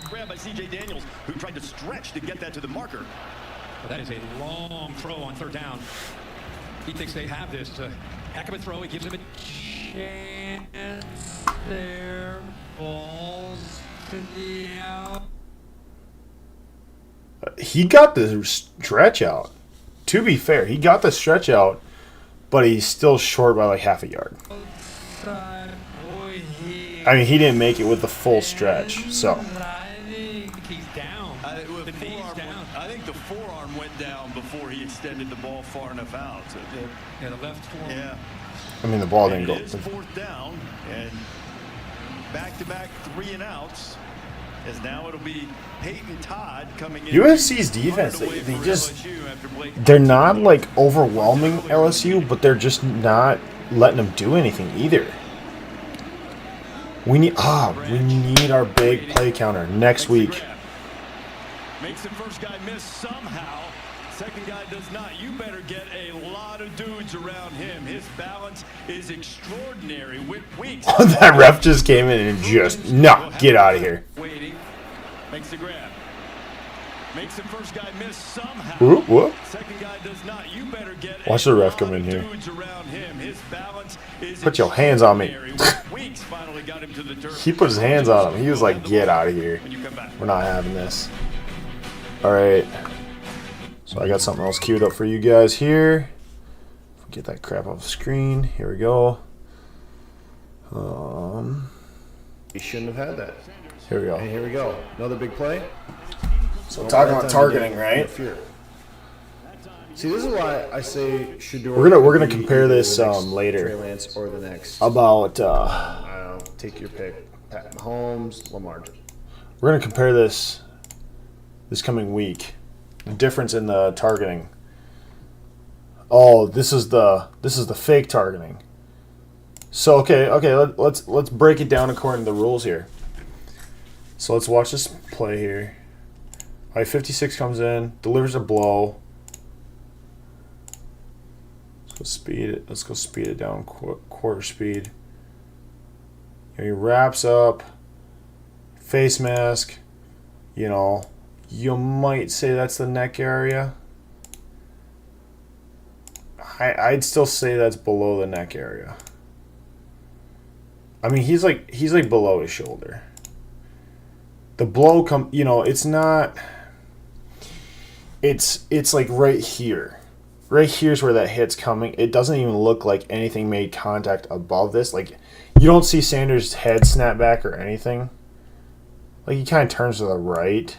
Grab by C.J. Daniels, who tried to stretch to get that to the marker. Well, that is a long throw on third down. He thinks they have this. It's a heck of a throw. He gives him a chance there. Balls to the out. He got the stretch out. To be fair, he got the stretch out, but he's still short by like half a yard. I mean, he didn't make it with the full stretch, so. I think he's down. I think the forearm went down before he extended the ball far enough out. So yeah, the left forearm. Yeah. I mean, the ball didn't go. It is fourth down, and back-to-back 3 and outs. As now it'll be Peyton Todd coming in. USC's defense, they're not like overwhelming LSU, but they're just not letting them do anything either. We need our big play counter next week. Makes the first guy miss somehow. Second guy does not. You better get a lot of dudes around him. His balance is extraordinary. Weeks. That ref just came in and just, no, get out of here. Waiting. Makes the grab. Makes the first guy miss somehow. Whoop, whoop. Second guy does not. You better get Watch the ref come in here. dudes around him. His balance is Put your hands on me. Weeks finally got him to the dirt. He put his hands on him. He was like, get out of here. We're not having this. All right. So I got something else queued up for you guys here. Get that crap off the screen. Here we go. You shouldn't have had that. Here we go. And here we go. Another big play. So talking about targeting, right? See, this is why I say Shedeur. We're gonna compare this later. Trey Lance or the next. About I don't know. Take your pick. Pat Mahomes, Lamar. We're gonna compare this coming week. The difference in the targeting. Oh, this is the fake targeting. So okay, let's break it down according to the rules here. So let's watch this play here. All right, 56 comes in, delivers a blow. Let's go speed it. Let's go speed it down quarter speed. He wraps up, face mask. You know, you might say that's the neck area. I'd still say that's below the neck area. I mean, he's like below his shoulder. The blow it's not. It's like right here. Right here's where that hit's coming. It doesn't even look like anything made contact above this. Like, you don't see Sanders' head snap back or anything. Like, he kind of turns to the right.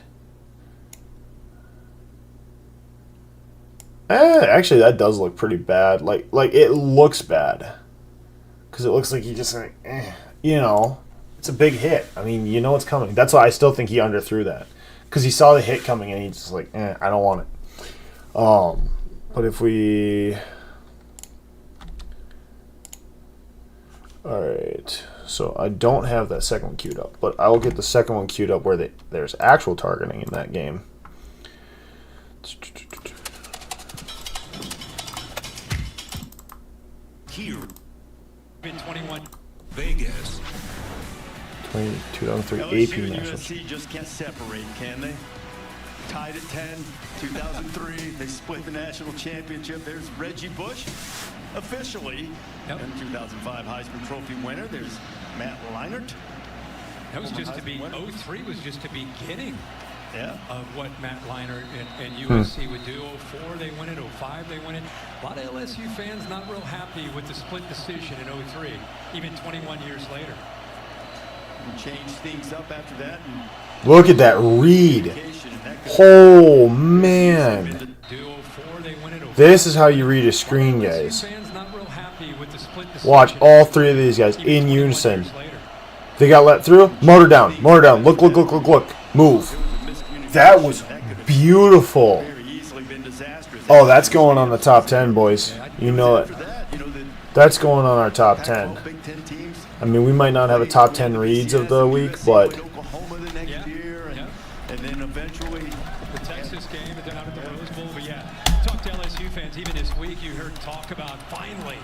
Actually, that does look pretty bad. Like it looks bad. Because it looks like he just like, it's a big hit. I mean, you know it's coming. That's why I still think he underthrew that. Because he saw the hit coming and he's just like, I don't want it. But if we... Alright. So I don't have that second one queued up. But I will get the second one queued up where there's actual targeting in that game. Here. In 21. Vegas. 2003 AP LSU and National. USC just can't separate, can they? Tied at 10, 2003. They split the national championship. There's Reggie Bush, officially. Yep. And 2005 Heisman Trophy winner. There's Matt Leinart. That was just to be, 03 was just the beginning of what Matt Leinart and USC would do. 04 they win it, 05 they win it. A lot of LSU fans not real happy with the split decision in 03, even 21 years later. And changed things up after that. And look at that read. Oh, man. This is how you read a screen, guys. Watch all three of these guys in unison. They got let through. Motor down. Motor down. Look. Move. That was beautiful. Oh, that's going on the top 10, boys. You know it. That's going on our top 10. I mean, we might not have a top 10 reads of the week, but... And then eventually the Texas game, and then out of the Rose Bowl. But yeah, talk to LSU fans. Even this week, you heard talk about finally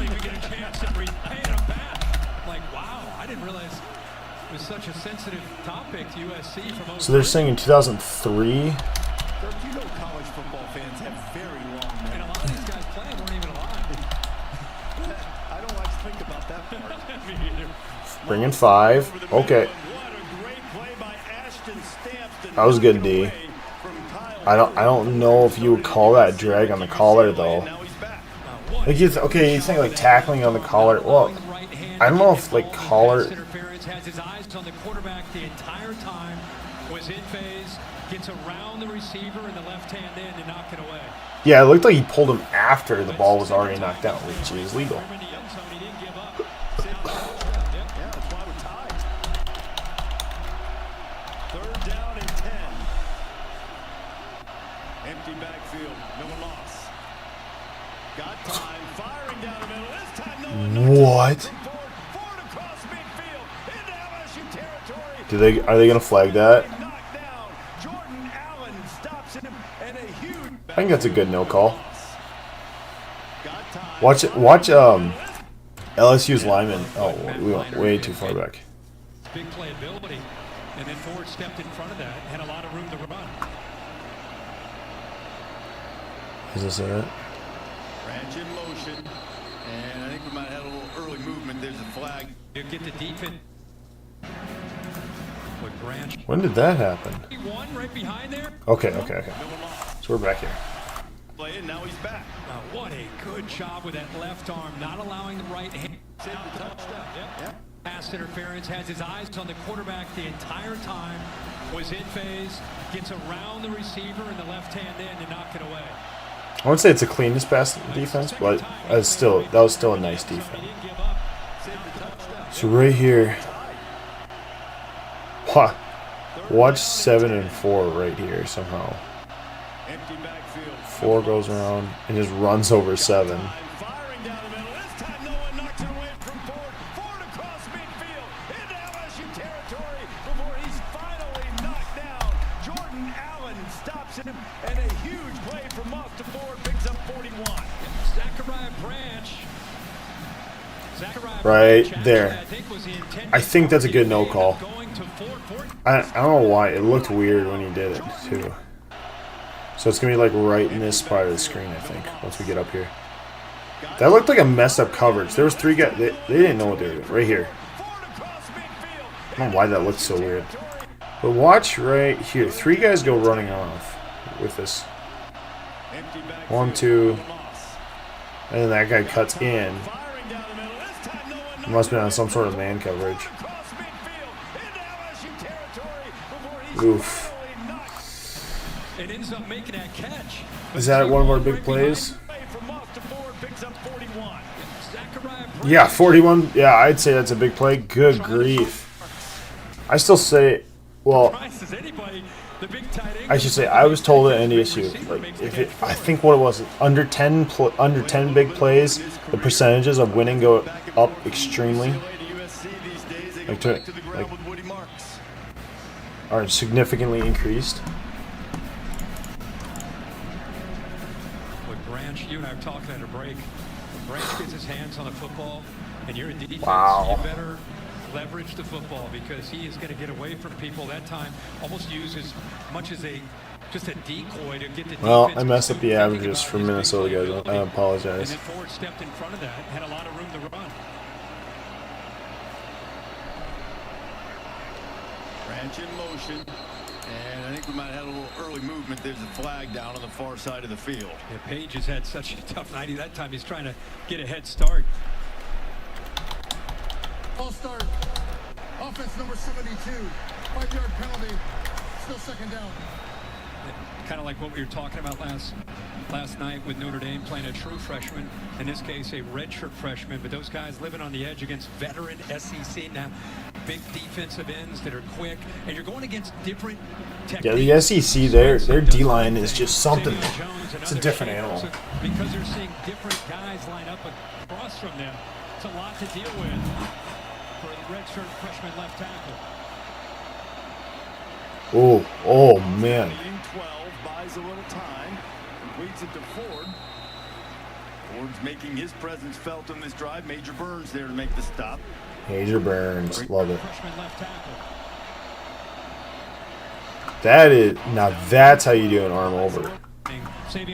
we get a chance to repay them back. I'm like, wow, I didn't realize it was such a sensitive topic to USC from. So they're saying in 2003. You know, college football fans have very long memories. And a lot of these guys playing weren't even alive. I don't like to think about that part. Me either. Bring in 5. Okay. That was good, D. I don't know if you would call that drag on the collar though. Like he's saying like tackling on the collar. Well, I don't know if like collar. Has his eyes on the quarterback the entire time. Was in phase. Gets around the receiver in the left hand end and knock it away. Yeah, it looked like he pulled him after the ball was already knocked out, which is legal. What? Are they gonna flag that? I think that's a good no call. Watch LSU's lineman. Oh, we went way too far back. Big playability, and then Ford stepped in front of that, had a lot of room to run. Is this it? Branch in motion, and I think we might have had a little early movement. There's a flag. You get the defense. Branch. When did that happen? Right behind there. Okay. So we're back here. And now he's back. What a good job with that left arm, not allowing the right hand. Pass interference, has his eyes on the quarterback the entire time. Was in phase, gets around the receiver in the left hand end and knock it away. I wouldn't say it's a cleanest pass defense, but that was still a nice defense. So right here. Watch 7 and 4 right here somehow. 4 goes around and just runs over 7. Right there. I think that's a good no call. I don't know why. It looked weird when he did it, too. So it's going to be like right in this part of the screen, I think, once we get up here. That looked like a messed up coverage. There was 3 guys. They didn't know what they were doing. Right here. I don't know why that looked so weird. But watch right here. 3 guys go running off with this. 1, 2. And then that guy cuts in. It must be on some sort of man coverage. Oof. It ends up making that catch. Is that one of our big plays? Yeah, 41. Yeah, I'd say that's a big play. Good grief. I still say, well, I should say I was told at NDSU, like I think what it was under 10 big plays, the percentages of winning go up extremely. Are significantly increased. With Branch, you and I were talking at a break. When Branch gets his hands on the football, and you're in defense, you better leverage the football because he is going to get away from people that time. Almost use as much as just a decoy to get the. Well, I messed up the averages for Minnesota guys. I apologize. And then Ford stepped in front of that, had a lot of room to run. Branch in motion, and I think we might have had a little early movement. There's a flag down on the far side of the field. Yeah, Page has had such a tough night. That time he's trying to get a head start. All start. Offense number 72. 5-yard penalty. Still second down. Kind of like what we were talking about last night with Notre Dame playing a true freshman, in this case a redshirt freshman, but those guys living on the edge against veteran SEC now, big defensive ends that are quick, and you're going against different techniques. Yeah, the SEC, their D-line is just something. It's a different animal. So because they're seeing different guys line up across from them, it's a lot to deal with for the redshirt freshman left tackle. Oh man. 12 buys a little time, completes it to Ford. Ford's making his presence felt on this drive. Major Burns there to make the stop. Major Burns. Love it. That is, now that's how you do an arm over.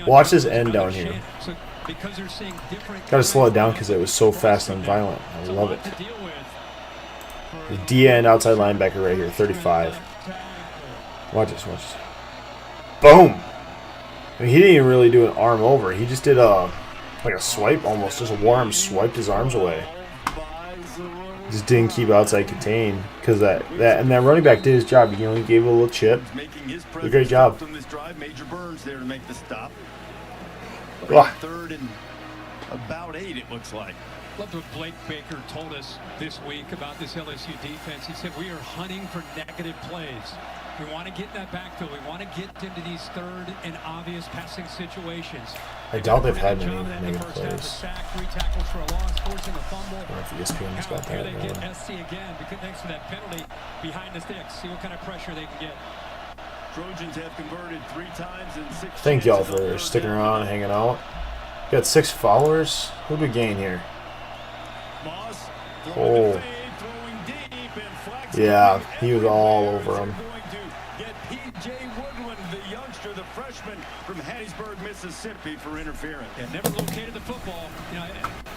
Watch this end down here. Gotta slow it down because it was so fast and violent. I love it. The D-end outside linebacker right here, 35. Watch this, watch this. Boom! I mean, he didn't even really do an arm over. He just did like a swipe almost. Just a warm swiped his arms away. Just didn't keep outside contained because that running back did his job. He only gave it a little chip. Did a great job. Major Burns there to make the stop. Ugh. Third and about 8, it looks like. Loved what Blake Baker told us this week about this LSU defense. He said, we are hunting for negative plays. We want to get in that backfield. We want to get into these third and obvious passing situations. I doubt they've had many negative plays. Sack, 3 tackles for a loss, forcing a fumble. I don't know if ESPN's got Here that. they get SC again because thanks to that penalty behind the sticks. See what kind of pressure they can get. Trojans have converted 3 times in 6. Thank y'all for sticking around and hanging out. Got 6 followers. Who did we gain here? Oh. Yeah, he was all over him. The youngster, the freshman from Hattiesburg, Mississippi, for interference. Yeah, never located the football. You know,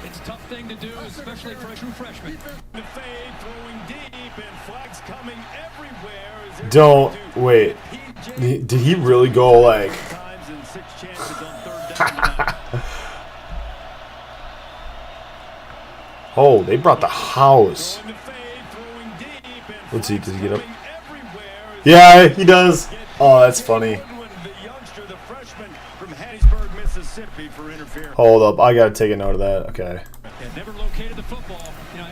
it's a tough thing to do, especially for a true freshman. The fade, throwing deep, and flags coming everywhere. Don't wait. Did he really go like? Times and 6 chances on 3rd down. Oh, they brought the house. Let's see, does he get up? Yeah, he does. Oh, that's funny. Hold up, I gotta take a note of that. Okay. Yeah, never located the football. You know,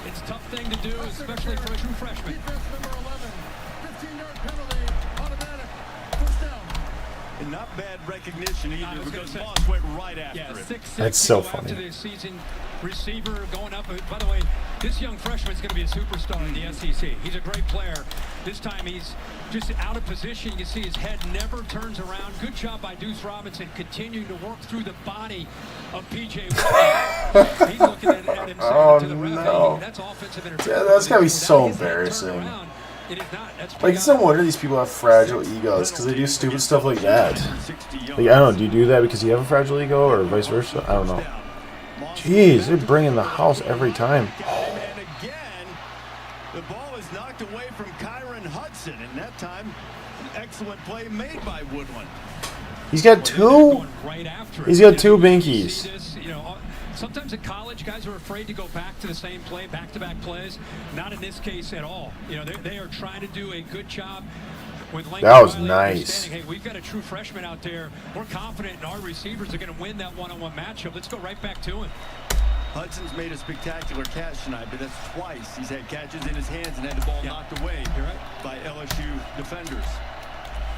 it's a tough thing to do, especially for a true freshman. And not bad recognition either because Moss went right after it. 6'6" That's so to go funny. Out to the season receiver going up. By the way, this young freshman is going to be a superstar in the SEC. He's a great player. This time he's just out of position. You can see his head never turns around. Good job by Deuce Robinson continuing to work through the body of P.J. He's looking at him Oh, to the ref. no. That's offensive interference. Yeah, that's gotta be so embarrassing. It is not. That's Like, it's no wonder these people have fragile egos because they do stupid stuff like that. Like, I don't know, do you do that because you have a fragile ego or vice versa? I don't know. Jeez, they're bringing the house every time. And again, the ball is knocked away from Kyron Hudson, and that time, an excellent play made by Woodland. He's got 2. He's got 2 binkies. Sometimes in college, guys are afraid to go back to the same play, back-to-back plays. Not in this case at all. You know, they are trying to do a good job with Lincoln. That was nice. Hey, we've got a true freshman out there. We're confident in our receivers are going to win that one-on-one matchup. Let's go right back to him. Hudson's made a spectacular catch tonight, but that's twice. He's had catches in his hands and had the ball knocked away by LSU defenders.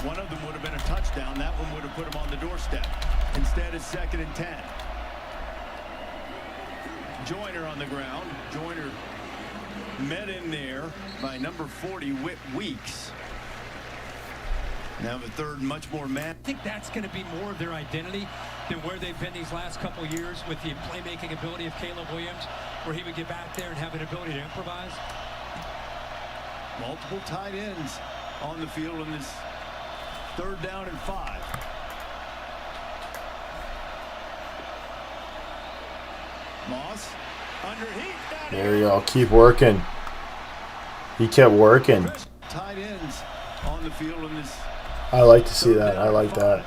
One of them would have been a touchdown. That one would have put him on the doorstep. Instead, it's 2nd and 10. Joyner on the ground. Joyner met in there by number 40, Whit Weeks. Now the third, much more man. I think that's going to be more of their identity than where they've been these last couple of years with the playmaking ability of Caleb Williams, where he would get back there and have an ability to improvise. Multiple tight ends on the field in this 3rd down and 5. Moss under heat. There you go. Keep working. He kept working. Tight ends on the field in this. I like to see that. I like that.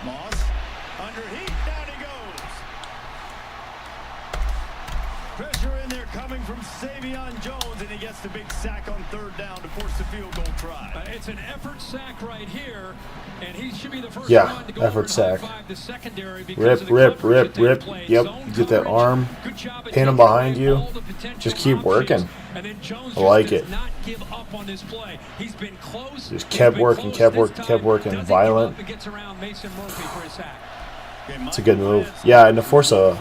Moss under heat. Down he goes. Pressure in there coming from Savion Jones, and he gets the big sack on 3rd down to force the field goal try. It's an effort sack right here, and he should be the first one to go effort sack. the secondary Rip, rip, rip, rip. Yep, get that arm. Pin him behind you. Just keep working. I like it. Just kept working, kept working. Violent. It's a good move. Yeah, and to force a...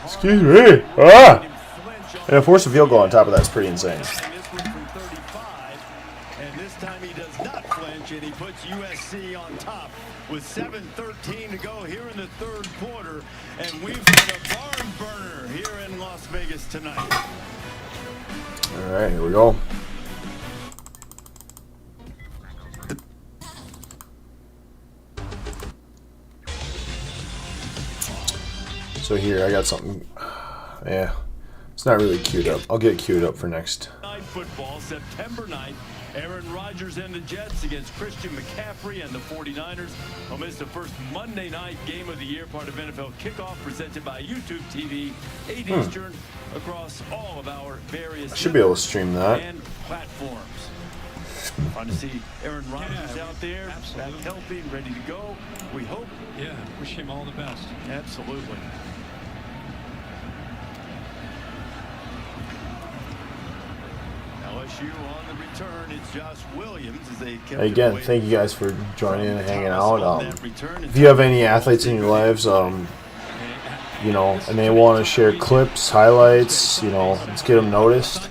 Excuse me. And to force a field goal on top of that's pretty insane. And this time he does not flinch, and he puts USC on top with 7:13 to go here in the third quarter. And we've got a barn burner here in Las Vegas tonight. All right, here we go. So here, I got something. Yeah, it's not really queued up. I'll get it queued up for next. Night football, September 9th. Aaron Rodgers and the Jets against Christian McCaffrey and the 49ers. Will miss the first Monday night game of the year, part of NFL Kickoff, presented by YouTube TV, 8 Eastern, across all of our various I should be able to stream that. and platforms. Fun to see Aaron Rodgers out there, back healthy and ready to go. We hope. Yeah, wish him all the best. Absolutely. LSU on the return. It's Josh Williams as they kept Again, thank you guys for joining and hanging out. If you have any athletes in your lives, you know, and they want to share clips, highlights, you know, let's get them noticed.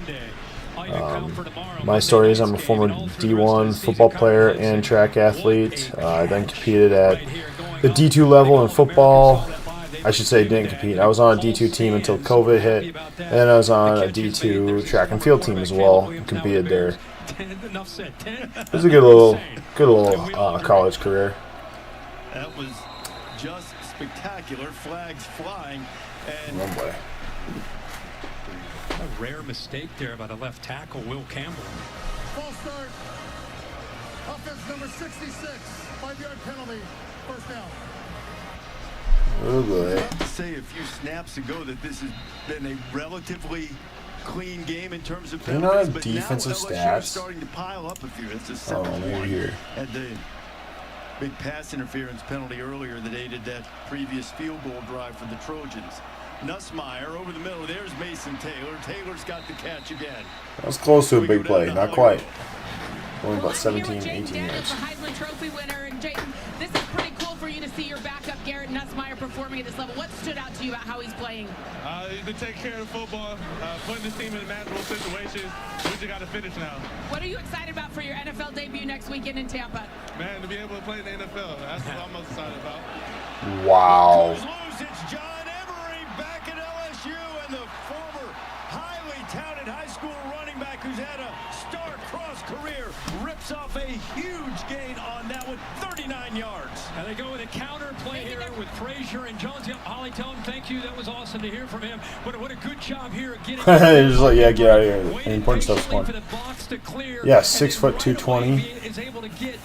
My story is I'm a former D1 football player and track athlete. I then competed at the D2 level in football. I should say didn't compete. I was on a D2 team until COVID hit, and then I was on a D2 track and field team as well and competed there. It was a good little college career. That was just spectacular. Flags flying. And one way. A rare mistake there by the left tackle, Will Campbell. False start. Offense number 66. 5-yard penalty. First down. Oh boy. I have to say a few snaps ago that this has been a relatively clean game in terms of They're penalties, not but defensive now LSU stats. is starting to pile up a few. It's a 7 maybe here. And the big pass interference penalty earlier that aided that previous field goal drive for the Trojans. Nussmeier over the middle. There's Mason Taylor. Taylor's got the catch again. That was close to a big play. Not quite. Only about 17, 18 Dennis, yards. the Heisman Trophy winner, and Jayden, this is pretty cool for you to see your backup Garrett Nussmeier performing at this level. What stood out to you about how he's playing? To take care of football, putting this team in manageable situations. We just got to finish now. What are you excited about for your NFL debut next weekend in Tampa? Man, to be able to play in the NFL, that's what I'm most excited about. Wow. It's John Emery back at LSU, and the former highly touted high school running back who's had a star-crossed career rips off a huge gain on that one, 39 yards. And they go with a counter play here with Frazier and Jones. Holly, tell him thank you. That was awesome to hear from him. But what a good job here of getting. Just like, yeah, get out of here. And important stuff's fun. Yeah, 6 foot 220. Is able to get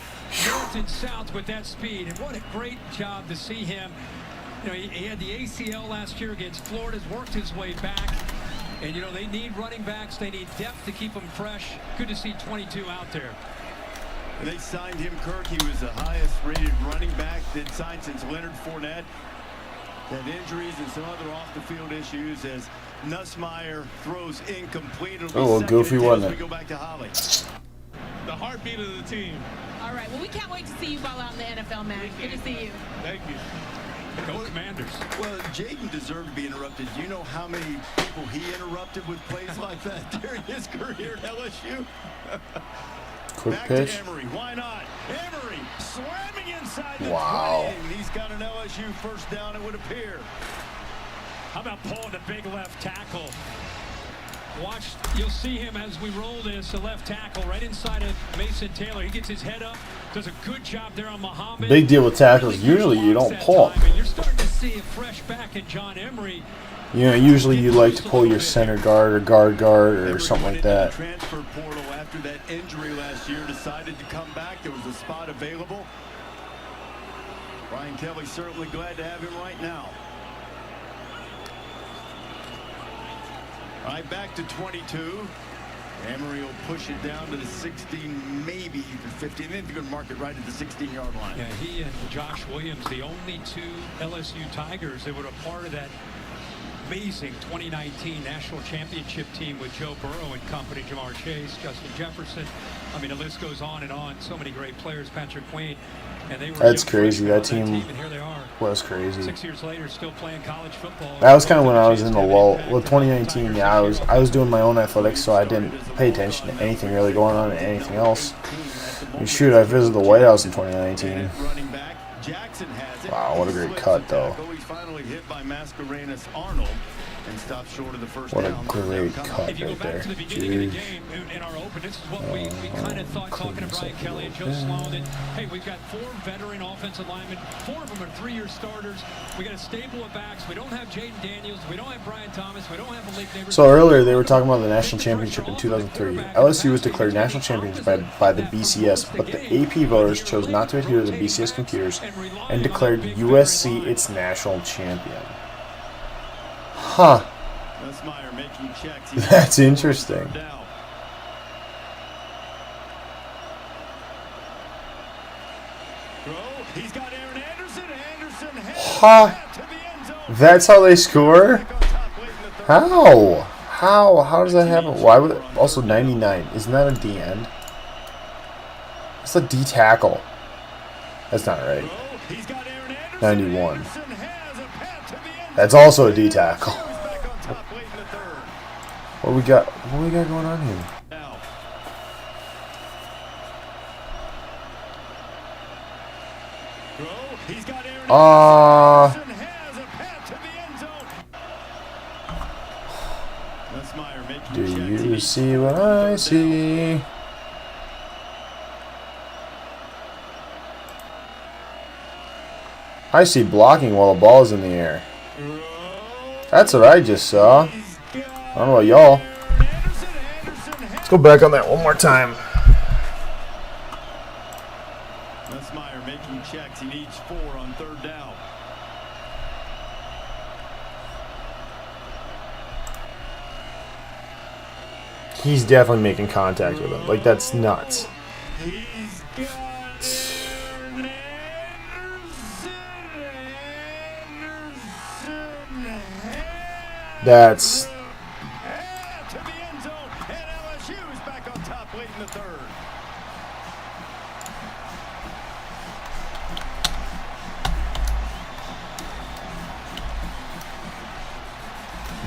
north and south with that speed, and what a great job to see him. You know, he had the ACL last year against Florida, has worked his way back. And, you know, they need running backs. They need depth to keep them fresh. Good to see 22 out there. They signed him, Kirk. He was the highest-rated running back they'd signed since Leonard Fournette. Had injuries and some other off-the-field issues as Nussmeier throws incomplete. Oh, goofy, wasn't it? We go back to Holly. The heartbeat of the team. All right, well, we can't wait to see you ball out in the NFL, man. Good to see you. Thank you. Go Commanders. Well, Jayden deserved to be interrupted. Do you know how many people he interrupted with plays like that during his career at LSU? Quick Back pitch. to Emery. Why not? Emery slamming inside the Wow. 20. He's got an LSU first down, it would appear. How about pulling the big left tackle? Watch, you'll see him as we roll this, the left tackle right inside of Mason Taylor. He gets his head up, does a good job there on Muhammad. Big deal with tackles. Usually you don't pull them. You're starting to see a fresh back in John Emery. You know, usually you like to pull your center guard or guard or something like that. Transfer portal after that injury last year, decided to come back. There was a spot available. Brian Kelly's certainly glad to have him right now. All right, back to 22. Emery will push it down to the 16, maybe even 15. Then you can mark it right at the 16-yard line. Yeah, he and Josh Williams, the only two LSU Tigers that were a part of that amazing 2019 national championship team with Joe Burrow and company, Jamar Chase, Justin Jefferson. I mean, the list goes on and on. So many great players, Patrick Queen. And they were That's crazy. That team and here they are. was crazy. 6 years later, still playing college football. That was kind of when I was in the lull. Well, 2019, yeah, I was doing my own athletics, so I didn't pay attention to anything really going on and anything else. I mean, shoot, I visited the White House in 2019. Wow, what a great cut, though. What a great cut if you go right back there. to the beginning of the game in our open, this is what we kind of thought, talking to Brian Kelly and Joe Sloan, that, hey, we've got 4 veteran offensive linemen. 4 of them are 3-year starters. We got a stable of backs. We don't have Jaden Daniels. We don't have Brian Thomas. We don't have Malik Neighbors. So earlier they were talking about the national championship in 2003. LSU was declared national champions by the BCS, but the AP voters chose not to adhere to the BCS computers and declared USC its national champion. Huh. That's interesting. Huh. That's how they score? How? How does that happen? Why would it? Also 99. Isn't that a D end? It's a D tackle. That's not right. 91. That's also a D tackle. What we got going on here? Do you see what I see? I see blocking while the ball is in the air. That's what I just saw. I don't know about y'all. Let's go back on that one more time. Nussmeier making checks. He needs 4 on 3rd down. He's definitely making contact with him. Like, that's nuts. That's...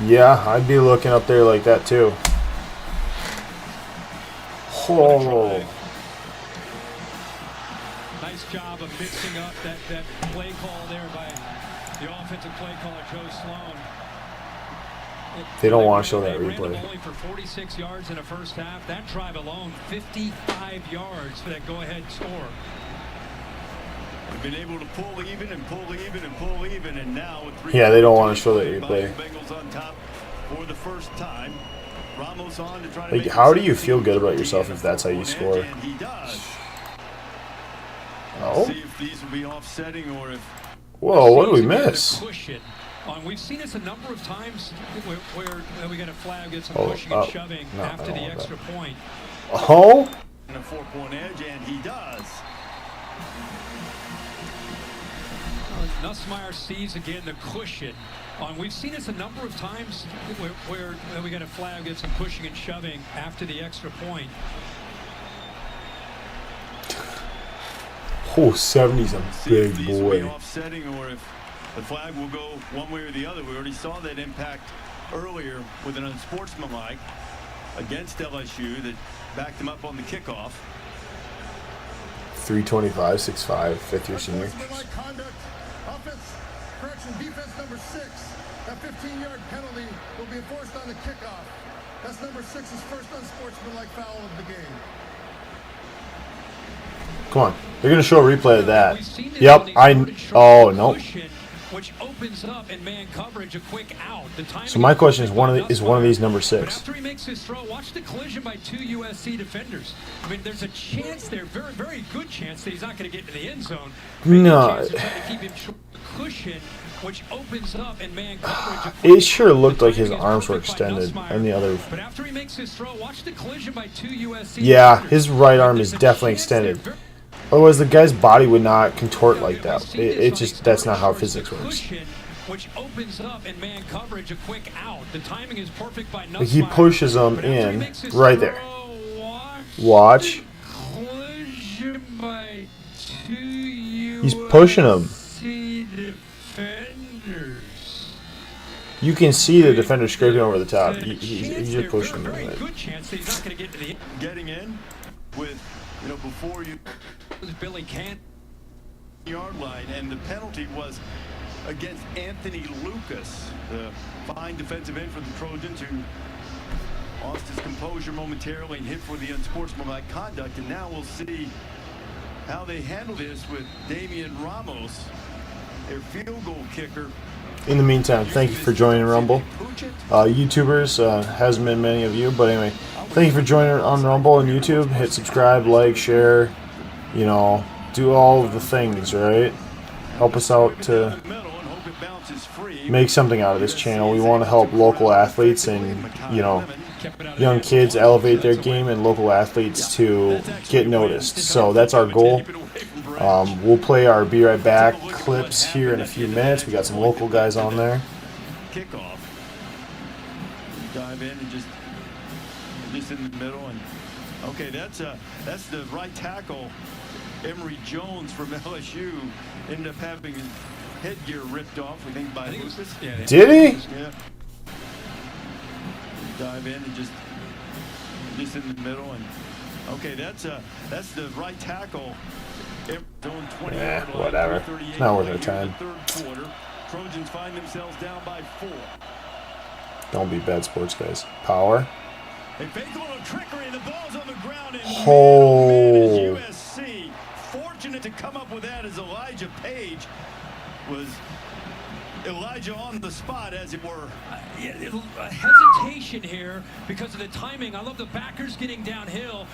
Yeah, I'd be looking up there like that too. Oh. Nice job of mixing up that play call there by the offensive play caller, Joe Sloan. They don't want to show that They ran the replay. ball only for 46 yards in the first half. That drive alone, 55 yards for that go-ahead score. We've been able to pull even and pull even and pull even, and now with 3 Yeah, they don't want to show that replay. Bengals on top for the first time. Ramos on to try to Like, make how it do you feel good about yourself if that's how you score? and he does. Oh. See if these will be offsetting or if Whoa, what did we miss? We've seen this a number of times where we got a flag, get some Oh, pushing and shoving after the extra point. Oh? and a 4-point edge, and he does. Nussmeier sees again the cushion. We've seen this a number of times where we got a flag, get some pushing and shoving after the extra point. Oh, 70's a big These will be boy. offsetting or if the flag will go one way or the other. We already saw that impact earlier with an unsportsmanlike against LSU that backed them up on the kickoff. 325, 6'5", fifth-year senior. Unsportsmanlike conduct, offense, correction, defense number 6. That 15-yard penalty will be enforced on the kickoff. That's number 6's first unsportsmanlike foul of the game. Come on. They're going to show a replay of that. Yep. Oh, no. Which opens up in man coverage a quick out. So my question is, one of these number 6? After he makes his throw, watch the collision by 2 USC defenders. I mean, there's a chance there, very, very good chance that he's not going to get into the end zone. No. To keep him short. Cushion, which opens up in man coverage. It sure looked like his arms were extended, and the other. But after he makes his throw, watch the collision by 2 USC. Yeah, his right arm is definitely extended. Otherwise, the guy's body would not contort like that. It just, that's not how physics works. which opens up in man coverage a quick out. The timing is perfect by Nussmeier. He pushes them in right there. Watch. He's pushing them. You can see the defender scraping over the top. He's just pushing them. Good chance that he's not going to get to the getting in with, you know, before you Billy can't yard line, and the penalty was against Anthony Lucas, the fine defensive end for the Trojans, who lost his composure momentarily and hit for the unsportsmanlike conduct. And now we'll see how they handle this with Damian Ramos, their field goal kicker. In the meantime, thank you for joining Rumble. YouTubers, hasn't been many of you, but anyway, thank you for joining on Rumble on YouTube. Hit subscribe, like, share, you know, do all of the things, right? Help us out to make something out of this channel. We want to help local athletes and, you know, young kids elevate their game and local athletes to get noticed. So that's our goal. We'll play our Be Right Back clips here in a few minutes. We got some local guys on there. Kickoff. Dive in and just in the middle, and okay, that's the right tackle. Emory Jones from LSU ended up having his headgear ripped off, I think, by Lucas. Yeah. Did he? Yeah. Dive in and just in the middle, and okay, that's the right tackle. Whatever. It's not worth our time. Trojans find themselves down by 4. Don't be bad sports guys. Power. They fake a little trickery, and the ball's on the ground. And oh. USC fortunate to come up with that as Elijah Page was on the spot, as it were. Hesitation here because of the timing. I love the backers getting downhill.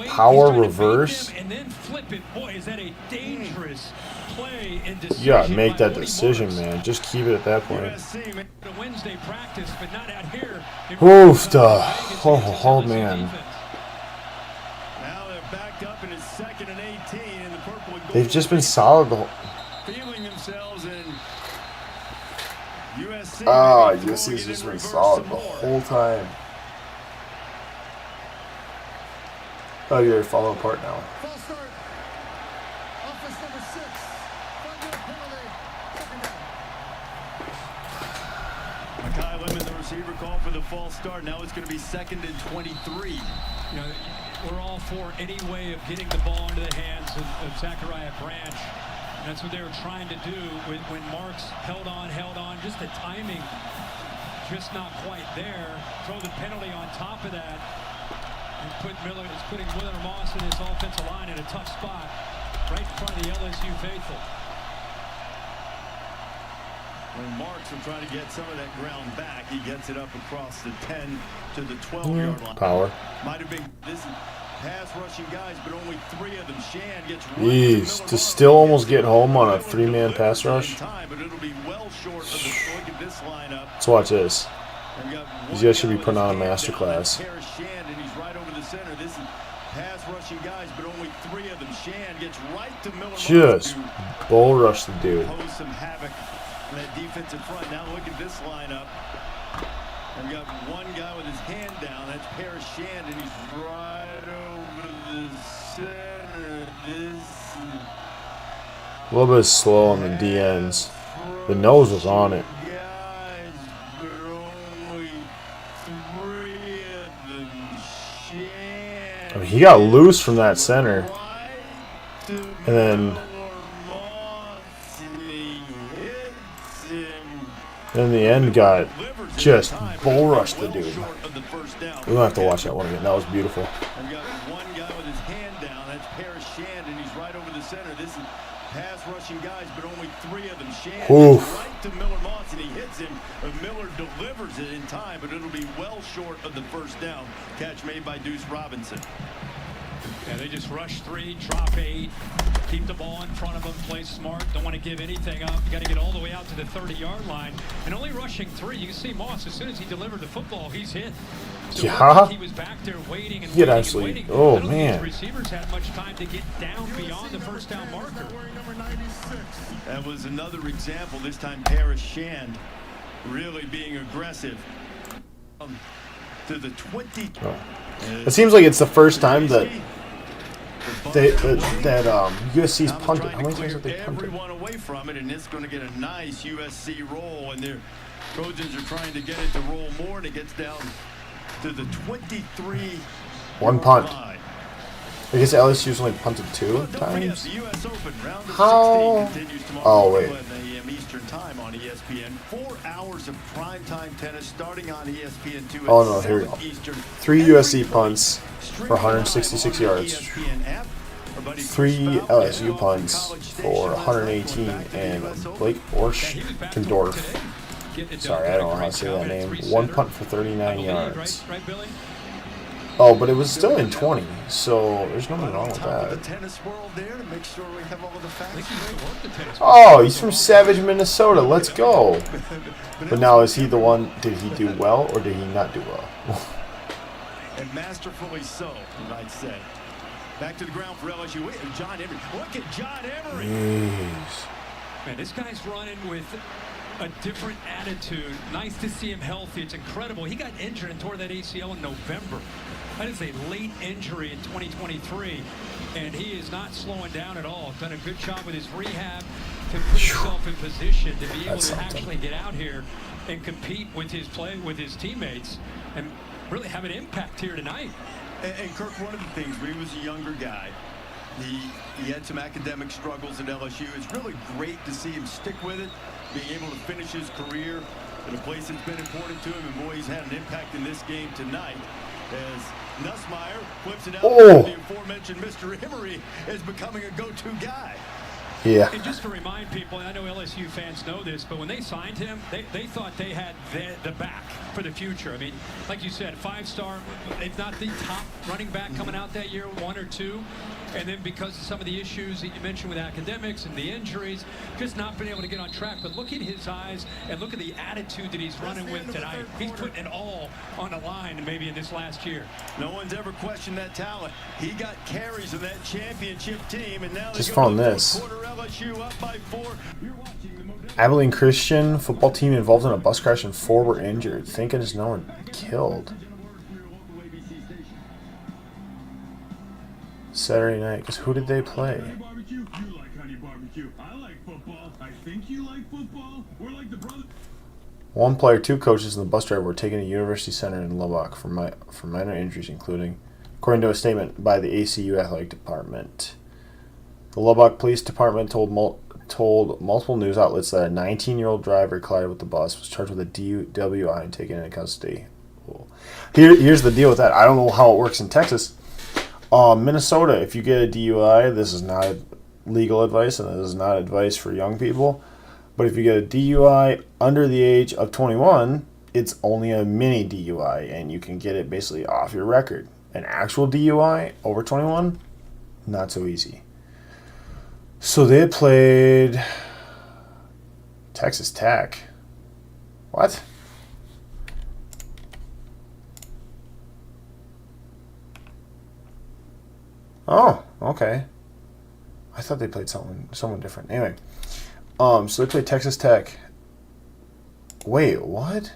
Power reverse. And then flip it. Boy, is that a dangerous play and decision. You gotta make that decision, man. Just keep it at that point. The Wednesday practice, but not out here. Oof, oh man. Now they're backed up in his 2nd and 18 in the purple and gold. They've just been solid the whole. Feeling themselves in USC. USC's just been solid the whole time. Oh, you're falling apart now. False start. Offense number 6. Penalty. Makai Lemon, the receiver, called for the false start. Now it's going to be 2nd and 23. You know, we're all for any way of getting the ball into the hands of Zachariah Branch. That's what they were trying to do when Marks held on. Just the timing, just not quite there. Throw the penalty on top of that. And it's putting Miller Moss and his offensive line in a tough spot right in front of the LSU faithful. When Marks will try to get some of that ground back, he gets it up across the 10 to the 12-yard line. Power. Might have been this pass rushing guys, but only 3 of them. Shan gets jeez, to still almost get home on a 3-man pass rush. Let's watch this. These guys should be putting on a masterclass. Pass rushing guys, but only 3 of them. Shan gets right to Miller. Just bull rush the dude. Pose some havoc on that defensive front. Now look at this lineup. And we got one guy with his hand down. That's Paris Shand, and he's right over the center. A little bit slow on the D ends. The nose was on it. I mean, he got loose from that center. And then in the end got just bull rushed the dude. We're gonna have to watch that one again. That was beautiful. We've got one guy with his hand down. That's Paris Shand, and he's right over the center. This is pass rushing guys, but only 3 of them. Shand right to Miller Moss, and he hits him. Miller delivers it in time, but it'll be well short of the first down. Catch made by Deuce Robinson. Yeah, they just rush 3, drop 8, keep the ball in front of them, play smart, don't want to give anything up. You got to get all the way out to the 30-yard line. And only rushing 3, you can see Moss, as soon as he delivered the football, he's hit. So yeah. he was back there waiting and He had waiting actually, and waiting. oh I don't think man. his receivers had much time to get down beyond the first down marker. That was another example, this time Paris Shand really being aggressive. To the 20. Oh. It seems like it's the first time that USC's punted. How many times have they punted? Everyone away from it, and it's going to get a nice USC roll, and their Trojans are trying to get it to roll more, and it gets down to the 23. One punt. I guess LSU's only punted 2 times. How? Oh wait. Eastern time on ESPN. 4 hours of primetime tennis starting on ESPN2. Oh no, here we go. 3 USC punts for 166 yards. 3 LSU punts for 118, and Blake Orschendorf. Sorry, I don't know how to say that name. 1 punt for 39 yards. Oh, but it was still in 20, so there's nothing wrong with that. Oh, he's from Savage, Minnesota. Let's go. But now, is he the one? Did he do well, or did he not do well? And masterfully so, you might say. Back to the ground for LSU. Wait, John Emery. Look at John Emery. Jeez. Man, this guy's running with a different attitude. Nice to see him healthy. It's incredible. He got injured and tore that ACL in November. That is a late injury in 2023, and he is not slowing down at all. Done a good job with his rehab to put himself in position to be able to actually get out here and compete with his teammates and really have an impact here tonight. And Kirk, one of the things, when he was a younger guy, he had some academic struggles at LSU. It's really great to see him stick with it, being able to finish his career in a place that's been important to him, and boy, he's had an impact in this game tonight. As Nussmeier flips it out, the aforementioned Mr. Emery is becoming a go-to guy. Yeah. And just to remind people, and I know LSU fans know this, but when they signed him, they thought they had the back for the future. I mean, like you said, 5-star, if not the top running back coming out that year, 1 or 2. And then because of some of the issues that you mentioned with academics and the injuries, just not been able to get on track. But look at his eyes and look at the attitude that he's running with tonight. He's putting it all on the line maybe in this last year. No one's ever questioned that talent. He got carries of that championship team, and now just found this. LSU up by 4. Abilene Christian football team involved in a bus crash and 4 were injured. Thank goodness no one killed. Saturday night, because who did they play? One player, 2 coaches, and the bus driver were taken to University Center in Lubbock for minor injuries, including, according to a statement by the ACU Athletic Department. The Lubbock Police Department told multiple news outlets that a 19-year-old driver collided with the bus, was charged with a DWI and taken into custody. Here's the deal with that. I don't know how it works in Texas. Minnesota, if you get a DUI, this is not legal advice, and this is not advice for young people. But if you get a DUI under the age of 21, it's only a mini DUI, and you can get it basically off your record. An actual DUI over 21, not so easy. So they played Texas Tech. What? Oh, okay. I thought they played someone different. Anyway, so they played Texas Tech. Wait, what?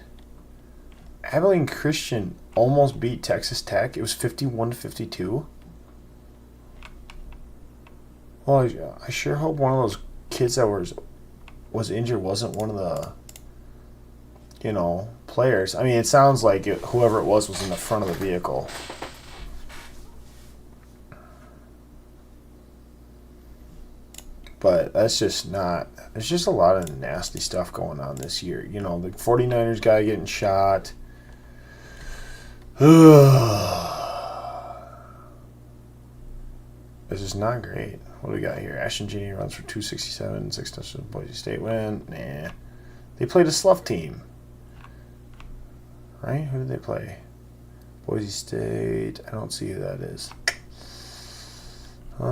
Abilene Christian almost beat Texas Tech. It was 51-52. Well, I sure hope one of those kids that was injured wasn't one of the, players. I mean, it sounds like whoever it was in the front of the vehicle. But that's just not... There's just a lot of nasty stuff going on this year. The 49ers guy getting shot. This is not great. What do we got here? Ashton Genie runs for 267, 6 touchdowns. Boise State win. Nah. They played a slough team. Right? Who did they play? Boise State. I don't see who that is. We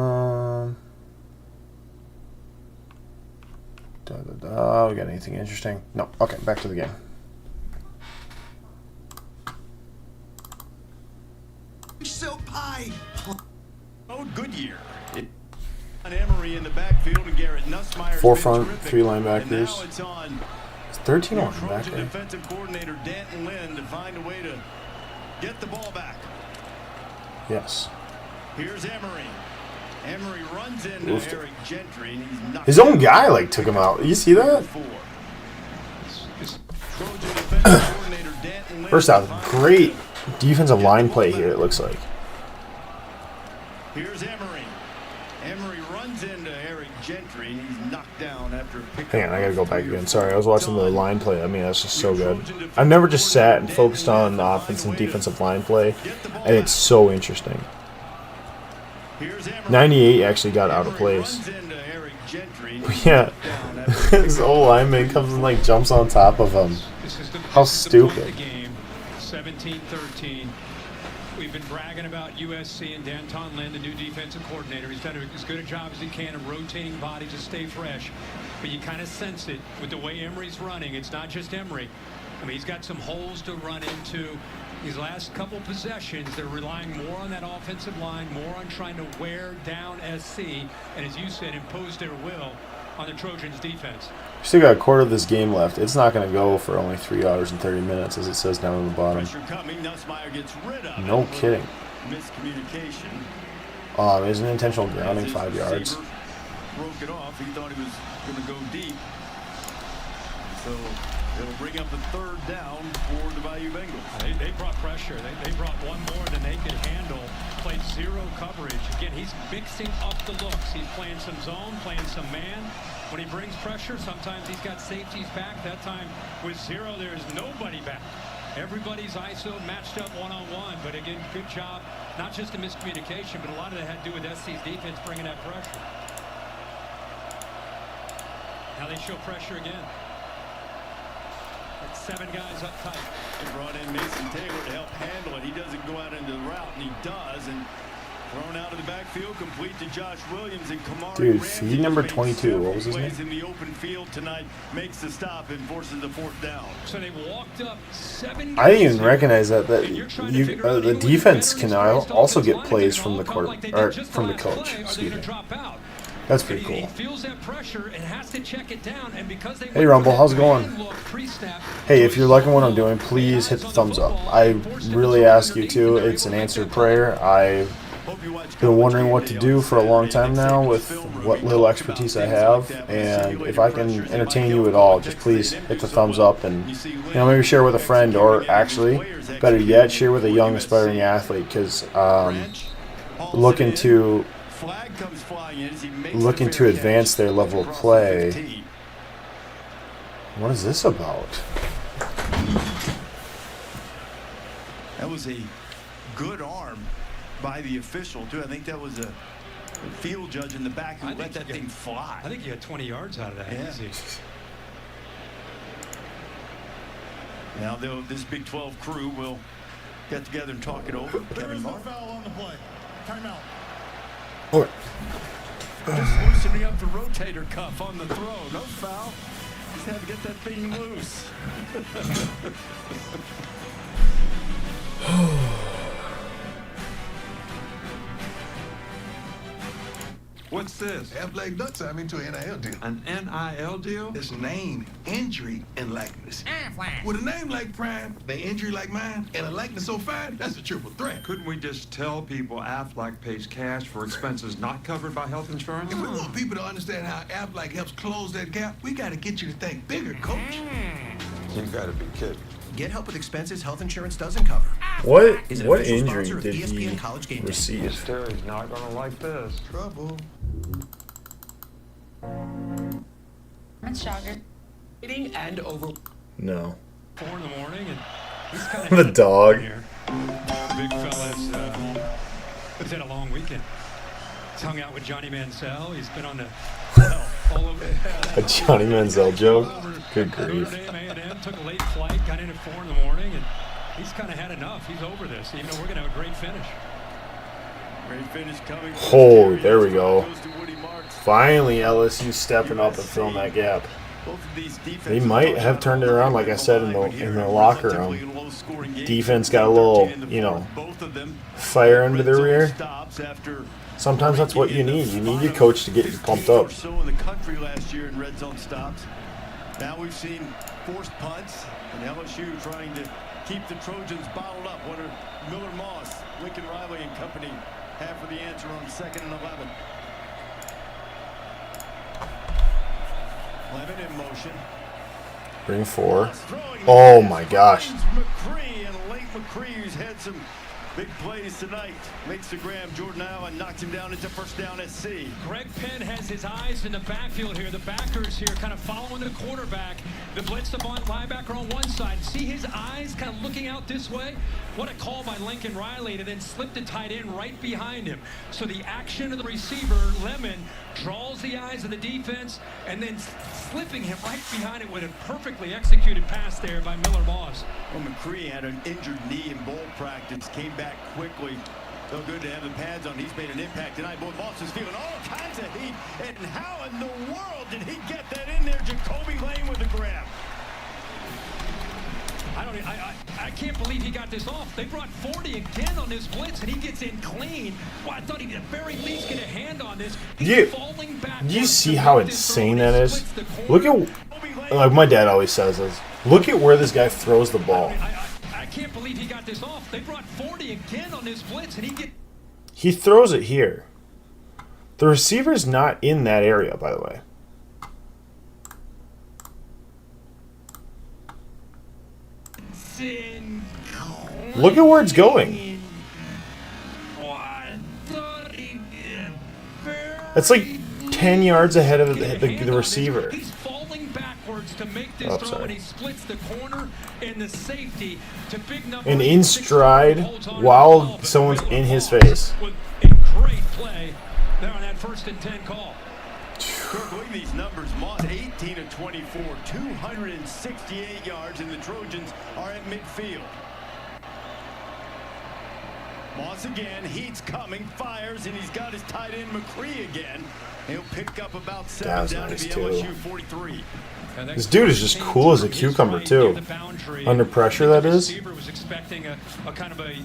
got anything interesting? No. Okay, back to the game. Silk pie. Oh, Goodyear. Emery in the backfield and Garrett Nussmeyer's 4 front, been terrific. 3 linebackers. And now it's on 13 your on Trojan back. defensive coordinator Danton Lynn to find a way to get the ball back. Yes. Here's Emery. Emery runs into Oofed. Eric Gentry and he's knocked His own guy like took him out. You see that? Trojan defensive coordinator Danton Lynn First off, great defensive line play here. It looks like. Here's Emery. Emery runs into Eric Gentry and he's knocked down after a pick. Hang on, I gotta go back again. Sorry, I was watching the line play. I mean, that's just so good. I've never just sat and focused on the offense and defensive line play, and it's so interesting. 98 actually got out of place. But yeah, his old lineman comes and like jumps on top of him. How stupid. 17-13. We've been bragging about USC and Danton Lynn, the new defensive coordinator. He's done as good a job as he can of rotating bodies to stay fresh. But you kind of sense it with the way Emery's running. It's not just Emery. I mean, he's got some holes to run into. These last couple possessions, they're relying more on that offensive line, more on trying to wear down SC, and as you said, impose their will on the Trojans' defense. Still got a quarter of this game left. It's not going to go for only 3 hours and 30 minutes, as it says down on the bottom. No kidding. Miscommunication. There's an intentional grounding, 5 yards. Broke it off. He thought he was going to go deep. So it'll bring up a 3rd down for the Bayou Bengals. They brought pressure. They brought one more than they could handle. Played zero coverage. Again, he's mixing up the looks. He's playing some zone, playing some man. When he brings pressure, sometimes he's got safeties back. That time with 0, there's nobody back. Everybody's ISO matched up one-on-one. But again, good job. Not just a miscommunication, but a lot of that had to do with SC's defense bringing that pressure. Now they show pressure again. 7 guys up tight. They brought in Mason Taylor to help handle it. He doesn't go out into the route, and he does. And thrown out of the backfield, complete to Josh Williams and Kamari. Dude, feed number 22. What was his name? In the open field tonight, makes the stop and forces the 4th down. So they walked up 7. I didn't even recognize that the defense can also get plays from the from the coach. Excuse me. That's pretty cool. Hey Rumble, how's it going? Hey, if you're liking what I'm doing, please hit the thumbs up. I really ask you to. It's an answered prayer. I've been wondering what to do for a long time now with what little expertise I have, and if I can entertain you at all, just please hit the thumbs up and maybe share with a friend, or actually, better yet, share with a young aspiring athlete, because looking to advance their level of play. What is this about? That was a good arm by the official, too. I think that was a field judge in the back who let that thing fly. I think you had 20 yards out of that. Yeah. Now, this Big 12 crew will get together and talk it over. There is no foul on the play. Timeout. Okay. Just loosening up the rotator cuff on the throw. No foul. Just had to get that thing loose. What's this? Athletic ducks signed me to an NIL deal. An NIL deal? It's name, injury, and likeness. With a name like Prime, the injury like mine, and a likeness so fine, that's a triple threat. Couldn't we just tell people Aflac pays cash for expenses not covered by health insurance? If we want people to understand how Aflac helps close that gap, we got to get you to think bigger, coach. You got to be kidding. Get help with expenses health insurance doesn't cover. What injury did he receive? Terry's not going to like this. Trouble. That's jogger. Eating and over. No. 4 in the morning, and he's kind The dog. Here. Big fella's had a long weekend. He's hung out with Johnny Mansell. He's been on the all over. A Johnny Manziel joke? Good grief. Notre Dame A&M took a late flight, got in at 4 in the morning, and he's kind of had enough. He's over this. We're going to have a great finish. Oh, there we go. Finally, LSU stepping up and filling that gap. They might have turned it around, like I said, in the locker room. Defense got a little, you know, fire under their rear. Sometimes that's what you need. You need your coach to get you pumped up. Now we've seen forced punts and LSU trying to keep the Trojans bottled up. What are Miller Moss, Lincoln Riley and company have for the answer on 2nd and 11? Levin in motion. Bring 4. Oh my gosh. McCree, and late McCree's had some big plays tonight. Makes the Graham. Jordan Allen knocks him down into first down SC. Greg Penn has his eyes in the backfield here. The backers here kind of following the quarterback. The blitz the linebacker on one side. See his eyes kind of looking out this way? What a call by Lincoln Riley to then slip the tight end right behind him. So the action of the receiver, Lemon, draws the eyes of the defense and then slipping him right behind it with a perfectly executed pass there by Miller Moss. Well, McCree had an injured knee in bowl practice, came back quickly. So good to have the pads on. He's made an impact tonight. Boy, Moss is feeling all kinds of heat. And how in the world did he get that in there? Jacoby Lane with the grab. I can't believe he got this off. They brought 40 again on this blitz, and he gets in clean. Well, I thought he'd at the very least get a hand on this. He's falling back. Do you see how insane that is? Look at, like my dad always says this, look at where this guy throws the ball. I can't believe he got this off. They brought 40 again on this blitz, and he throws it here. The receiver's not in that area, by the way. Look at where it's going. That's like 10 yards ahead of the receiver. He's falling backwards to make this throw, and he splits the corner and the safety to big number. And in stride while someone's in his face. A great play there on that 1st and 10 call. Kirk, look at these numbers. Moss 18 of 24, 268 yards, and the Trojans are at midfield. Moss again, heat's coming, fires, and he's got his tight end McCree again. He'll pick up about 7 down to the LSU 43. This dude is just cool as a cucumber too. Under pressure, that is. The receiver was expecting a kind of a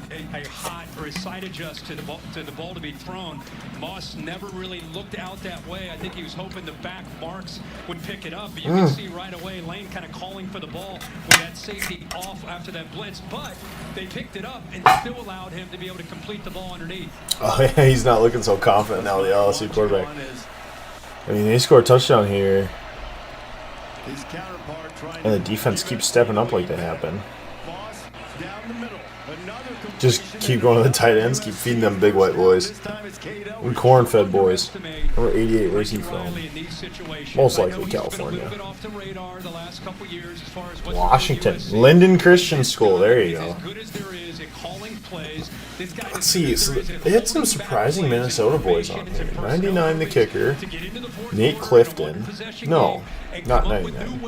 hot or a side adjust to the ball to be thrown. Moss never really looked out that way. I think he was hoping the back marks would pick it up. But you can see right away Lane kind of calling for the ball with that safety off after that blitz. But they picked it up and still allowed him to be able to complete the ball underneath. Oh yeah, he's not looking so confident now, the LSU quarterback. I mean, they score a touchdown here. And the defense keeps stepping up like they have been. Just keep going to the tight ends, keep feeding them big white boys. And corn-fed boys. Number 88, where's he from? Most likely California. Washington. Linden Christian School, there you go. Let's see, so they had some surprising Minnesota boys on here. 99 the kicker. Nate Clifton. No, not 99.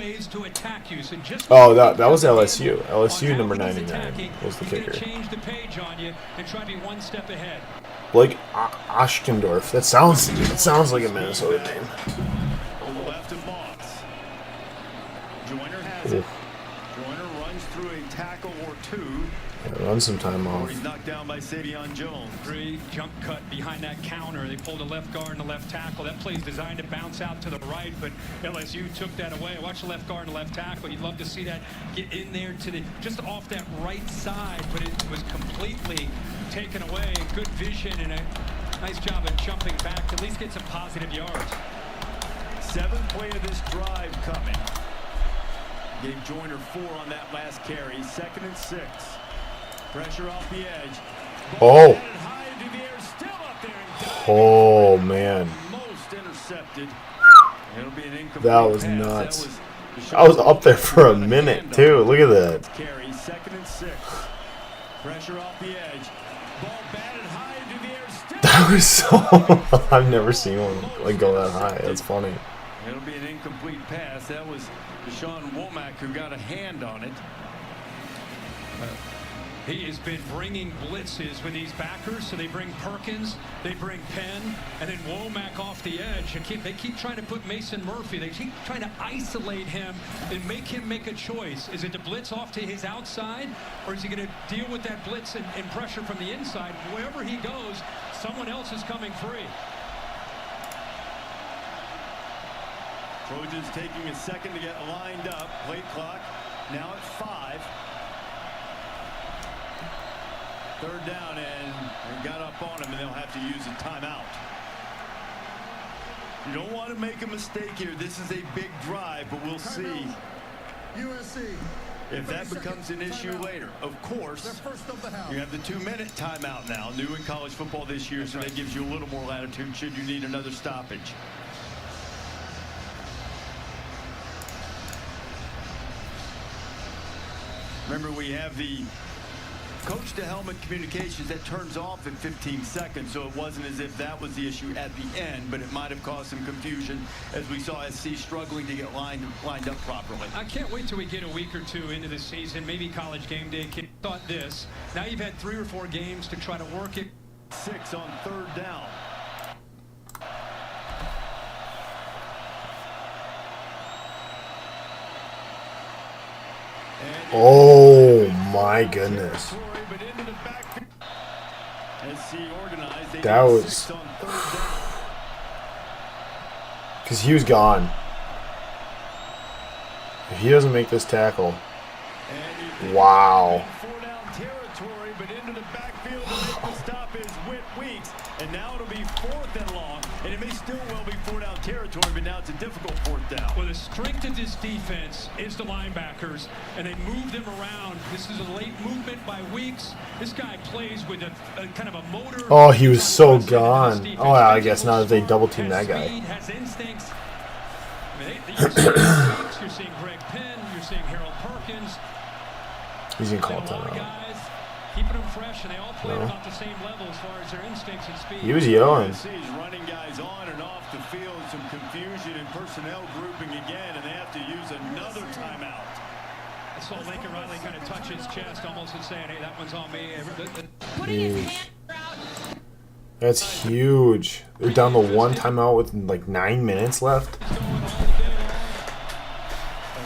Oh, that was LSU. LSU number 99 was the kicker. Blake Oschendorf. That sounds like a Minnesota name. Joyner runs through a tackle or two. Yeah, run some time off. He's knocked down by Savion Jones. Jump cut behind that counter. They pulled the left guard and the left tackle. That play's designed to bounce out to the right, but LSU took that away. Watch the left guard and the left tackle. You'd love to see that get in there to the just off that right side, but it was completely taken away. Good vision and a nice job of jumping back to at least get some positive yards. 7th play of this drive coming. Gave Joyner 4 on that last carry. 2nd and 6. Pressure off the edge. Oh. Oh, man. That was nuts. I was up there for a minute, too. Look at that. 2nd and 6. Pressure off the edge. Ball batted high into the air. That was so... I've never seen one like go that high. That's funny. It'll be an incomplete pass. That was Deshaun Womack who got a hand on it. He has been bringing blitzes with these backers, so they bring Perkins, they bring Penn, and then Womack off the edge. They keep trying to put Mason Murphy. They keep trying to isolate him and make him make a choice. Is it to blitz off to his outside, or is he going to deal with that blitz and pressure from the inside? Wherever he goes, someone else is coming free. Trojans taking a second to get lined up. Play clock now at 5. Third down, and they got up on him, and they'll have to use a timeout. You don't want to make a mistake here. This is a big drive, but we'll see USC. If that becomes an issue later. Of course, you have the 2-minute timeout now, new in college football this year, so that gives you a little more latitude should you need another stoppage. Remember, we have the coach-to-helmet communications that turns off in 15 seconds, so it wasn't as if that was the issue at the end, but it might have caused some confusion as we saw SC struggling to get lined up properly. I can't wait till we get a week or two into the season, maybe College Game Day. Thought this. Now you've had 3 or 4 games to try to work it. 6 on third down. Oh my goodness. That was... Because he was gone. If he doesn't make this tackle... Wow. And now it'll be 4th and long, and it may still well be 4-down territory, but now it's a difficult 4th down. Well, the strength of this defense is the linebackers, and they move them around. This is a late movement by Weeks. This guy plays with a kind of a motor. Oh, he was so gone. Oh, I guess now that they double team that guy. Has instincts. I mean, you're seeing Weeks, you're seeing Greg Penn, you're seeing Harold Perkins. He's going to call timeout. Keeping them fresh, and they all play about the same level as far as their instincts and speed. He was yelling. He's running guys on and off the field, some confusion and personnel grouping again, and they have to use another timeout. I saw Lincoln Riley kind of touch his chest, almost and saying, "Hey, that one's on me." Huge. That's huge. They're down to 1 timeout with like 9 minutes left.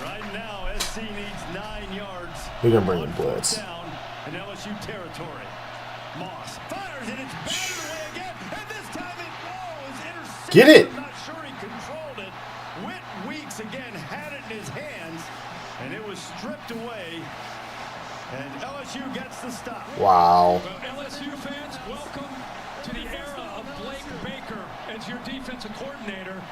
Right now, SC needs 9 yards. They're gonna bring in blitz. In LSU territory. Moss fires and it's batted away again, and this time it was intercepted. Get it! I'm not sure he controlled it. Whit Weeks again had it in his hands, and it was stripped away. And LSU gets the stop. Wow. Well, LSU fans, welcome to the era of Blake Baker as your defensive coordinator.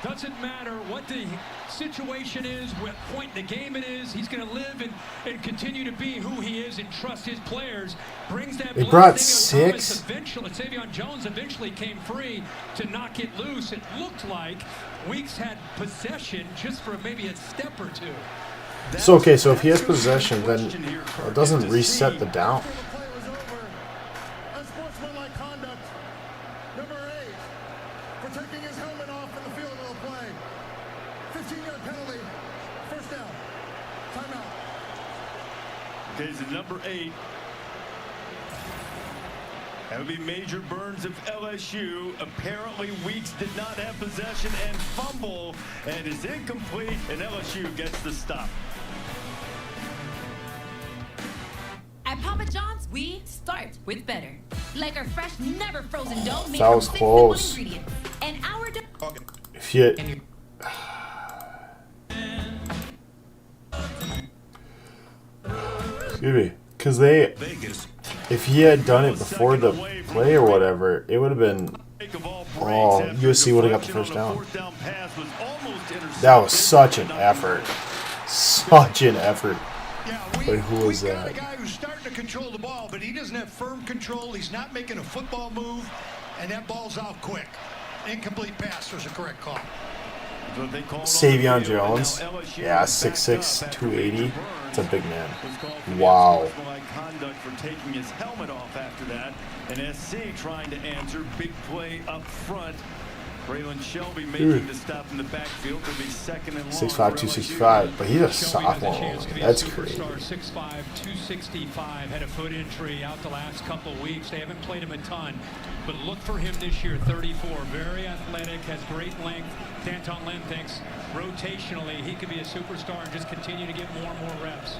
Doesn't matter what the situation is, what point in the game it is, he's going to live and continue to be who he is and trust his players. Brings that. They brought 6. Savion Jones eventually came free to knock it loose. It looked like Weeks had possession just for maybe a step or 2. So, okay, so if he has possession, then it doesn't reset the down. Unsportsmanlike conduct. Number 8 for taking his helmet off in the field of the play. 15-yard penalty. First down. Timeout. Okay, so number 8. That would be Major Burns of LSU. Apparently, Weeks did not have possession and fumble, and is incomplete, and LSU gets the stop. At Papa John's, we start with better. Like our fresh, never frozen dough made That was from 6 close. simple ingredients. And our dough. If you... Excuse me. Because they... If he had done it before the play or whatever, it would have been... Oh, USC would have got the first down. That was such an effort. Such an effort. But who was that? A guy who's starting to control the ball, but he doesn't have firm control. He's not making a football move, and that ball's out quick. Incomplete pass was a correct call. Savion Jones. Yeah, 6'6", 280. It's a big man. Wow. Conduct for taking his helmet off after that, and SC trying to answer big play up front Braylon Shelby making the stop in the backfield to be second and long. 6'5", 265, but he's a sophomore. That's crazy. 6'5", 265, had a foot injury out the last couple of weeks. They haven't played him a ton, but look for him this year. 34, very athletic, has great length. Danton Lynn thinks rotationally he could be a superstar and just continue to get more and more reps.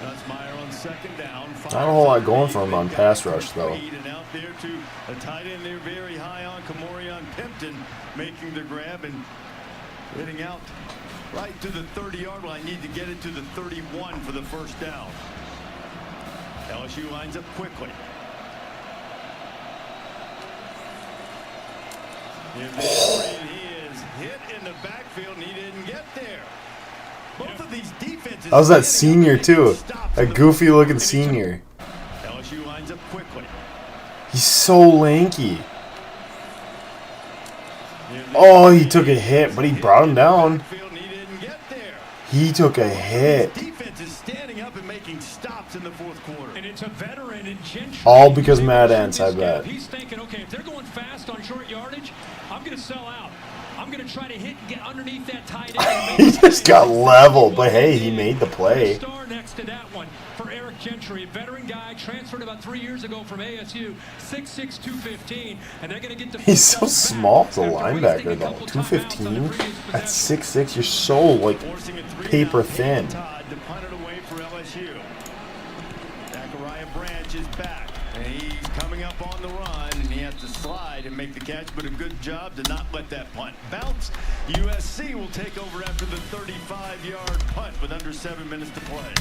Nussmeier on second down. Not a whole lot going for him on pass rush, though. And out there to a tight end there, very high on Kamorion Pimpton, making the grab and hitting out right to the 30-yard line. Need to get it to the 31 for the first down. LSU lines up quickly. He is hit in the backfield, and he didn't get there. Both of these defenses. How's that senior too? A goofy looking senior. LSU lines up quickly. He's so lanky. Oh, he took a hit, but he brought him down. He took a hit. Defense is standing up and making stops in the fourth quarter. And it's a veteran in Gentry. All because Matt Entz, I bet. He's thinking, okay, if they're going fast on short yardage, I'm going to sell out. I'm going to try to hit and get underneath that tight end. He just got leveled, but hey, he made the play. Star next to that one for Eric Gentry, veteran guy, transferred about 3 years ago from ASU, 6'6", 215, and they're going to get the. He's so small as a linebacker, though. 215 at 6'6", you're so like paper thin. To punt it away for LSU. Zachariah Branch is back, and he's coming up on the run, and he has to slide and make the catch, but a good job to not let that punt bounce. USC will take over after the 35-yard punt with under 7 minutes to play.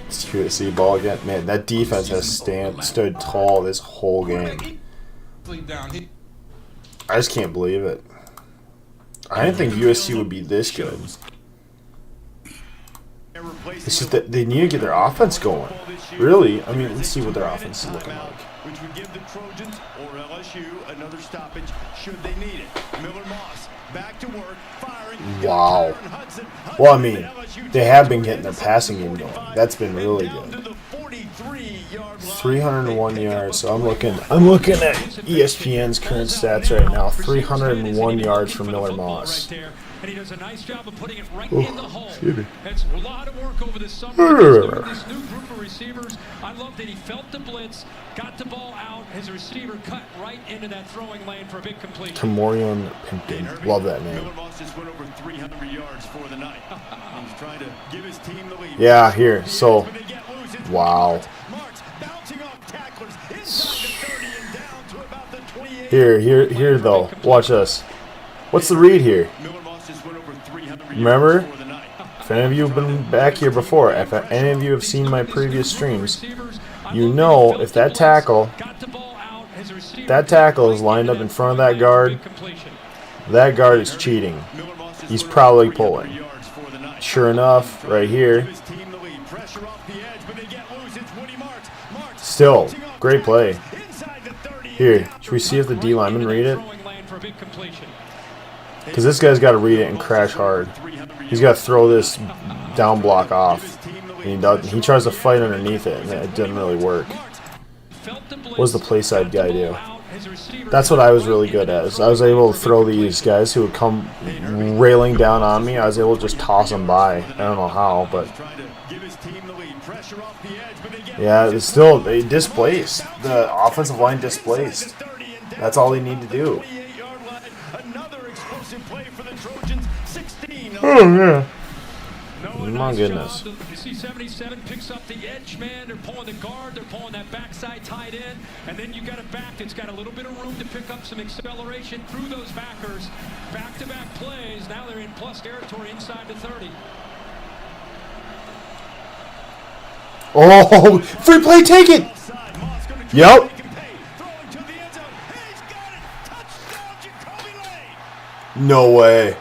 It's cute to see ball again. Man, that defense has stood tall this whole game. I just can't believe it. I didn't think USC would be this good. It's just that they need to get their offense going. Really? I mean, let's see what their offense is looking like. Which would give the Trojans or LSU another stoppage should they need it. Miller Moss back to work, firing. Wow. Well, I mean, they have been getting their passing game going. That's been really good. 301 yards. So I'm looking at ESPN's current stats right now. 301 yards from Miller Moss. And he does a nice job of putting it right in the hole. It's a lot of work over the summer. This new group of receivers. I love that he felt the blitz, got the ball out. His receiver cut right into that throwing lane for a big completion. Kamorion Pimpton. Love that name. Miller Moss just went over 300 yards for the night. He's trying to give his team the lead. Yeah, here. So, wow. Here though. Watch us. What's the read here? Remember, if any of you have been back here before, if any of you have seen my previous streams, you know if that tackle is lined up in front of that guard is cheating. He's probably pulling. Sure enough, right here. Still, great play. Here, should we see if the D-Lineman read it? Because this guy's got to read it and crash hard. He's got to throw this down block off. And he doesn't. He tries to fight underneath it, and it didn't really work. What does the play side guy do? That's what I was really good at. Is I was able to throw these guys who would come railing down on me. I was able to just toss them by. I don't know how, but yeah, it's still they displaced. The offensive line displaced. That's all they need to do. Oh yeah. My goodness. You see 77 picks up the edge man. They're pulling the guard. They're pulling that backside tight end. And then you got a back that's got a little bit of room to pick up some acceleration through those backers. Back-to-back plays. Now they're in plus territory inside the 30. Oh, free play, take it. Yep. No way.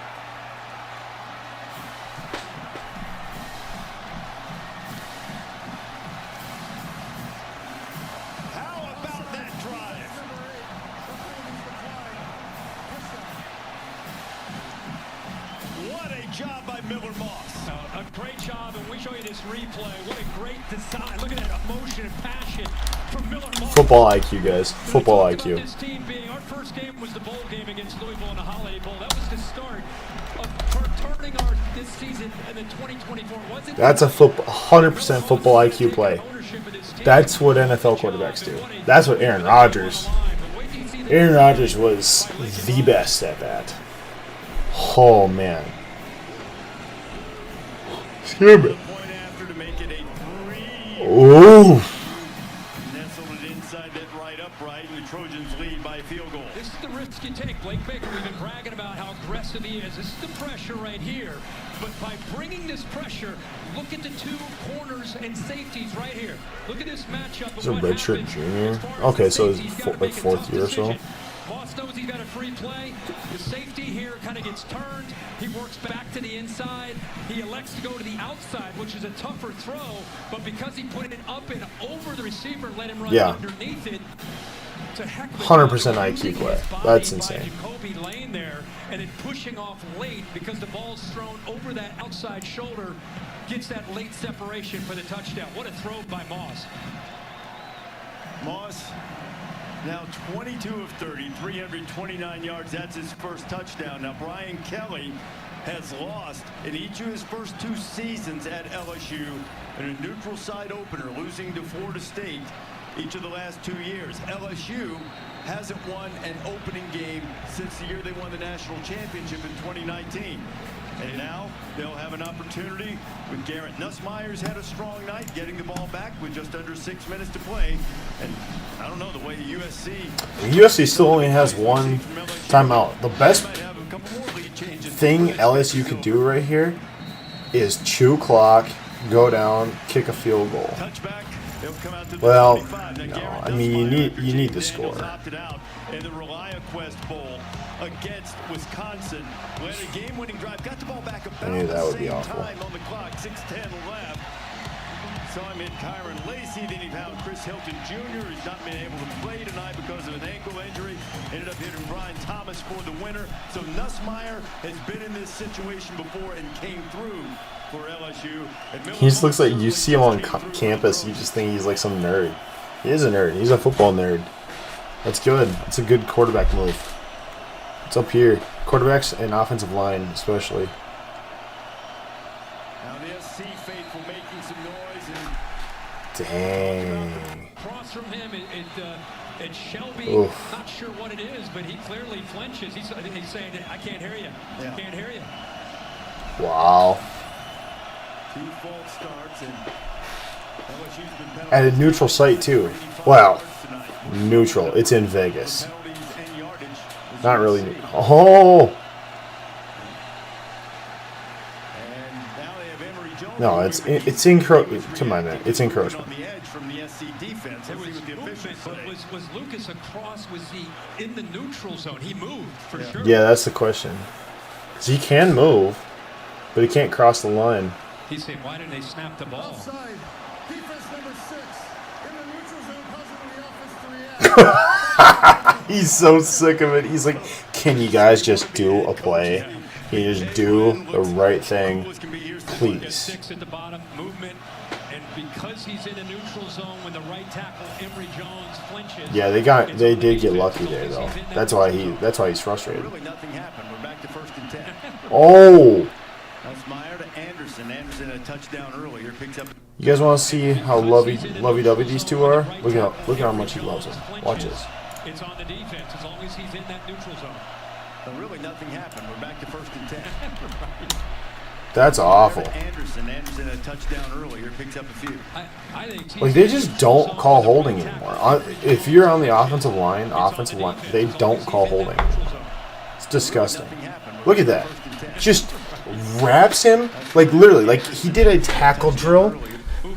Football IQ, guys. Football IQ. This team being our first game was the bowl game against Louisville in the Holiday Bowl. That was the start of turning our this season in the 2024. That's a 100% football IQ play. That's what NFL quarterbacks do. That's what Aaron Rodgers. Aaron Rodgers was the best at that. Oh man. Excuse me. Ooh. This is the risk you take. Blake Baker, we've been bragging about how aggressive he is. This is the pressure right here. But by bringing this pressure, look at the two corners and safeties right here. Look at this matchup. He's a redshirt junior. Okay, so he's like fourth year or so. Moss knows he's got a free play. The safety here kind of gets turned. He works back to the inside. He elects to go to the outside, which is a tougher throw. But because he put it up and over the receiver, let him run underneath it. 100% IQ play. That's insane. Kobe laying there and then pushing off late because the ball's thrown over that outside shoulder, gets that late separation for the touchdown. What a throw by Moss. Moss now 22 of 30, 329 yards. That's his first touchdown. Now Brian Kelly has lost in each of his first 2 seasons at LSU in a neutral site opener, losing to Florida State each of the last 2 years. LSU hasn't won an opening game since the year they won the national championship in 2019. And now they'll have an opportunity with Garrett Nussmeier's had a strong night, getting the ball back with just under 6 minutes to play. And I don't know, the way USC still only has 1 timeout. The best thing LSU could do right here is chew clock, go down, kick a field goal. Well, no. I mean, you need to score. In the ReliaQuest Bowl against Wisconsin, who had a game-winning drive, got the ball back about I knew that would be the same awful. time on the clock, 6:10 left. Saw him hit Kyron Lacey, then he found Chris Hilton Jr., who's not been able to play tonight because of an ankle injury. Ended up hitting Brian Thomas for the winner. So Nussmeier has been in this situation before and came through for LSU. He just looks like, you see him on campus, you just think he's like some nerd. He is a nerd. He's a football nerd. That's good. It's a good quarterback move. It's up here. Quarterbacks and offensive line, especially. Now the SC faithful making some noise. Dang. Across from him, it's Shelby. Oof. Not sure what it is, but he clearly flinches. He's saying, I can't hear you. I can't hear you. Wow. 2 false starts, and LSU's been penalized. At a neutral site, too. Wow. Neutral. It's in Vegas. Not really. Oh! No, it's encroachment. Come on, man. It's encroachment. Was Lucas across? Was he in the neutral zone? He moved for sure. Yeah, that's the question. 'Cause he can move, but he can't cross the line. He's saying, why didn't they snap the ball? Offside. Defense number 6 in the neutral zone, causing the offense to react. He's so sick of it. He's like, can you guys just do a play? Can you just do the right thing, please? 6 at the bottom, movement, and because he's in a neutral zone when the right tackle Emory Jones flinches. Yeah, they did get lucky there though. That's why he's frustrated. Really nothing happened. We're back to 1st and 10. Oh! Nussmeier to Anderson. Anderson had a touchdown earlier. Picks up. You guys want to see how lovey-dovey these two are? Look at how much he loves him. Watch this. It's on the defense as long as he's in that neutral zone. But really nothing happened. We're back to 1st and 10. That's awful. Anderson had a touchdown earlier. Picks up a few. I think Like, they just don't call holding anymore. If you're on the offensive line, they don't call holding. It's disgusting. Look at that. Just wraps him, like literally, like he did a tackle drill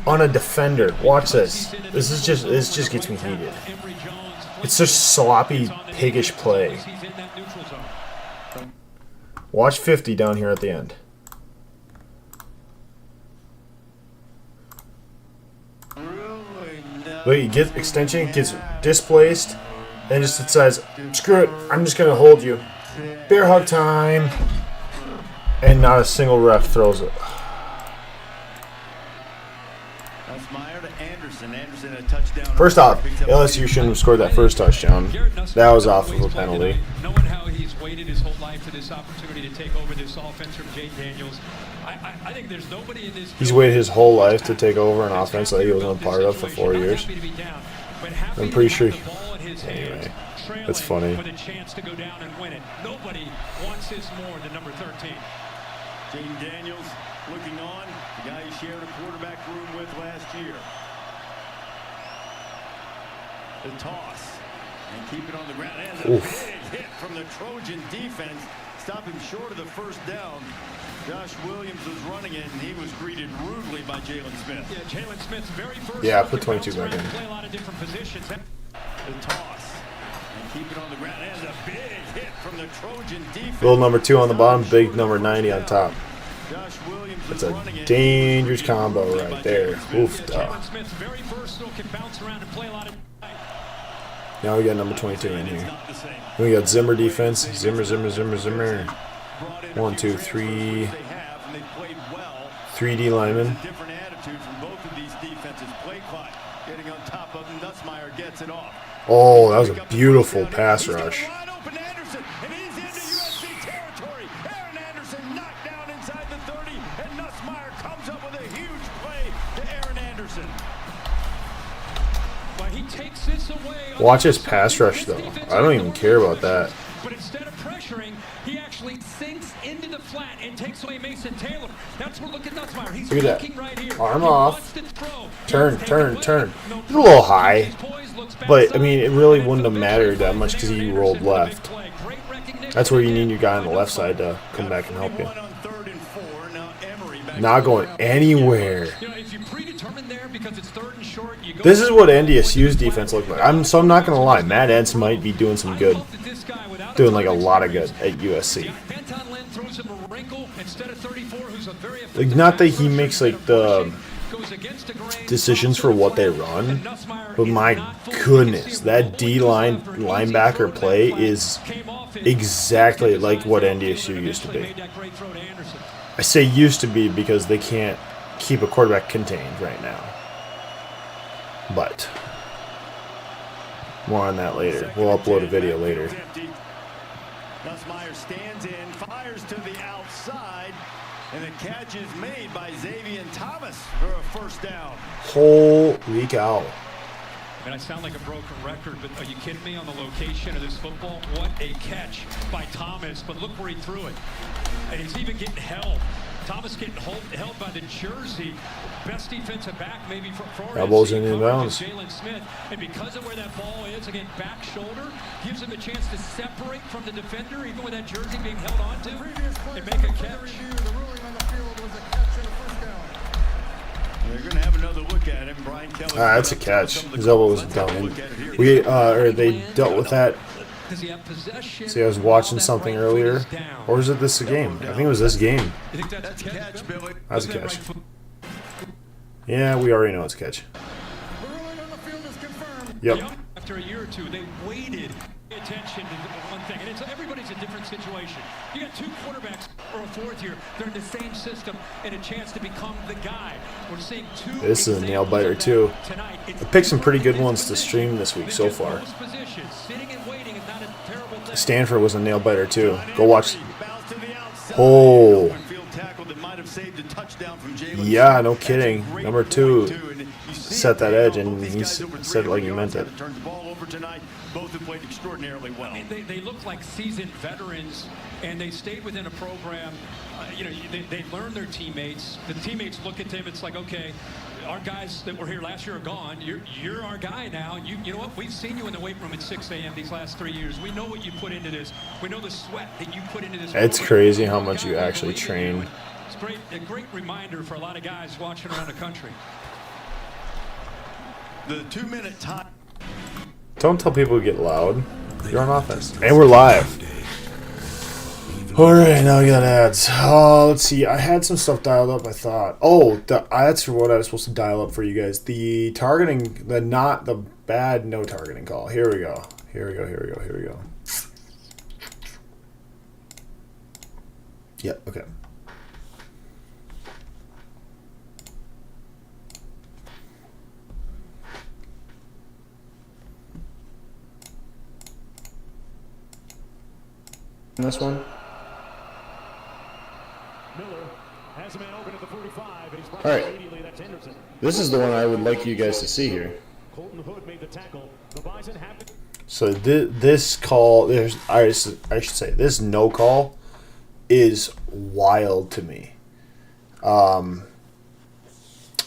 on a defender. Watch this. This just gets me heated. It's just sloppy, piggish play. Watch 50 down here at the end. Look, he gets extension, gets displaced, and just decides, screw it, I'm just gonna hold you. Bear hug time. And not a single ref throws it. Nussmeier to Anderson. Anderson. Anderson a touchdown. First off, LSU shouldn't have scored that first touchdown. That was off of a penalty. Knowing how he's waited his whole life for this opportunity to take over this offense from Jay Daniels, I think there's nobody in this. He's waited his whole life to take over an offense that he wasn't a part of for 4 years. I'm pretty sure. Anyway, that's funny. With a chance to go down and win it. Nobody wants this more than number 13. Jaden Daniels looking on, the guy he shared a quarterback room with last year. The toss and keep it on the ground. And a big hit from the Trojan defense. Stop him short of the first down. Josh Williams was running it, and he was greeted rudely by Jalen Smith. Yeah, Jalen Smith's very first. Yeah, put 22 back in. Play a lot of different positions. The toss and keep it on the ground. And a big hit from the Trojan defense. Little number 2 on the bottom, big number 90 on top. That's a dangerous combo right there. Oof. Now we got number 22 in here. Then we got Zimmer defense. Zimmer. 1, 2, 3. 3 D-Linemen. Different attitude from both of these defenses. Play clock getting on top of him. Nussmeier gets it off. Oh, that was a beautiful pass rush. Watch his pass rush, though. I don't even care about that. But instead of pressuring, he actually sinks into the flat and takes away Mason Taylor. That's what, look at Nussmeier. He's look at that. Right here. Arm off. Turn. It's a little high. But, I mean, it really wouldn't have mattered that much because he rolled left. That's where you need your guy on the left side to come back and help you. Not going anywhere. This is what NDSU's defense looked like. So I'm not going to lie. Matt Entz might be doing some good. Doing like a lot of good at USC. Like, not that he makes like the decisions for what they run, but my goodness, that D-line linebacker play is exactly like what NDSU used to be. I say used to be because they can't keep a quarterback contained right now. But more on that later. We'll upload a video later. Nussmeier stands in, fires to the outside, and the catch is made by Xavier Thomas for a first down. Holy cow. And I sound like a broken record, but are you kidding me on the location of this football? What a catch by Thomas, but look where he threw it. And he's even getting held. Thomas getting held by the jersey. Best defensive back maybe for elbows in inbounds. Jalen Smith. And because of where that ball is, again, back shoulder, gives him a chance to separate from the defender, even with that jersey being held onto, and make a catch. They're going to have another look at him. Brian Kelly. That's a catch. His elbow was down in. They dealt with that. See, I was watching something earlier. Or was it this game? I think it was this game. That's a catch, Billy. That's a catch. Yeah, we already know it's a catch. Yep. After a year or two, they waited attention to one thing, and everybody's in a different situation. You got 2 quarterbacks or a fourth year. They're in the same system and a chance to become the guy. We're seeing 2. This is a nail biter too. I picked some pretty good ones to stream this week so far. Stanford was a nail biter too. Go watch. Oh. Yeah, no kidding. Number 2 set that edge, and he said it like he meant it. Turns the ball over tonight. Both have played extraordinarily well. I mean, they look like seasoned veterans, and they stayed within a program. They learn their teammates. The teammates look at them. It's like, okay, our guys that were here last year are gone. You're our guy now. You know what? We've seen you in the weight room at 6 a.m. these last 3 years. We know what you put into this. We know the sweat that you put into this. It's crazy how much you actually train. It's a great reminder for a lot of guys watching around the country. The 2-minute time. Don't tell people to get loud. You're on offense. And we're live. Alright, now we got ads. Let's see. I had some stuff dialed up, I thought. Oh, that's what I was supposed to dial up for you guys. The targeting, not the bad no targeting call. Here we go. Yep, okay. in this one. All right. This is the one I would like you guys to see here. So this call, I should say, this no call is wild to me.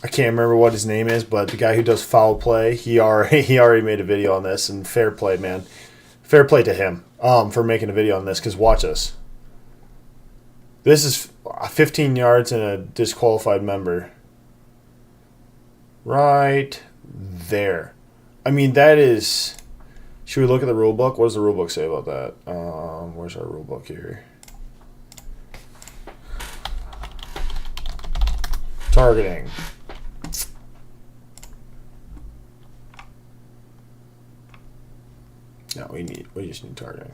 I can't remember what his name is, but the guy who does foul play, he already made a video on this, and fair play, man. Fair play to him for making a video on this, because watch this. This is 15 yards and a disqualified member. Right there. I mean, that is... Should we look at the rule book? What does the rule book say about that? Where's our rule book here? Targeting. No, we just need targeting.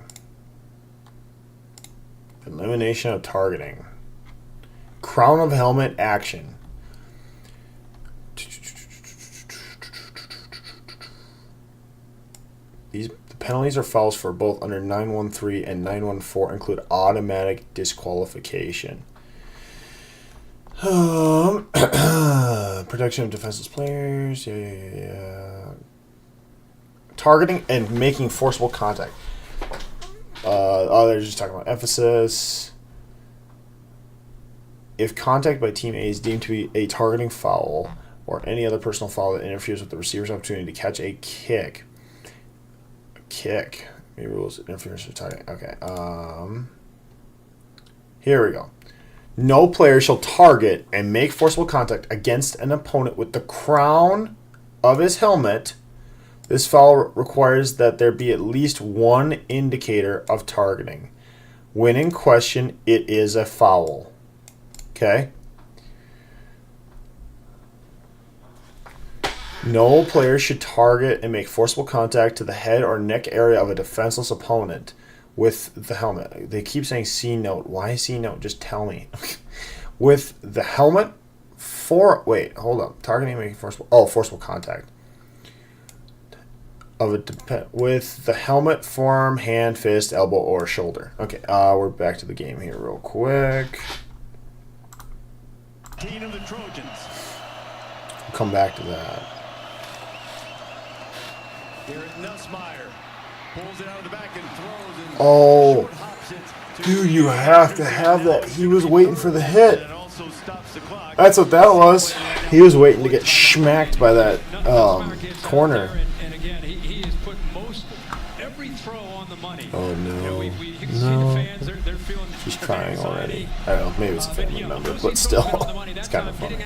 Elimination of targeting. Crown of helmet action. The penalties or fouls for both under 913 and 914 include automatic disqualification. Protection of defenseless players. Yeah. Targeting and making forcible contact. They're just talking about emphasis. If contact by team A is deemed to be a targeting foul or any other personal foul that interferes with the receiver's opportunity to catch a kick. Maybe rules interference with targeting. Okay. Here we go. No player shall target and make forcible contact against an opponent with the crown of his helmet. This foul requires that there be at least one indicator of targeting. When in question, it is a foul. Okay? No player should target and make forcible contact to the head or neck area of a defenseless opponent with the helmet. They keep saying C note. Why C note? Just tell me. With the helmet wait, hold up. Targeting and making forcible contact. With the helmet, forearm, hand, fist, elbow, or shoulder. Okay, we're back to the game here real quick. King of the Trojans. We'll come back to that. Garrett Nussmeier pulls it out of the back and throws. And oh, dude, you have to have that. He was waiting for the hit. That's what that was. He was waiting to get smacked by that corner. Oh no! No, she's crying already. I don't know. Maybe it's a family member, but still, it's kind of funny.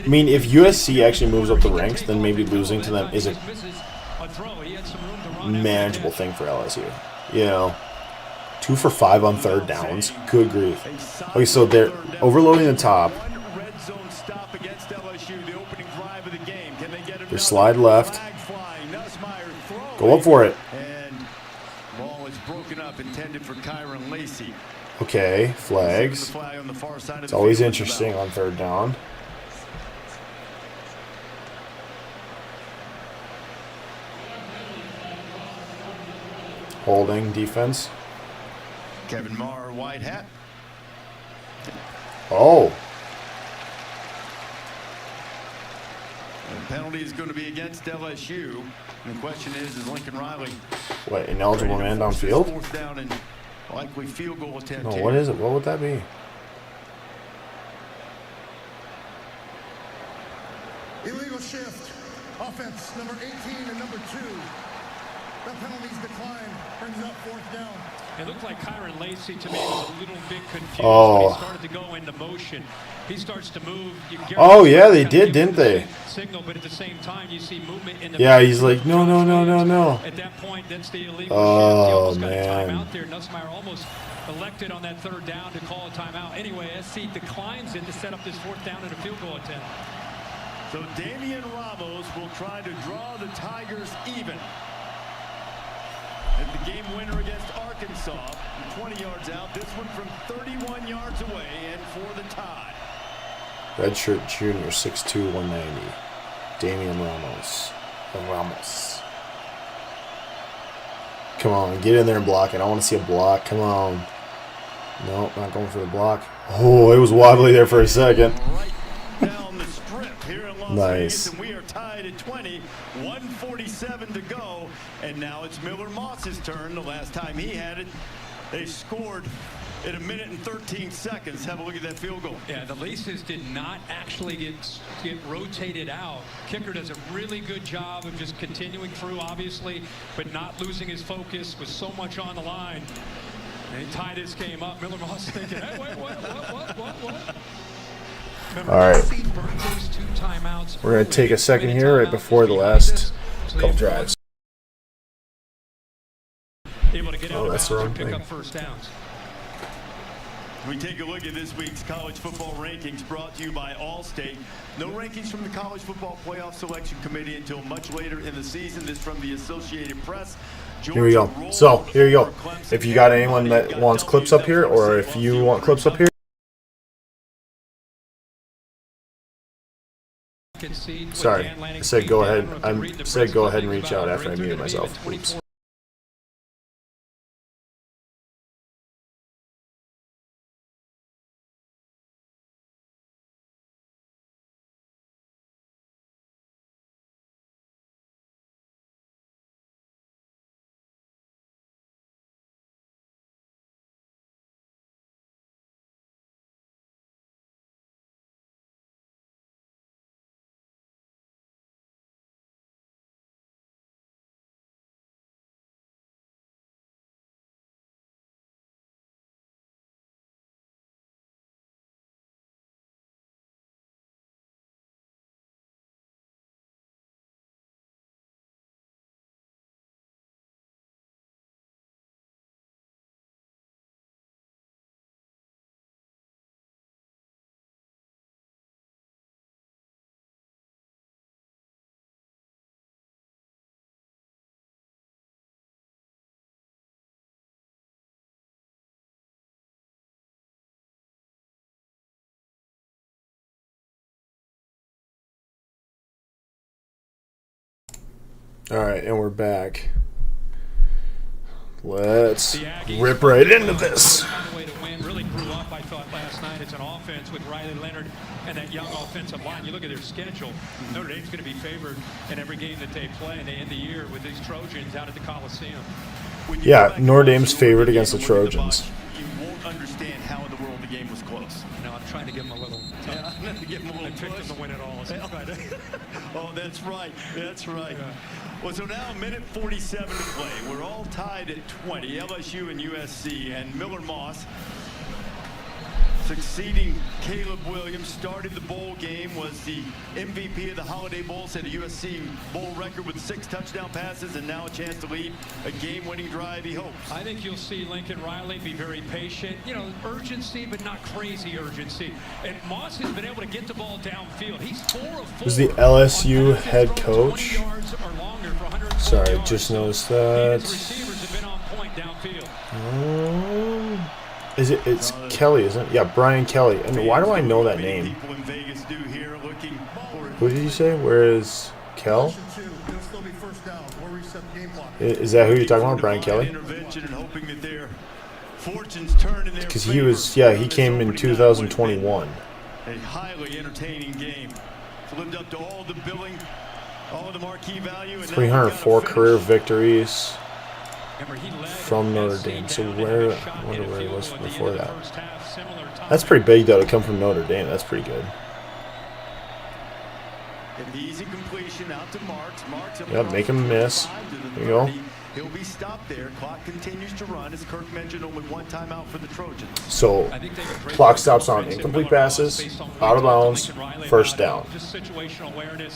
I mean, if USC actually moves up the ranks, then maybe losing to them is a manageable thing for LSU. You know, 2 for 5 on third downs. Good grief. Okay, so they're overloading the top. They slide left. Go up for it. And ball is broken up, intended for Kyron Lacey. Okay, flags. It's always interesting on third down. Holding defense. Kevin Marr, white hat. Oh. The penalty is going to be against LSU. And the question is Lincoln Riley... What, ineligible man downfield? Fourth down and likely field goal attempt. No, what is it? What would that be? Illegal shift. Offense number 18 and number 2. The penalties decline. Brings up fourth down. It looked like Kyron Lacey to me was a little bit confused when he started to go into motion. He starts to move. Oh yeah, they did, didn't they? Signal, but at the same time, you see movement in the. Yeah, he's like, no. At that point, that's the illegal shift. He almost got a timeout there. Nussmeier almost elected on that third down to call a timeout. Anyway, SC declines it to set up this fourth down and a field goal attempt. So Damian Ramos will try to draw the Tigers even. And the game winner against Arkansas, 20 yards out. This one from 31 yards away and for the tie. Redshirt junior, 6'2", 190. Damian Ramos. Come on, get in there and block it. I want to see a block. Come on. Nope, not going for the block. Oh, it was wobbly there for a second. Down the strip here in Las Nice. Vegas, and we are tied at 20. 1:47 to go, and now it's Miller Moss's turn. The last time he had it, they scored in 1 minute and 13 seconds. Have a look at that field goal. Yeah, the laces did not actually get rotated out. Kicker does a really good job of just continuing through, obviously, but not losing his focus with so much on the line. And he tied this game up. Miller Moss thinking, hey, wait, what? Remember, All right. those 2 timeouts. We're going to take a second here right before the last couple drives. Able to get out Oh, that's the wrong pick thing. up first downs. We take a look at this week's college football rankings brought to you by Allstate. No rankings from the College Football Playoff Selection Committee until much later in the season. This from the Associated Press. Here we go. So, here you go. If you got anyone that wants clips up here, or if you want clips up here, sorry, I said go ahead. I said go ahead and reach out after I muted myself. Oops. Alright, and we're back. Let's rip right into this. Really grew up, I thought, last night. It's an offense with Riley Leonard and that young offensive line. You look at their schedule. Notre Dame's going to be favored in every game that they play, and they end the year with these Trojans out at the Coliseum. Yeah, Notre Dame's favored against the Trojans. You won't understand how in the world the game was close. No, I'm trying to give them a little. Yeah, I'm going to give them a little I picked them to win it all. So oh, that's right. That's right. Yeah. Well, so now 1:47 to play. We're all tied at 20, LSU and USC, and Miller Moss, succeeding Caleb Williams, started the bowl game, was the MVP of the Holiday Bowl, set a USC bowl record with 6 touchdown passes, and now a chance to lead a game-winning drive, he hopes. I think you'll see Lincoln Riley be very patient. You know, urgency, but not crazy urgency. And Moss has been able to get the ball downfield. He's 4 of 4. Was the LSU head coach? Sorry, just noticed that. It's Kelly, isn't it? Yeah, Brian Kelly. And why do I know that name? Who did you say? Where is Kel? Is that who you're talking about, Brian Kelly? Because he was, yeah, he came in 2021. A highly entertaining game. Lived up to all the billing, all of the marquee value. 304 career victories from Notre Dame. So where, I wonder where he was before that. That's pretty big, though, to come from Notre Dame. That's pretty good. An easy completion out to Marks. Yep, make him miss. There you go. He'll be stopped there. Clock continues to run. As Kirk mentioned, only 1 timeout for the Trojans. So, clock stops on incomplete passes, out of bounds, first down.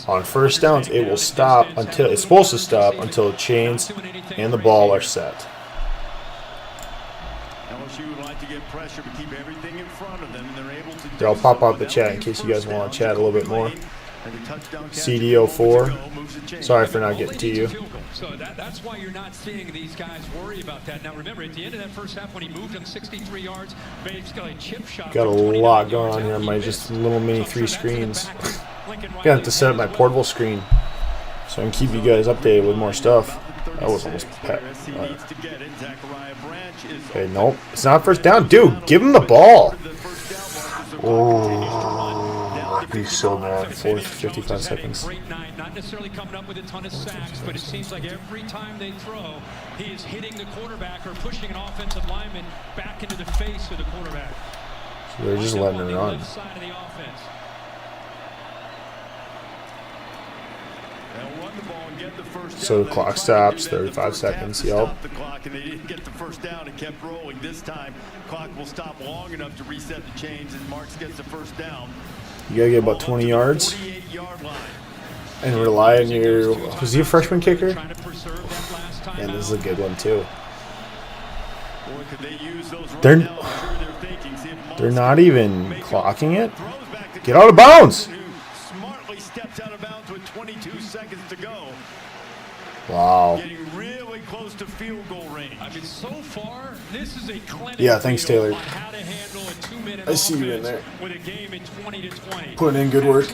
On first downs, it will stop until, it's supposed to stop until the chains and the ball are set. LSU would like to get pressure to keep everything in front of them, and they're able to do Here, I'll pop out the chat in case you guys want to chat a little bit more. CDO4, sorry for not getting to you. So that's why you're not seeing these guys worry about that. Now remember, at the end of that first half, when he moved him 63 yards, basically a chip shot. Got a lot going on here on my just little mini 3 screens. Gonna have to set up my portable screen so I can keep you guys updated with more stuff. That was almost pet. Okay, nope. It's not first down. Dude, give him the ball. Oh, I'd be so mad. Fourth, 55 seconds. Great night, not necessarily coming up with a ton of sacks, but it seems like every time they throw, he is hitting the quarterback or pushing an offensive lineman back into the face of the quarterback. So they're just letting him run. So the clock stops, 35 seconds. Yep. The clock, and they didn't get the first down and kept rolling. This time, clock will stop long enough to reset the chains as Marks gets the first down. You gotta get about 20 yards and rely on your. Was he a freshman kicker? And this is a good one too. They're not even clocking it. Get out of bounds. Smartly steps out of bounds with 22 seconds to go. Wow. Getting really close to field goal range. I mean, so far, this is a clinic. Yeah, thanks, Taylor. On how to handle a 2-minute I see you in there. With a game at 20-20. Putting in good work.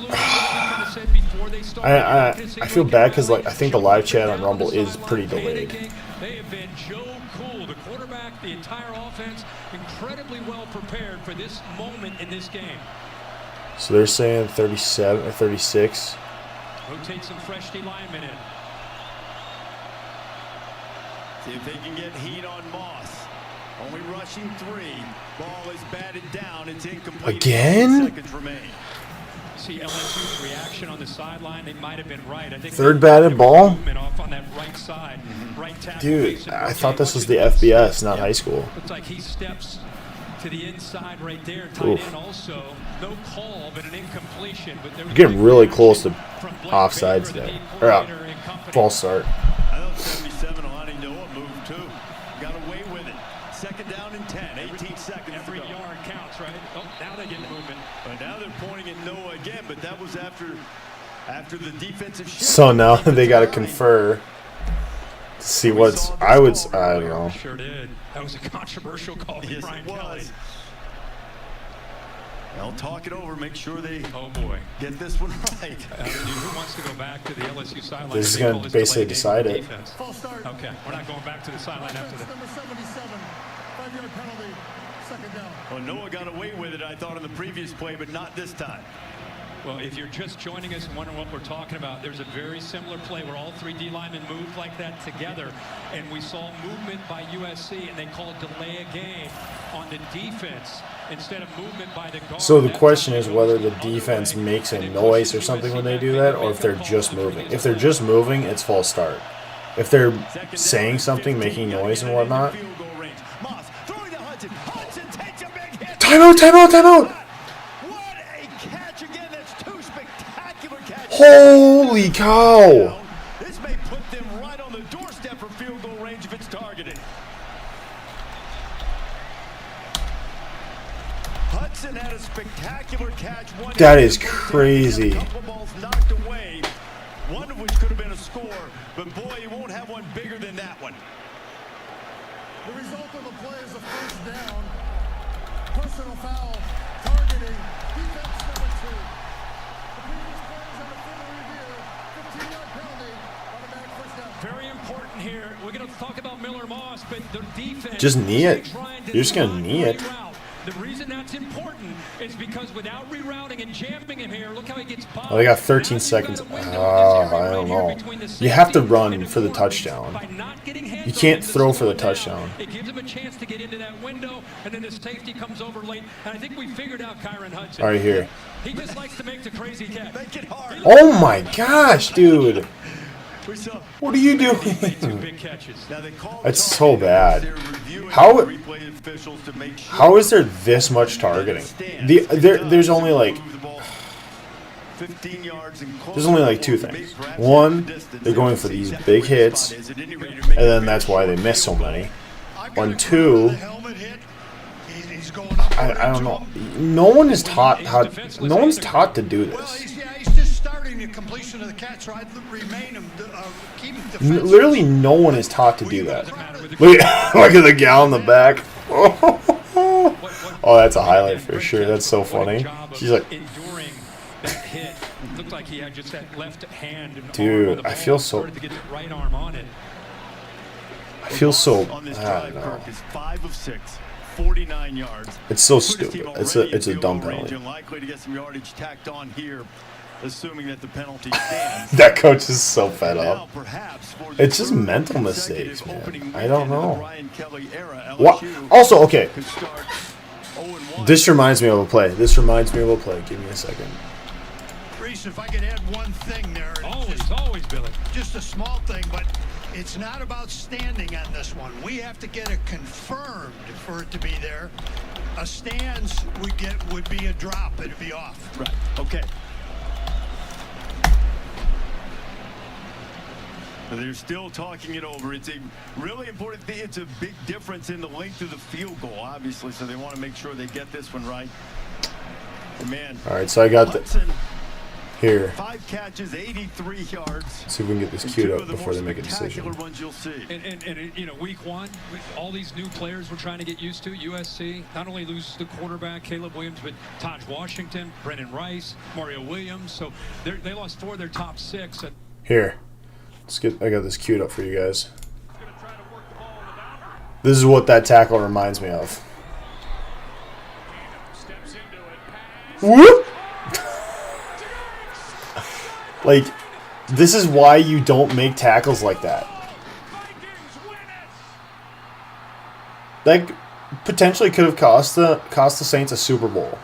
I feel bad because like I think the live chat on Rumble is pretty delayed. They have been Joe Cool, the quarterback, the entire offense, incredibly well prepared for this moment in this game. So they're saying 37 or 36. Rotate some fresh D-Lineman in. See if they can get heat on Moss. Only rushing 3. Ball is batted down. It's incomplete. Again? Seconds remain. See LSU's reaction on the sideline. They might have been right. I think third batted ball? Off on that right side. Right tackle. Dude, I thought this was the FBS, not high school. Looks like he steps to the inside right there. Tight end also. No call, but an incompletion. But they're getting really close to offsides there. Or false start. I know 77 Alani Noah moved too. Got away with it. Second down and 10. 18 seconds. Every yard counts, right? Oh, now they get movement. But now they're pointing at Noah again, but that was after the defensive shift. So now they got to confer to see what's. I don't know. Sure did. That was a controversial call from Brian Kelly. They'll talk it over, make sure they get this one right. Who wants to go back to the LSU sideline? This is going to basically decide it. Okay, we're not going back to the sideline after that. Number 77, 5-yard penalty, second down. Well, Noah got away with it, I thought, on the previous play, but not this time. Well, if you're just joining us and wondering what we're talking about, there's a very similar play where all 3 D-linemen moved like that together, and we saw movement by USC, and they called delay a game on the defense instead of movement by the guard. So the question is whether the defense makes a noise or something when they do that, or if they're just moving. If they're just moving, it's false start. If they're saying something, making noise and whatnot. Timeout, timeout, timeout! Holy cow! This may put them right on the doorstep for field goal range if it's targeted. Hudson had a spectacular catch. That is crazy. A couple balls knocked away, one of which could have been a score, but boy, you won't have one bigger than that one. The result of the play is a first down. Personal foul, targeting, defense number 2. Very important here. We're going to talk about Miller Moss, but the defense. Just knee it. You're just going to knee it. The reason that's important is because without rerouting and jamming him here, look how he gets by. Oh, they got 13 seconds. I don't know. You have to run for the touchdown. You can't throw for the touchdown. It gives him a chance to get into that window, and then the safety comes over late. And I think we figured out Kyron Hudson. All right, here. He just likes to make the crazy catch. Make it hard. Oh my gosh, dude. What are you doing? That's so bad. How is there this much targeting? There's only like 2 things. One, they're going for these big hits, and then that's why they miss so many. And 2, I don't know. No one is taught how. No one's taught to do this. Completion of the catch, right? Literally, no one is taught to do that. Look at the gal in the back. Oh, that's a highlight for sure. That's so funny. She's like, enduring that hit. Looked like he had just that left hand. Dude, I feel so. To get the right arm on it. feels so. On this I drive, don't know. Kirk is 5 of 6, 49 yards. It's so Put his team stupid. already It's a in dumb field goal range penalty. and likely to get some yardage tacked on here, assuming that the penalty stands. That coach is so fed Now, up. perhaps for the It's just third mental consecutive mistakes, man. opening I don't weekend of the know. Brian Kelly era, What? LSU Also, okay. could start 0-1. This reminds me of a play. This reminds me of a play. Give me a second. Reese, if I could add one thing there. Always, Billy. Just a small thing, but it's not about standing on this one. We have to get it confirmed for it to be there. A stands would be a drop. It'd be off. Right. Okay. They're still talking it over. It's a really important thing. It's a big difference in the length of the field goal, obviously, so they want to make sure they get this one right. Man. All right, so I got the here. 5 catches, 83 yards. See if we can get this queued up before they make a decision. Ones you'll see. And you know, week 1, all these new players we're trying to get used to. USC not only loses the quarterback Caleb Williams, but Taj Washington, Brennan Rice, Mario Williams. So they lost 4 of their top 6. Here, I got this queued up for you guys. This is what that tackle reminds me of. Whoop! Like, this is why you don't make tackles like that. That potentially could have cost the Saints a Super Bowl.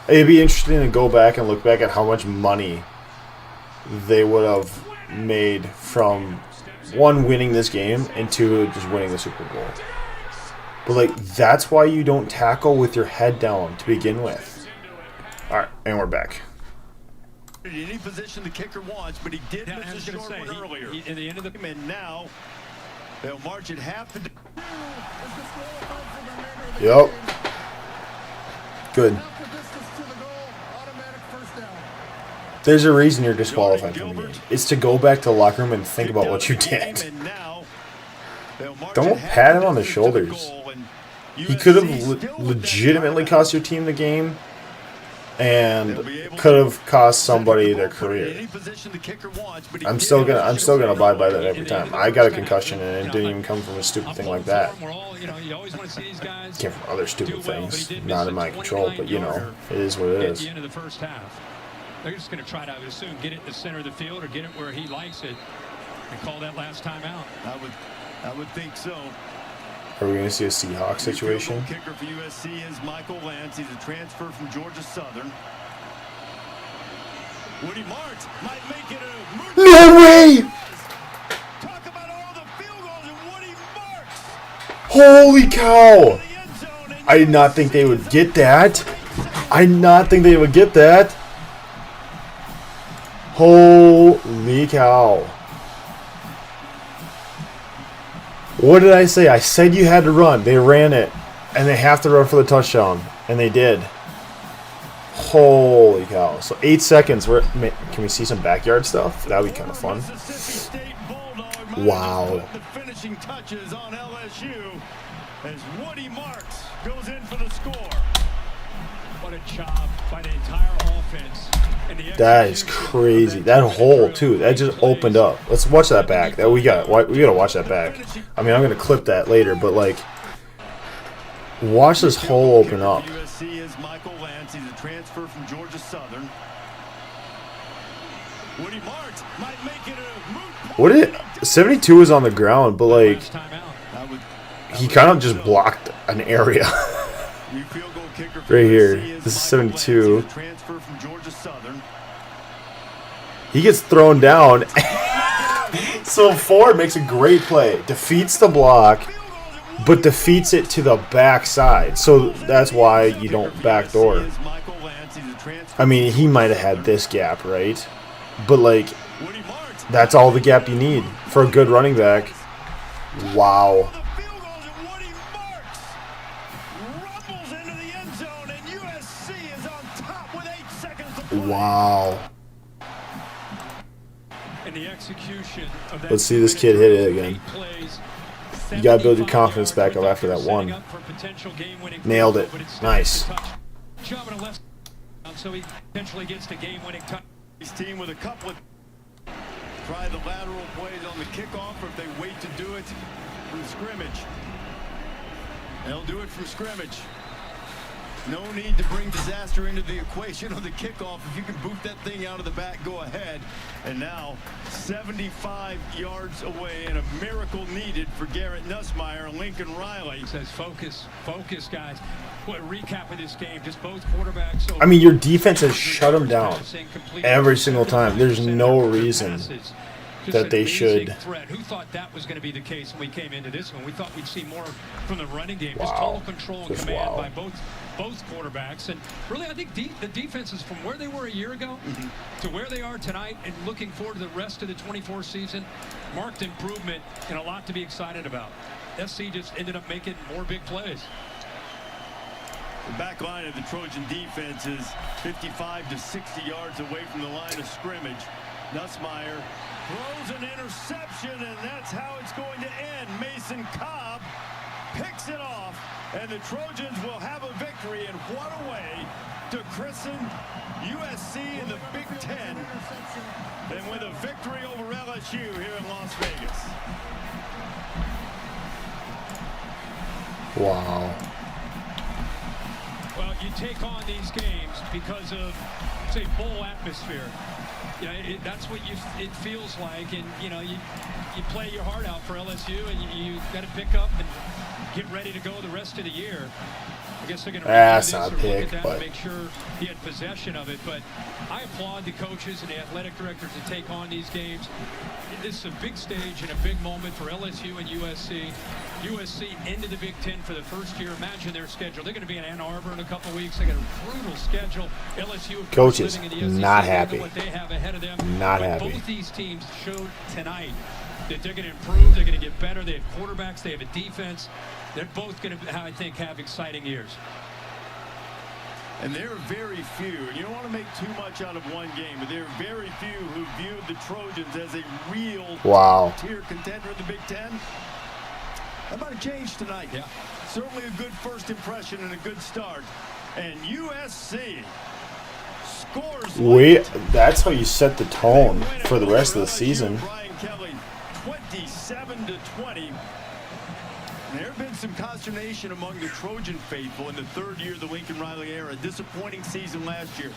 It'd be interesting to go back and look back at how much money they would have made from 1, winning this game, and 2, just winning the Super Bowl. But like, that's why you don't tackle with your head down to begin with. All right, and we're back. In any position the kicker wants, but he did miss a short one earlier. In the end of the and now they'll march at half the. Yep. Good. There's a reason you're disqualified from the game. It's to go back to the locker room and think about what you did. Don't pat him on the shoulders. He could have legitimately cost your team the game, and could have cost somebody their career. I'm still gonna abide by that every time. I got a concussion, and it didn't even come from a stupid thing like that. It came from other stupid things, not in my control. But you know, it is what it is. At the end of the first half, they're just going to try to, I would assume, get it in the center of the field or get it where he likes it, and call that last time out. I would think so. Are we going to see a Seahawks situation? Kicker for USC is Michael Lance. He's a transfer from Georgia Southern. Woody Marks might make it a No way! Talk about all the field goals and Woody Marks. Holy cow! I did not think they would get that. I did not think they would get that. Holy cow. What did I say? I said you had to run. They ran it. And they have to run for the touchdown. And they did. Holy cow. So 8 seconds. Can we see some backyard stuff? That would be kind of fun. Wow. The finishing touches on LSU as Woody Marks goes in for the score. What a job by the entire offense. That is crazy. That hole too. That just opened up. Let's watch that back. We gotta watch that back. I mean, I'm gonna clip that later, but like, watch this hole open up. USC is Michael Lance. He's a transfer from Georgia Southern. Woody Marks might make it a moot. What did 72 is on the ground, but like, he kind of just blocked an area. Right here. This is 72. He gets thrown down. So Ford makes a great play. Defeats the block, but defeats it to the backside. So that's why you don't backdoor. I mean, he might have had this gap, right? But like, that's all the gap you need for a good running back. Wow. Wow. Let's see this kid hit it again. You gotta build your confidence back up after that one. Nailed it. Nice. So he potentially gets the game-winning touch. His team with a couple of try the lateral plays on the kickoff, or if they wait to do it from scrimmage. They'll do it from scrimmage. No need to bring disaster into the equation on the kickoff. If you can boot that thing out of the back, go ahead. And now 75 yards away, and a miracle needed for Garrett Nussmeier and Lincoln Riley. Says focus, guys. What a recap of this game. Just both quarterbacks. I mean, your defense has shut them down every single time. There's no reason that they should. Threat. Who thought that was going to be the case when we came into this one? We thought we'd see more from the running game. Just total control and command by both quarterbacks. And really, I think the defenses from where they were a year ago to where they are tonight, and looking forward to the rest of the 24 season, marked improvement and a lot to be excited about. SC just ended up making more big plays. The back line of the Trojan defense is 55 to 60 yards away from the line of scrimmage. Nussmeier throws an interception, and that's how it's going to end. Mason Cobb picks it off, and the Trojans will have a victory. And what a way to christen USC in the Big Ten, and with a victory over LSU here in Las Vegas. Wow. Well, you take on these games because of, say, bowl atmosphere. You know, that's what it feels like, and you know, you play your heart out for LSU, and you got to pick up and get ready to go the rest of the year. I guess they're going to that's not a pick, but make sure he had possession of it. But I applaud the coaches and the athletic directors to take on these games. This is a big stage and a big moment for LSU and USC. USC into the Big Ten for the first year. Imagine their schedule. They're going to be in Ann Arbor in a couple weeks. They got a brutal schedule. LSU coaches living in the SEC, not happy. what they have ahead of them. Not but happy. Both these teams showed tonight that they're going to improve. They're going to get better. They have quarterbacks. They have a defense. They're both going to, I think, have exciting years. And there are very few, and you don't want to make too much out of one game, but there are very few who viewed the Trojans as a real tier contender in the Big Ten. That might have changed tonight. Yeah. Certainly a good first impression and a good start. And USC scores. That's how you set the tone for the rest of the season. Brian Kelly, 27-20. There have been some consternation among the Trojan faithful in the third year of the Lincoln Riley era. Disappointing season last year.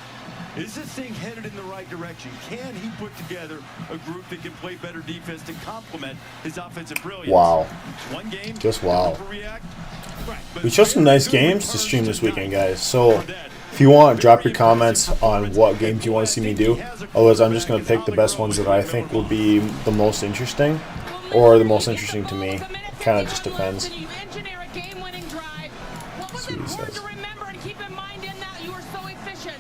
Is this thing headed in the right direction? Can he put together a group that can play better defense to complement his offensive brilliance? Wow. One game, just wow. Right, we chose some nice games to stream this weekend, guys. So if you want, drop your comments on what games you want to see me do. Otherwise, I'm just going to pick the best ones that I think will be the most interesting, or the most interesting to me. Kind of just depends. You engineer a game-winning drive. What was important to remember and keep in mind in that you were so efficient?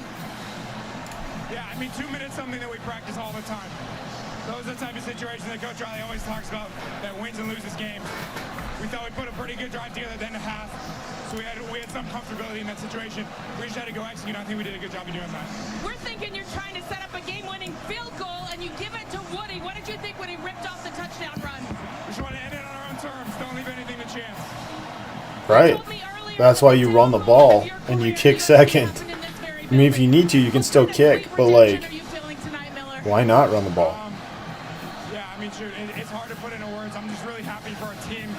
Yeah, I mean, 2 minutes, something that we practice all the time. Those are the type of situations that Coach Riley always talks about that wins and loses games. We thought we put a pretty good drive together at the end of half, so we had some comfortability in that situation. We just had to go execute. I think we did a good job of doing that. We're thinking you're trying to set up a game-winning field goal, and you give it to Woody. What did you think when he ripped off the touchdown run? We just want to end it on our own terms. Don't leave anything to chance. Right. That's why you run the ball and you kick second. I mean, if you need to, you can still kick, but like, why not run the ball? Yeah, I mean, sure, it's hard to put into words. I'm just really happy for our team.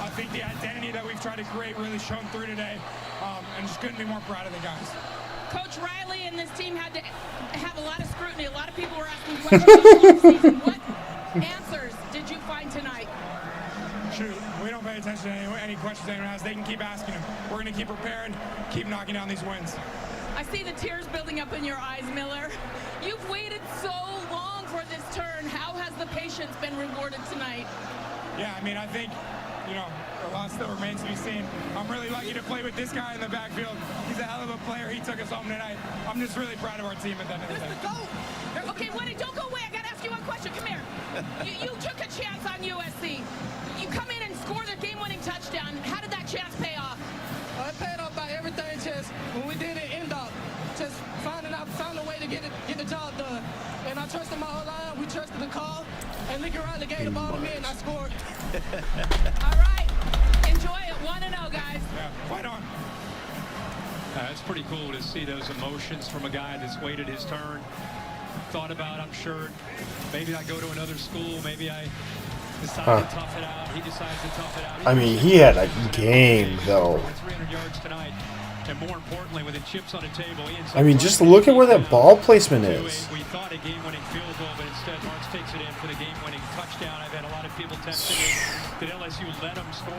I think the identity that we've tried to create really shone through today, and just couldn't be more proud of the guys. Coach Riley and this team had to have a lot of scrutiny. A lot of people were asking questions. What answers did you find tonight? Shoot, we don't pay attention to any questions anyone has. They can keep asking them. We're going to keep preparing, keep knocking down these wins. I see the tears building up in your eyes, Miller. You've waited so long for this turn. How has the patience been rewarded tonight? Yeah, I mean, I think, you know, a lot still remains to be seen. I'm really lucky to play with this guy in the backfield. He's a hell of a player. He took us home tonight. I'm just really proud of our team at the end of the day. Okay, Woody, don't go away. I got to ask you one question. Come here. You took a chance on USC. You come in and score the game-winning touchdown. How did that chance pay off? It paid off by everything. Just when we did it, just found a way to get the job done. And I trusted my whole line. We trusted the call. And Lincoln Riley gave the ball to me, and I scored. All right. Enjoy it. 1-0, guys. Yeah, fight on. It's pretty cool to see those emotions from a guy that's waited his turn thought about, I'm sure, maybe I go to another school, maybe I decide to tough it out. He decides to tough it out. I mean, he had a game, though. 300 yards tonight. And more importantly, with the chips on the table, I mean, just look at where that ball placement is. We thought a game-winning field goal, but instead Marks takes it in for the game-winning touchdown. I've had a lot of people texting me, did LSU let them score?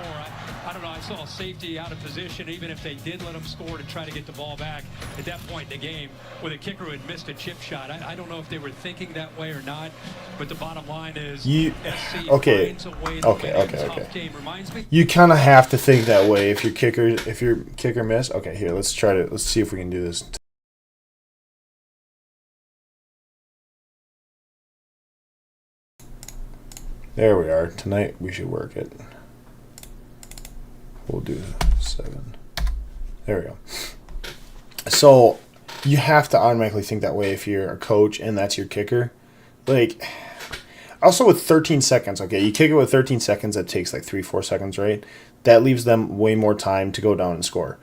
I don't know. I saw a safety out of position, even if they did let them score to try to get the ball back at that point in the game, with a kicker who had missed a chip shot. I don't know if they were thinking that way or not, but the bottom line is SC finds a way to win a tough game. Reminds me. You kind of have to think that way if your kicker missed. Okay, here, let's see if we can do this. There we are. Tonight we should work it. We'll do 7. There we go. So you have to automatically think that way if you're a coach and that's your kicker. Like, also with 13 seconds, okay, you kick it with 13 seconds, that takes like 3-4 seconds, right? That leaves them way more time to go down and score.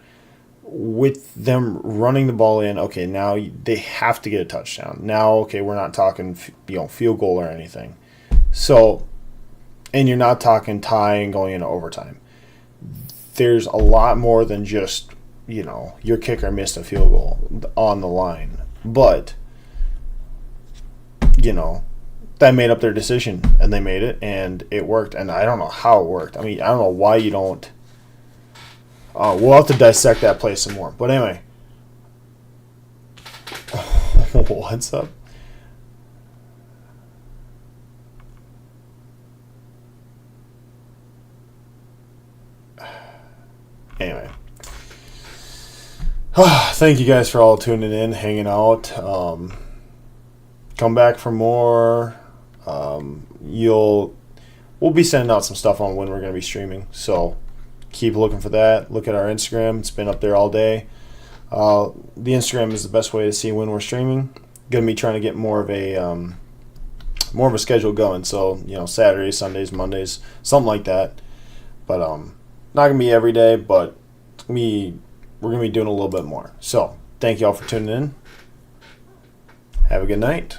With them running the ball in, okay, now they have to get a touchdown. Now, okay, we're not talking, field goal or anything. So, and you're not talking tie and going into overtime. There's a lot more than just, your kicker missed a field goal on the line. But, that made up their decision, and they made it, and it worked. And I don't know how it worked. I mean, I don't know why you don't. We'll have to dissect that play some more. But anyway. What's up? Anyway. Thank you guys for all tuning in, hanging out. Come back for more. We'll be sending out some stuff on when we're going to be streaming. So keep looking for that. Look at our Instagram. It's been up there all day. The Instagram is the best way to see when we're streaming. Going to be trying to get more of a schedule going. So, Saturdays, Sundays, Mondays, something like that. But not going to be every day, but we're going to be doing a little bit more. So thank you all for tuning in. Have a good night.